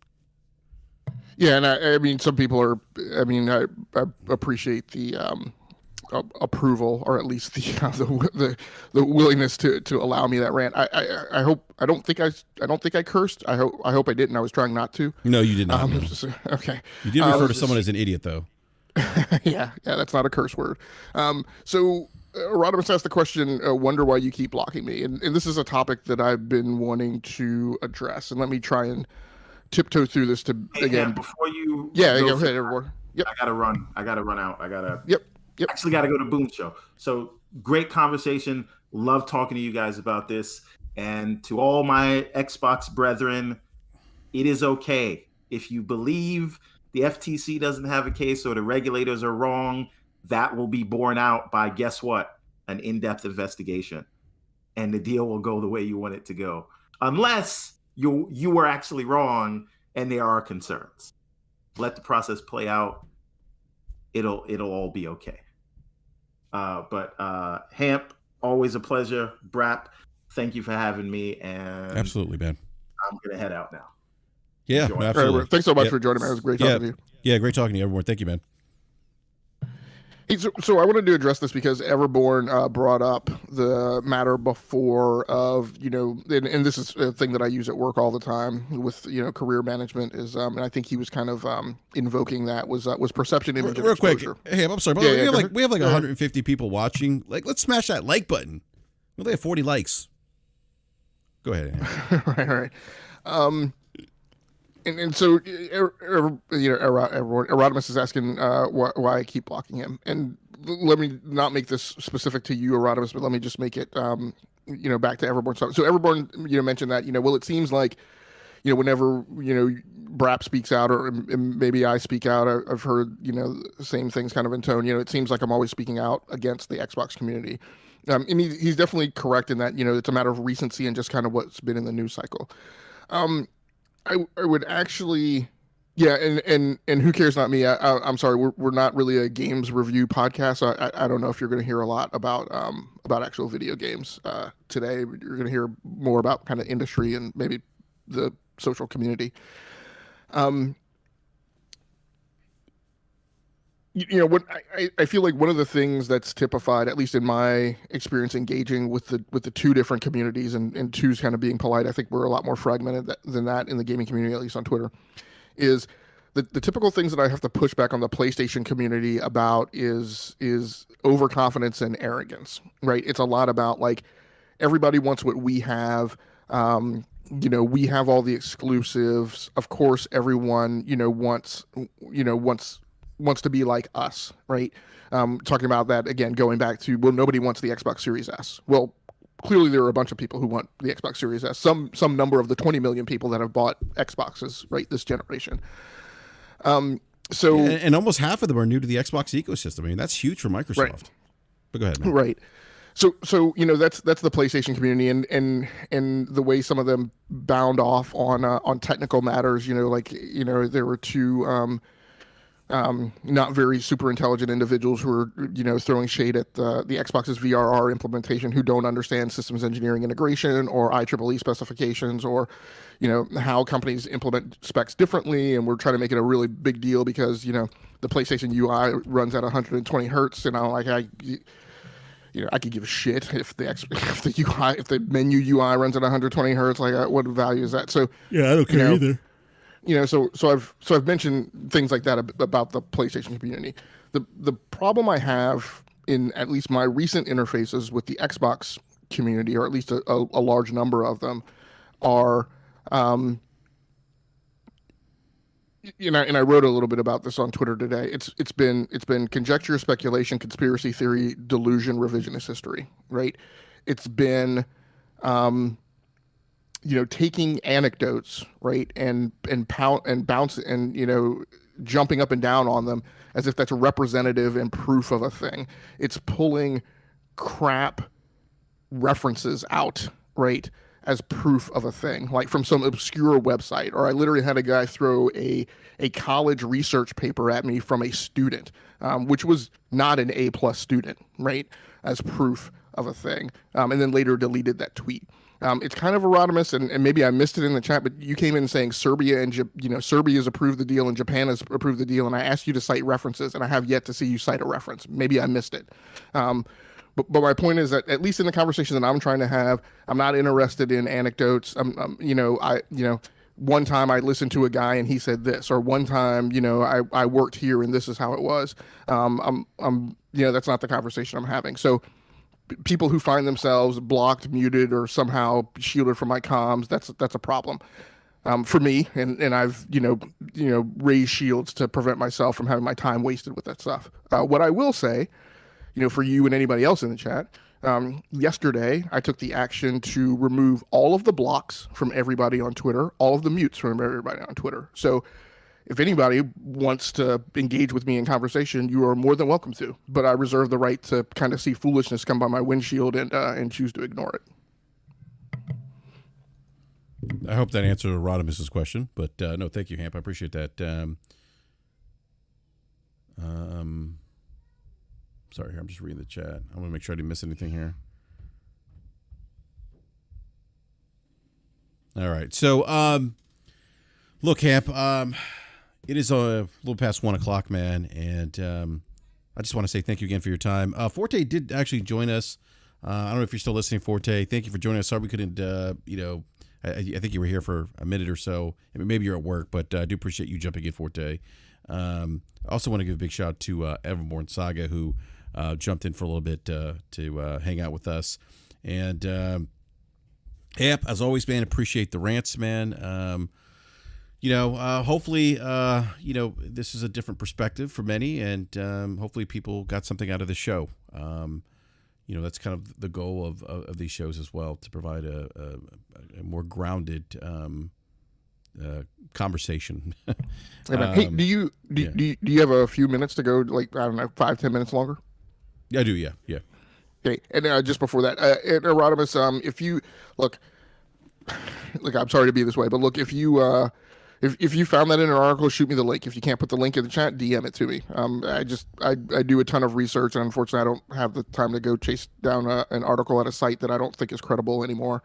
Yeah, and I mean, some people are. I mean, I appreciate the approval, or at least the willingness to allow me that rant. I hope I don't think I cursed. I hope I didn't. I was trying not to. No, you did not. Okay. You did refer to someone as an idiot, though. yeah, that's not a curse word. So Rodimus asked the question, wonder why you keep blocking me. And this is a topic that I've been wanting to address. And let me try and tiptoe through this to Hey, again. before you, Go ahead, everyone. Yep. I gotta run. I gotta run out. I gotta. Yep. Actually, gotta go to Boom Show. So great conversation. Love talking to you guys about this. And to all my Xbox brethren, it is okay if you believe the FTC doesn't have a case or the regulators are wrong. That will be borne out by, guess what? An in-depth investigation, and the deal will go the way you want it to go, unless you were actually wrong and there are concerns. Let the process play out. It'll all be okay. But Hamp, always a pleasure. BRAP, thank you for having me. And absolutely, man. I'm gonna head out now. Yeah, absolutely. Right, thanks so much for joining me. It was great talking to you. Yeah, great talking to you, everyone. Thank you, man. Hey, so I wanted to address this because Everborn brought up the matter before of, and this is a thing that I use at work all the time with, career management is, and I think he was kind of invoking that was perception, image, and real quick. exposure. Hey, I'm sorry, but we have like 150 people watching. Like, let's smash that like button. We only have 40 likes. Go ahead. Right. And so, Erodimus is asking why I keep blocking him. And let me not make this specific to you, Erodimus, but let me just make it, back to Everborn. So Everborn, mentioned that, well, it seems like, whenever, BRAP speaks out or maybe I speak out, I've heard, the same things kind of in tone. It seems like I'm always speaking out against the Xbox community. And he's definitely correct in that, it's a matter of recency and just kind of what's been in the news cycle. I would actually, and who cares? Not me. I'm sorry. We're not really a games review podcast. So I don't know if you're going to hear a lot about actual video games today. You're going to hear more about kind of industry and maybe the social community. What I feel like one of the things that's typified, at least in my experience engaging with the two different communities, and two's kind of being polite, I think we're a lot more fragmented than that in the gaming community, at least on Twitter, is the typical things that I have to push back on the PlayStation community about is overconfidence and arrogance, right? It's a lot about like everybody wants what we have. We have all the exclusives. Of course, everyone, wants to be like us, right? Talking about that again, going back to, well, nobody wants the Xbox Series S. Well, clearly there are a bunch of people who want the Xbox Series S. Some number of the 20 million people that have bought Xboxes, right, this generation. And almost half of them are new to the Xbox ecosystem. I mean, that's huge for Microsoft. Right. But go ahead, man. Right. So that's the PlayStation community, and the way some of them bound off on technical matters. There were two not very super intelligent individuals who are throwing shade at the Xbox's VRR implementation, who don't understand systems engineering integration or IEEE specifications, or how companies implement specs differently, and we're trying to make it a really big deal because the PlayStation UI runs at 120 hertz, and I could give a shit if the menu UI runs at 120 hertz. Like, what value is that? So yeah, I don't care either. So I've mentioned things like that about the PlayStation community. The problem I have in at least my recent interfaces with the Xbox community, or at least a large number of them, are, and I wrote a little bit about this on Twitter today. It's been conjecture, speculation, conspiracy theory, delusion, revisionist history, right? It's been taking anecdotes, right, and bounce and jumping up and down on them as if that's a representative and proof of a thing. It's pulling crap references out, right, as proof of a thing, like from some obscure website. Or I literally had a guy throw a college research paper at me from a student, which was not an A+ student, right, as proof of a thing, and then later deleted that tweet. It's kind of Erodimus, and maybe I missed it in the chat, but you came in saying Serbia and Serbia has approved the deal and Japan has approved the deal, and I asked you to cite references, and I have yet to see you cite a reference. Maybe I missed it. But my point is that at least in the conversation that I'm trying to have, I'm not interested in anecdotes. One time I listened to a guy and he said this, or one time, I worked here and this is how it was. That's not the conversation I'm having. So people who find themselves blocked, muted, or somehow shielded from my comms, that's a problem. for me, and I've raised shields to prevent myself from having my time wasted with that stuff. What I will say, for you and anybody else in the chat, yesterday I took the action to remove all of the blocks from everybody on Twitter, all of the mutes from everybody on Twitter. So if anybody wants to engage with me in conversation, you are more than welcome to. But I reserve the right to kind of see foolishness come by my windshield and choose to ignore it. I hope that answered Rodimus's question, but no, thank you, Hamp. I appreciate that. Sorry, I'm just reading the chat. I want to make sure I didn't miss anything here. All right, so look, Hamp, it is a little past 1 o'clock, man, and I just want to say thank you again for your time. Forte did actually join us. I don't know if you're still listening, Forte. Thank you for joining us. Sorry we couldn't, I think you were here for a minute or so. Maybe you're at work, but I do appreciate you jumping in, Forte. I also want to give a big shout out to Everborn Saga, who jumped in for a little bit to hang out with us. And Amp, as always, man, appreciate the rants, man. Hopefully, this is a different perspective for many, and hopefully people got something out of the show. That's kind of the goal of these shows as well, to provide a more grounded conversation. Hey, do you have a few minutes to go? Like, I don't know, 5-10 minutes longer? Yeah, I do. Yeah. Okay, and just before that, Erodimus, if you look, I'm sorry to be this way, but look, if you if you found that in an article, shoot me the link. If you can't put the link in the chat, DM it to me. I do a ton of research, and unfortunately, I don't have the time to go chase down an article at a site that I don't think is credible anymore.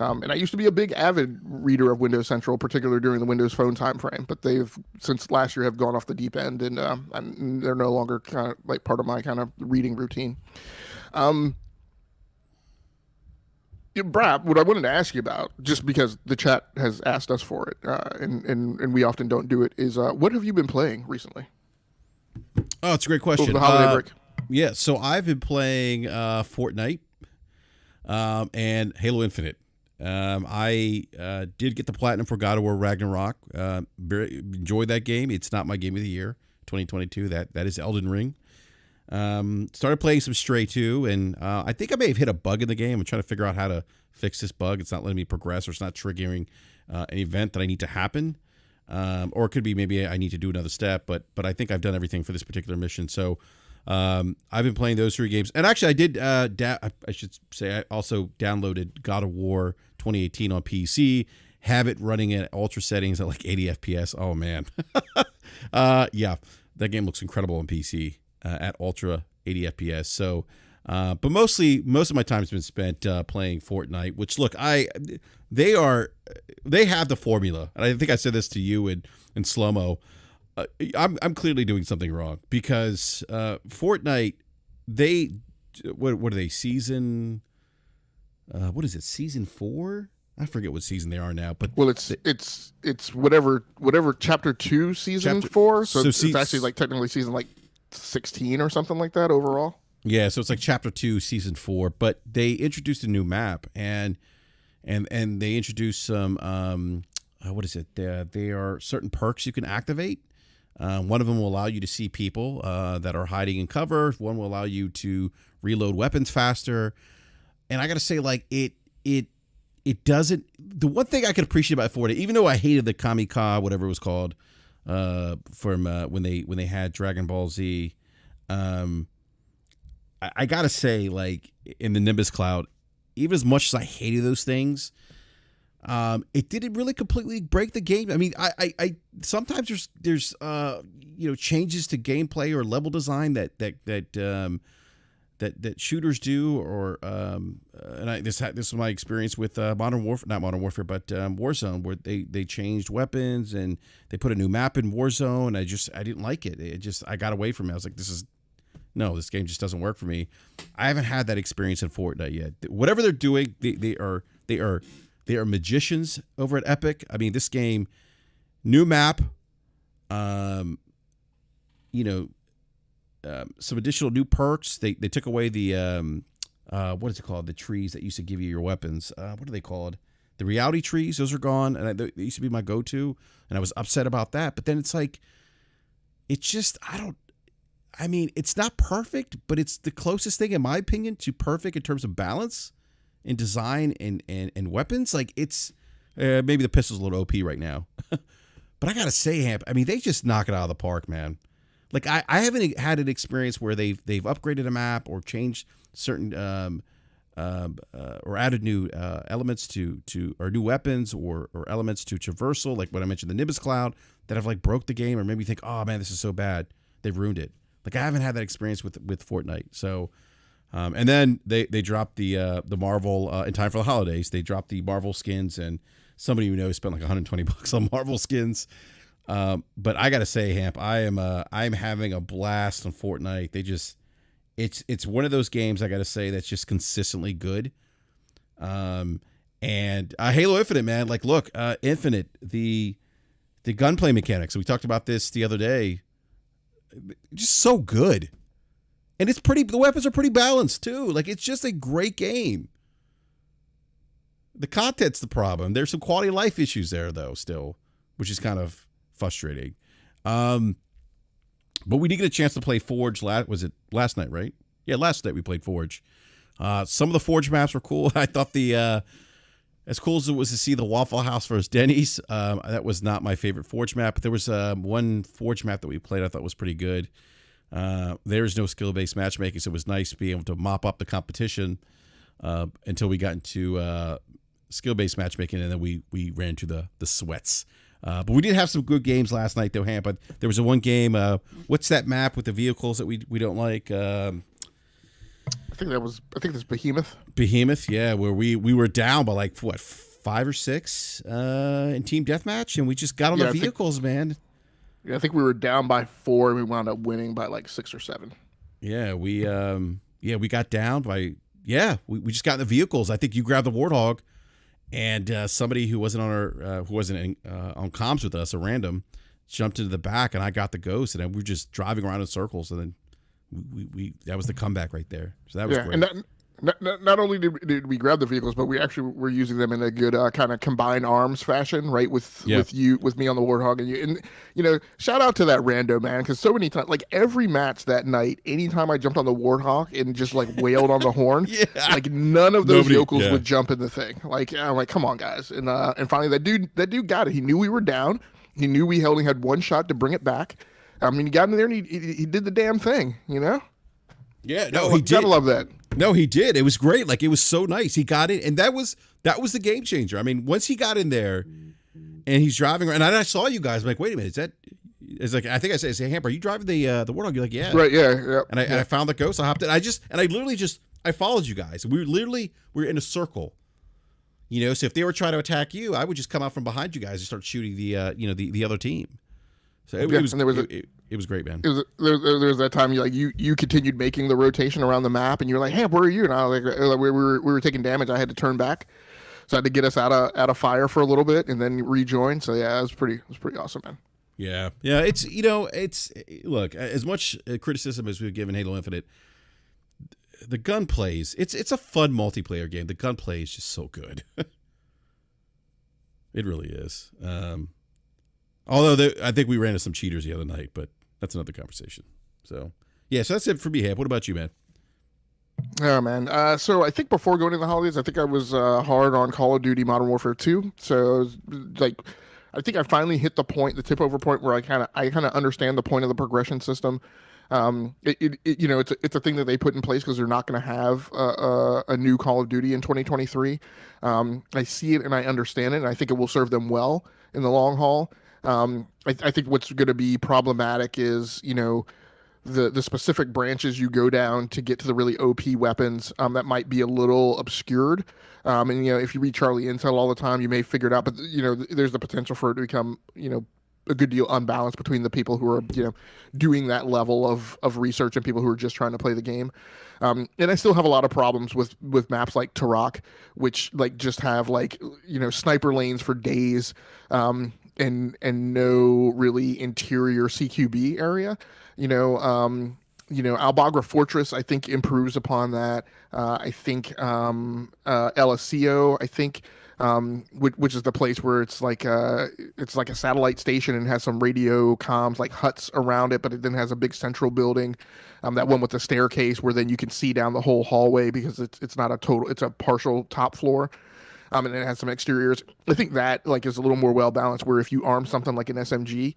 And I used to be a big avid reader of Windows Central, particularly during the Windows Phone timeframe. But they've, since last year, have gone off the deep end, and they're no longer kind of like part of my kind of reading routine. BRAP, what I wanted to ask you about, just because the chat has asked us for it, and we often don't do it, is what have you been playing recently? Oh, it's a great question. Over the holiday break. Yeah, so I've been playing Fortnite and Halo Infinite. I did get the platinum for God of War Ragnarok. Enjoyed that game. It's not my game of the year, 2022. That is Elden Ring. Started playing some Stray 2, and I think I may have hit a bug in the game. I'm trying to figure out how to fix this bug. It's not letting me progress, or it's not triggering an event that I need to happen. Or it could be maybe I need to do another step, but I think I've done everything for this particular mission. So I've been playing those 3 games. And actually I did, I should say, I also downloaded God of War 2018 on PC, have it running at ultra settings at like 80 FPS. Oh man. Yeah, that game looks incredible on PC. At ultra 80 FPS. So, but most of my time has been spent playing Fortnite. Which, look, they have the formula, and I think I said this to you and Slow Mo. I'm clearly doing something wrong, because Fortnite, what are they, season? What is it? Season 4? I forget what season they are now, but it's whatever chapter 2 season 4. So it's actually like technically season like 16 or something like that overall. Yeah, so it's like chapter 2 season 4, but they introduced a new map, and they introduced some what is it, there are certain perks you can activate. One of them will allow you to see people that are hiding in cover. One will allow you to reload weapons faster. And I gotta say, like, it doesn't, the one thing I could appreciate about Fortnite, even though I hated the Kamika, whatever it was called, from when they had Dragon Ball Z, I gotta say, like, in the Nimbus Cloud, even as much as I hated those things, it didn't really completely break the game. I mean, I sometimes there's changes to gameplay or level design that shooters do, or and this was my experience with Modern Warfare, not Modern Warfare, but Warzone, where they changed weapons and they put a new map in Warzone. I didn't like it. I got away from it. I was like, this game just doesn't work for me. I haven't had that experience in Fortnite yet. Whatever they're doing, they are magicians over at Epic. I mean, this game, new map, some additional new perks. They took away the what is it called? The trees that used to give you your weapons. What are they called? The reality trees, those are gone, and they used to be my go-to, and I was upset about that. But then it's like, it's just I mean, it's not perfect, but it's the closest thing, in my opinion, to perfect in terms of balance and design and weapons. Like, it's maybe the pistol's a little OP right now, but I gotta say, Hamp, I mean, they just knock it out of the park, man. Like, I haven't had an experience where they've upgraded a map or changed certain or added new elements to or new weapons or elements to traversal, like when I mentioned the Nimbus Cloud, that have like broke the game or made me think, oh man, this is so bad, they've ruined it. Like, I haven't had that experience with Fortnite. So, and then they dropped the Marvel in time for the holidays. They dropped the Marvel skins, and somebody we know spent like $120 on Marvel skins. But I gotta say, Hamp, I'm having a blast on Fortnite. It's one of those games, I gotta say, that's just consistently good. And Halo Infinite, man, like, look, Infinite, the gunplay mechanics. We talked about this the other day. Just so good, and the weapons are pretty balanced too. Like, it's just a great game. The content's the problem. There's some quality of life issues there though, still, which is kind of frustrating. But we did get a chance to play Forge. Was it last night, right? Yeah, last night we played Forge. Some of the Forge maps were cool. I thought as cool as it was to see the Waffle House versus Denny's, that was not my favorite Forge map. But there was one Forge map that we played I thought was pretty good. There's no skill-based matchmaking, so it was nice to be able to mop up the competition until we got into skill-based matchmaking, and then we ran into the sweats. But we did have some good games last night, though, Hamp. But there was one game. What's that map with the vehicles that we don't like? I think that's Behemoth. Behemoth, yeah, where we were down by like what, 5 or 6 in team deathmatch, and we just got on the vehicles, man. Yeah, I think we were down by 4, and we wound up winning by like 6 or 7. Yeah, we got down by we just got in the vehicles. I think you grabbed the Warthog, and somebody who wasn't on on comms with us, a random, jumped into the back, and I got the Ghost, and we were just driving around in circles, and then we that was the comeback right there. So that was great. And not only did we grab the vehicles, but we actually were using them in a good kind of combined arms fashion, right? With me on the Warthog and you. And, you know, shout out to that rando, man, because so many times, like every match that night, anytime I jumped on the Warthog and just like wailed on the horn, like none of those yokels would jump in the thing. Like, I'm like, come on, guys. And finally that dude got it. He knew we were down. He knew we only had one shot to bring it back. I mean, he got in there and he did the damn thing, you know? Yeah, no, he did. Gotta love that. No, he did. It was great. Like, it was so nice. He got it, and that was the game changer. I mean, once he got in there, and he's driving around, and I saw you guys. I'm like, wait a minute, it's like I think I said, Hamp, are you driving the Warthog? You're like, yeah, right, yeah. And I found the Ghost. I hopped in. I followed you guys. We were in a circle. You know, so if they were trying to attack you, I would just come out from behind you guys and start shooting the other team. So it was great, man. There was that time you continued making the rotation around the map, and you're like, "Hey, where are you?" And I was like, we were taking damage. I had to turn back, so I had to get us out of fire for a little bit, and then rejoin. So yeah, it was pretty awesome, man. Yeah. It's look, as much criticism as we've given Halo Infinite, the gunplay it's a fun multiplayer game. The gunplay is just so good. It really is. Although I think we ran into some cheaters the other night, but that's another conversation. So that's it for me, Hamp. What about you, man? Oh, man. So I think before going to the holidays, I think I was hard on Call of Duty Modern Warfare 2. So I think I finally hit the tip over point where I kind of understand the point of the progression system. It's a thing that they put in place because they're not going to have a new Call of Duty in 2023. I see it and I understand it, and I think it will serve them well in the long haul. I think what's going to be problematic is, the specific branches you go down to get to the really OP weapons that might be a little obscured. And if you read Charlie Intel all the time, you may figure it out. But there's the potential for it to become a good deal unbalanced between the people who are doing that level of research and people who are just trying to play the game. And I still have a lot of problems with maps like Turok, which just have sniper lanes for days. And no really interior CQB area, Al-Bagra Fortress, I think improves upon that. I think LSCO, I think which is the place where it's like a satellite station and has some radio comms like huts around it, but it then has a big central building. That one with the staircase where then you can see down the whole hallway because it's not a total, it's a partial top floor. And it has some exteriors. I think that like is a little more well balanced. Where if you arm something like an SMG,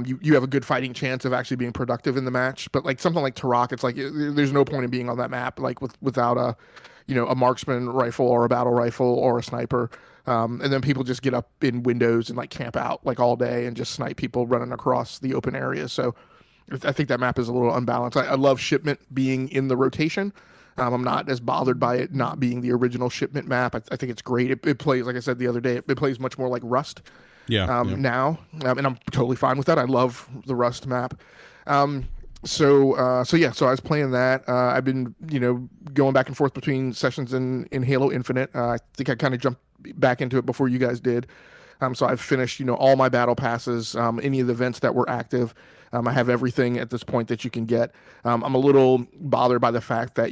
you have a good fighting chance of actually being productive in the match. But like something like Turok, it's like there's no point in being on that map like without a marksman rifle or a battle rifle or a sniper. And then people just get up in windows and like camp out like all day and just snipe people running across the open areas. So I think that map is a little unbalanced. I love Shipment being in the rotation. I'm not as bothered by it not being the original Shipment map. I think it's great. It plays, like I said the other day, it plays much more like Rust now. And I'm totally fine with that. I love the Rust map. So I was playing that. I've been, going back and forth between sessions in Halo Infinite. I think I kind of jumped back into it before you guys did. So I've finished, all my battle passes, any of the events that were active. I have everything at this point that you can get. I'm a little bothered by the fact that,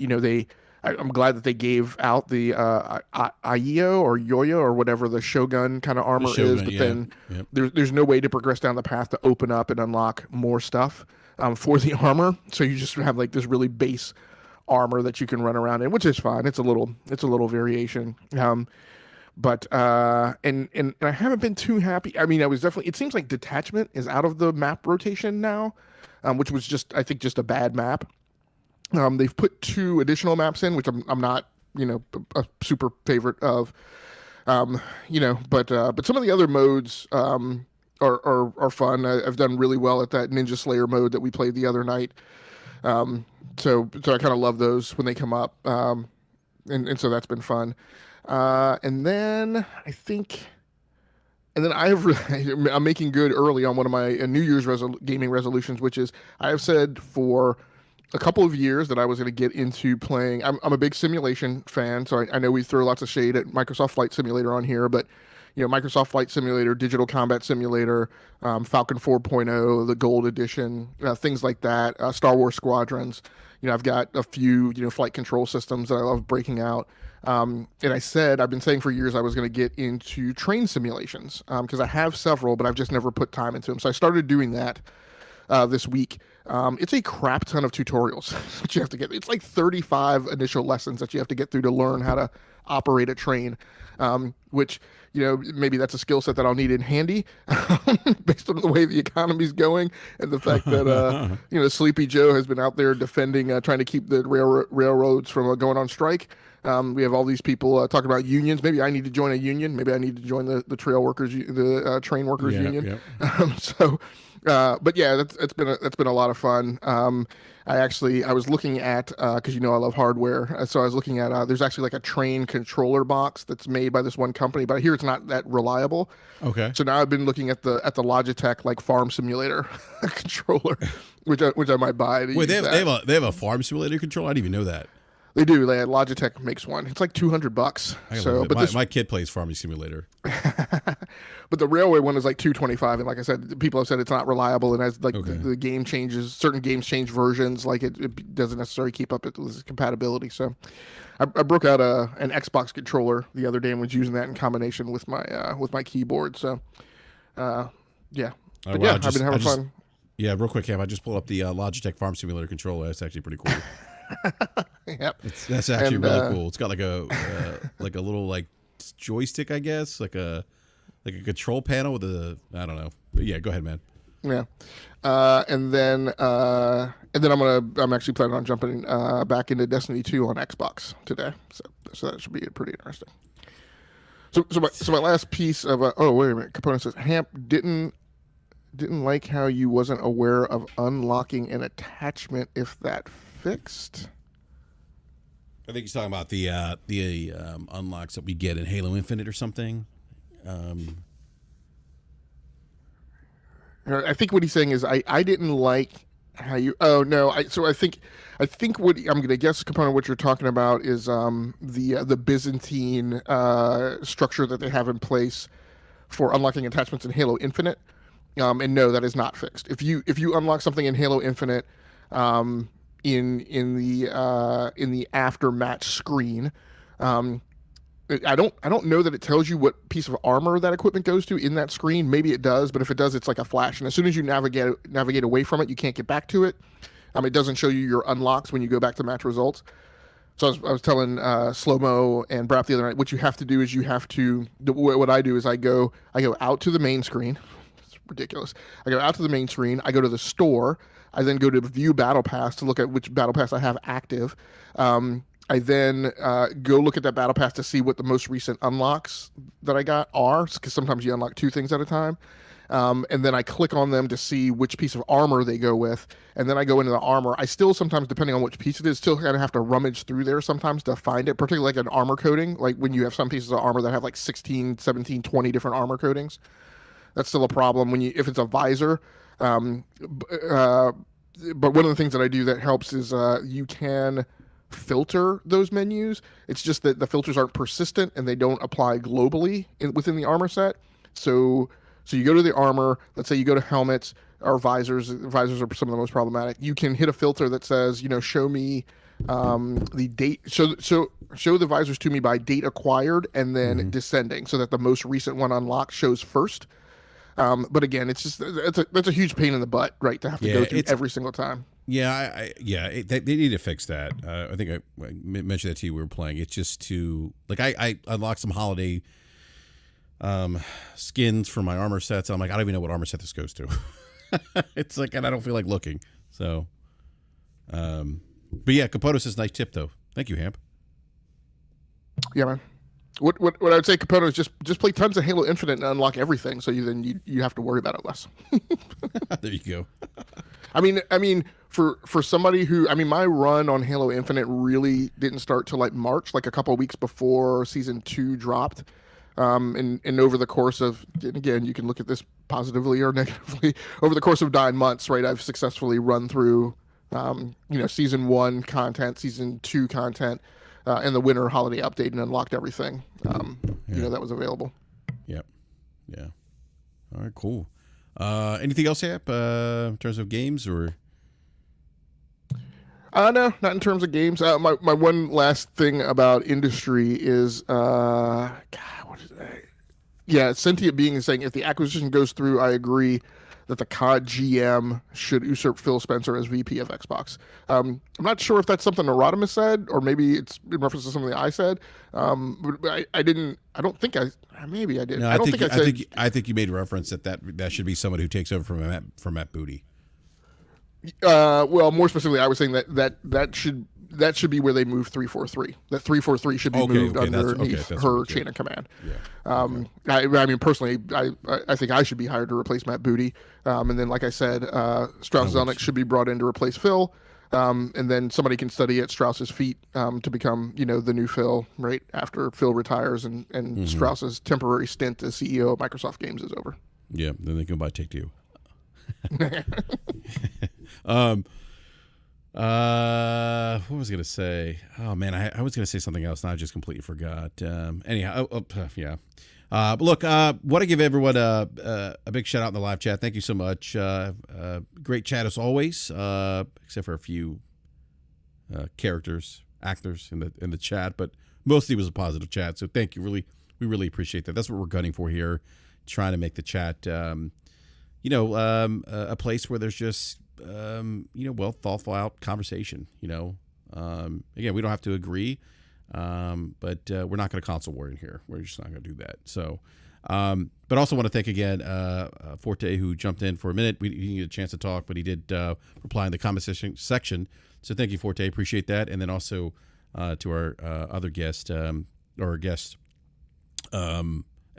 I'm glad that they gave out the Aio or Yoyo or whatever the Shogun kind of armor is, but then there's no way to progress down the path to open up and unlock more stuff for the armor. So you just have like this really base armor that you can run around in, which is fine. It's a little variation. But and I haven't been too happy. I mean, it seems like Detachment is out of the map rotation now, which was just a bad map. They've put 2 additional maps in, which I'm not, a super favorite of. But some of the other modes are fun. I've done really well at that Ninja Slayer mode that we played the other night. So I kind of love those when they come up. And so that's been fun. And then I'm making good early on one of my New Year's gaming resolutions, which is I have said for a couple of years that I was going to get into playing. I'm a big simulation fan, so I know we throw lots of shade at Microsoft Flight Simulator on here, but Microsoft Flight Simulator, Digital Combat Simulator, Falcon 4.0, the Gold Edition, things like that, Star Wars Squadrons. I've got a few, flight control systems that I love breaking out. And I've been saying for years I was going to get into train simulations because I have several, but I've just never put time into them. So I started doing that this week. It's a crap ton of tutorials that you have to get. It's like 35 initial lessons that you have to get through to learn how to operate a train, which, maybe that's a skill set that I'll need in handy based on the way the economy's going and the fact that, Sleepy Joe has been out there defending, trying to keep the railroads from going on strike. We have all these people talking about unions. Maybe I need to join a union. Maybe I need to join the train workers union. But yeah, that's been a lot of fun. I was looking at because I love hardware, so I was looking at there's actually like a train controller box that's made by this one company, but I hear it's not that reliable. Okay. So now I've been looking at the Logitech like farm simulator controller, which I might buy. Wait, they have a farm simulator controller? I didn't even know that. They do. Logitech makes one. It's like $200. So, but my kid plays Farming Simulator. But the railway one is like $225, and like I said, people have said it's not reliable, and as like the game changes, certain games change versions, like it doesn't necessarily keep up with compatibility. So, I broke out an Xbox controller the other day and was using that in combination with my keyboard. So, yeah. I've been having fun. Yeah, real quick, Cam. I just pulled up the Logitech Farm Simulator controller. That's actually pretty cool. Yep. That's actually really cool. It's got like a little like joystick, I guess, like a control panel with I don't know. But yeah, go ahead, man. Yeah. And then I'm actually planning on jumping back into Destiny 2 on Xbox today. So that should be pretty interesting. So my last piece of wait a minute. Component says Hamp didn't like how you wasn't aware of unlocking an attachment if that fixed. I think he's talking about the unlocks that we get in Halo Infinite or something. I think what he's saying is I didn't like how you. Oh no! I think what I'm going to guess, component what you're talking about is the Byzantine structure that they have in place for unlocking attachments in Halo Infinite. And no, that is not fixed. If you unlock something in Halo Infinite, in the after match screen, I don't know that it tells you what piece of armor that equipment goes to in that screen. Maybe it does, but if it does, it's like a flash. And as soon as you navigate away from it, you can't get back to it. It doesn't show you your unlocks when you go back to match results. So I was telling Slow Mo and BRAP the other night, what you have to do is what I do is I go out to the main screen. It's ridiculous. I go out to the main screen. I go to the store. I then go to view battle pass to look at which battle pass I have active. I then go look at that battle pass to see what the most recent unlocks that I got are, because sometimes you unlock 2 things at a time. And then I click on them to see which piece of armor they go with. And then I go into the armor. I still sometimes, depending on which piece it is, still kind of have to rummage through there sometimes to find it, particularly like an armor coating. Like when you have some pieces of armor that have like 16, 17, 20 different armor coatings. That's still a problem if it's a visor. But one of the things that I do that helps is you can filter those menus. It's just that the filters aren't persistent and they don't apply globally within the armor set. So you go to the armor, let's say you go to helmets or visors. Visors are some of the most problematic. You can hit a filter that says, show me the date. Show the visors to me by date acquired and then descending, so that the most recent one unlocked shows first. But again, it's just that's a huge pain in the butt, right? To have to go through every single time. Yeah, they need to fix that. I think I mentioned that to you. We were playing. It's just too I unlocked some holiday skins for my armor sets. I'm like, I don't even know what armor set this goes to. It's like, and I don't feel like looking. So, but yeah, Capoto says nice tip though. Thank you, Hamp. Yeah, man. What I would say, Capoto, is just play tons of Halo Infinite and unlock everything, so you have to worry about it less. There you go. I mean, for somebody who, my run on Halo Infinite really didn't start till like March, like a couple of weeks before Season 2 dropped. And over the course of, and again, you can look at this positively or negatively, over the course of 9 months, right, I've successfully run through, Season 1 content, Season 2 content, and the winter holiday update, and unlocked everything, that was available. Yep. Yeah. All right, cool. Anything else, Hap, in terms of games or? No, not in terms of games. My one last thing about industry is, what is that? Yeah, Sentient Being is saying if the acquisition goes through, I agree that the COD GM should usurp Phil Spencer as VP of Xbox. I'm not sure if that's something Erodimus said, or maybe it's in reference to something that I said. But I didn't. I don't think I. Maybe I did. No, I don't think I said. I think you made reference that should be someone who takes over from Matt Booty. Well, more specifically, I was saying that should be where they move 343. That 343 should be moved underneath her chain of command. Yeah. I mean, personally, I think I should be hired to replace Matt Booty. And then, like I said, Strauss Zelnick should be brought in to replace Phil. And then somebody can study at Strauss's feet to become, the new Phil, right after Phil retires and Strauss's temporary stint as CEO of Microsoft Games is over. Yeah, then they can buy Take-Two. What was I gonna say? Oh man, I was gonna say something else, and I just completely forgot. Anyhow, yeah. But look, want to give everyone a big shout out in the live chat. Thank you so much. Great chat as always, except for a few actors in the chat, but mostly it was a positive chat. So thank you, we really appreciate that. That's what we're gunning for here, trying to make the chat, a place where there's just thoughtful out conversation. Again, we don't have to agree, but we're not going to console war in here. We're just not going to do that. So, but also want to thank again Forte, who jumped in for a minute. He didn't get a chance to talk, but he did reply in the comment section. So thank you, Forte. Appreciate that. And then also to our other guest,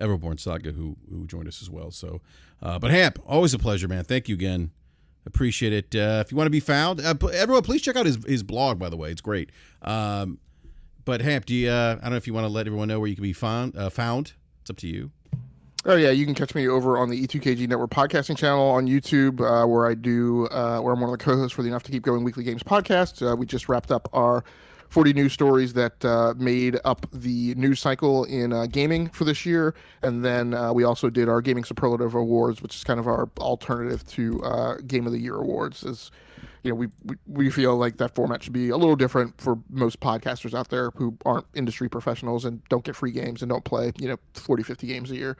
Everborn Saga, who joined us as well. So, but Hamp, always a pleasure, man. Thank you again. Appreciate it. If you want to be found, everyone, please check out his blog, by the way. It's great. But Hamp, do you, I don't know if you want to let everyone know where you can be found. It's up to you. Oh yeah, you can catch me over on the E2KG Network podcasting channel on YouTube, where I'm one of the co-hosts for the Enough to Keep Going Weekly Games podcast. We just wrapped up our 40 news stories that made up the news cycle in gaming for this year. And then we also did our Gaming Superlative Awards, which is kind of our alternative to Game of the Year awards. Is, you know, we feel like that format should be a little different for most podcasters out there who aren't industry professionals and don't get free games and don't play, 40, 50 games a year.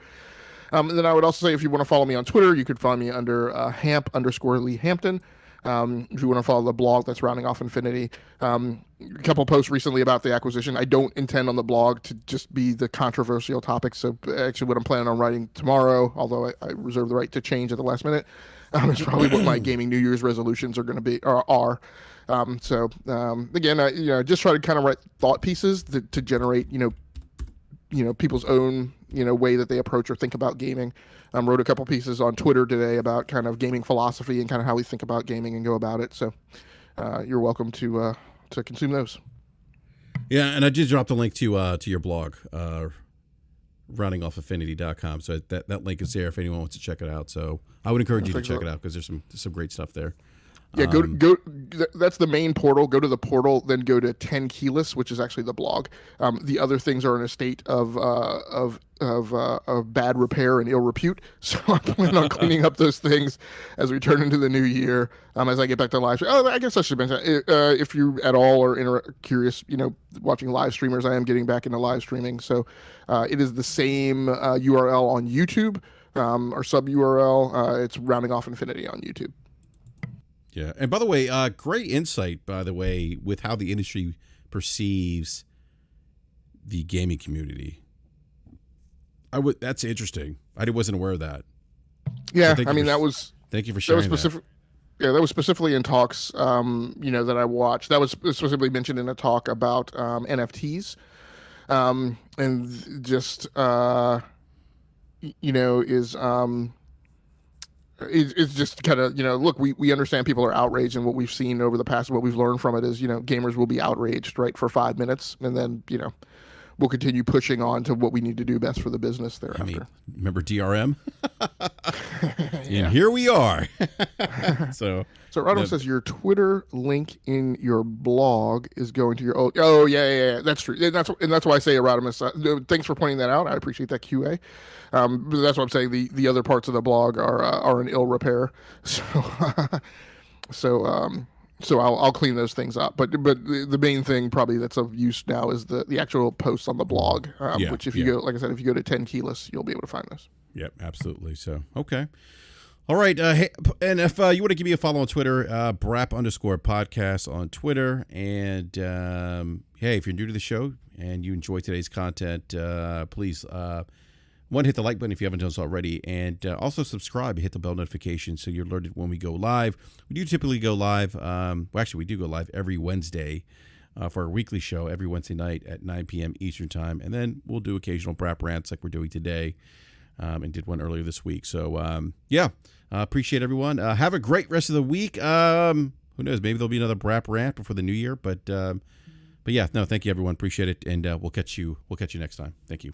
And then I would also say, if you want to follow me on Twitter, you could find me under Hamp_Lee Hampton. If you want to follow the blog, that's Rounding Off Infinity. A couple posts recently about the acquisition. I don't intend on the blog to just be the controversial topics. So actually what I'm planning on writing tomorrow, although I reserve the right to change at the last minute, is probably what my gaming New Year's resolutions are going to be, or are. Again, I just try to kind of write thought pieces to generate, people's own, way that they approach or think about gaming. Wrote a couple pieces on Twitter today about kind of gaming philosophy and kind of how we think about gaming and go about it. So you're welcome to consume those. Yeah, and I did drop the link to your blog, roundingoffinfinity.com. So that link is there if anyone wants to check it out. So I would encourage you to check it out because there's some great stuff there. Yeah, go. That's the main portal. Go to the portal, then go to 10 Keyless, which is actually the blog. The other things are in a state of bad repair and ill repute. So I plan on cleaning up those things as we turn into the new year. As I get back to live stream. I guess I should mention, if you at all are curious, watching live streamers, I am getting back into live streaming. So it is the same URL on YouTube, or sub URL. It's Rounding Off Infinity on YouTube. Yeah, and by the way, great insight, by the way, with how the industry perceives the gaming community. That's interesting. I wasn't aware of that. Yeah, so thank you for sharing that. Yeah, that was specifically in talks, that I watched. That was specifically mentioned in a talk about NFTs, and just it's just kind of, look, we understand people are outraged, and what we've seen over the past, what we've learned from it is, gamers will be outraged, right, for 5 minutes, and then, we'll continue pushing on to what we need to do best for the business thereafter. I mean, remember DRM? Yeah. And here we are. So Rado says your Twitter link in your blog is going to your oh yeah, that's true, and that's why I say Erodimus. Thanks for pointing that out. I appreciate that QA. But that's what I'm saying. The other parts of the blog are in ill repair. So I'll clean those things up. But the main thing probably that's of use now is the actual posts on the blog. Which if you go, like I said, if you go to 10 Keyless, you'll be able to find those. Yep, absolutely. So okay. All right. Hey, and if you want to give me a follow on Twitter, BRAP_podcast on Twitter. And hey, if you're new to the show and you enjoy today's content, please hit the like button if you haven't done so already, and also subscribe and hit the bell notification so you're alerted when we go live. We do typically go live. We do go live every Wednesday for our weekly show every Wednesday night at 9 p.m. Eastern time, and then we'll do occasional BRAP rants like we're doing today, and did one earlier this week. So appreciate everyone. Have a great rest of the week. Who knows? Maybe there'll be another BRAP rant before the new year. But yeah, no, thank you everyone. Appreciate it, and we'll catch you next time. Thank you.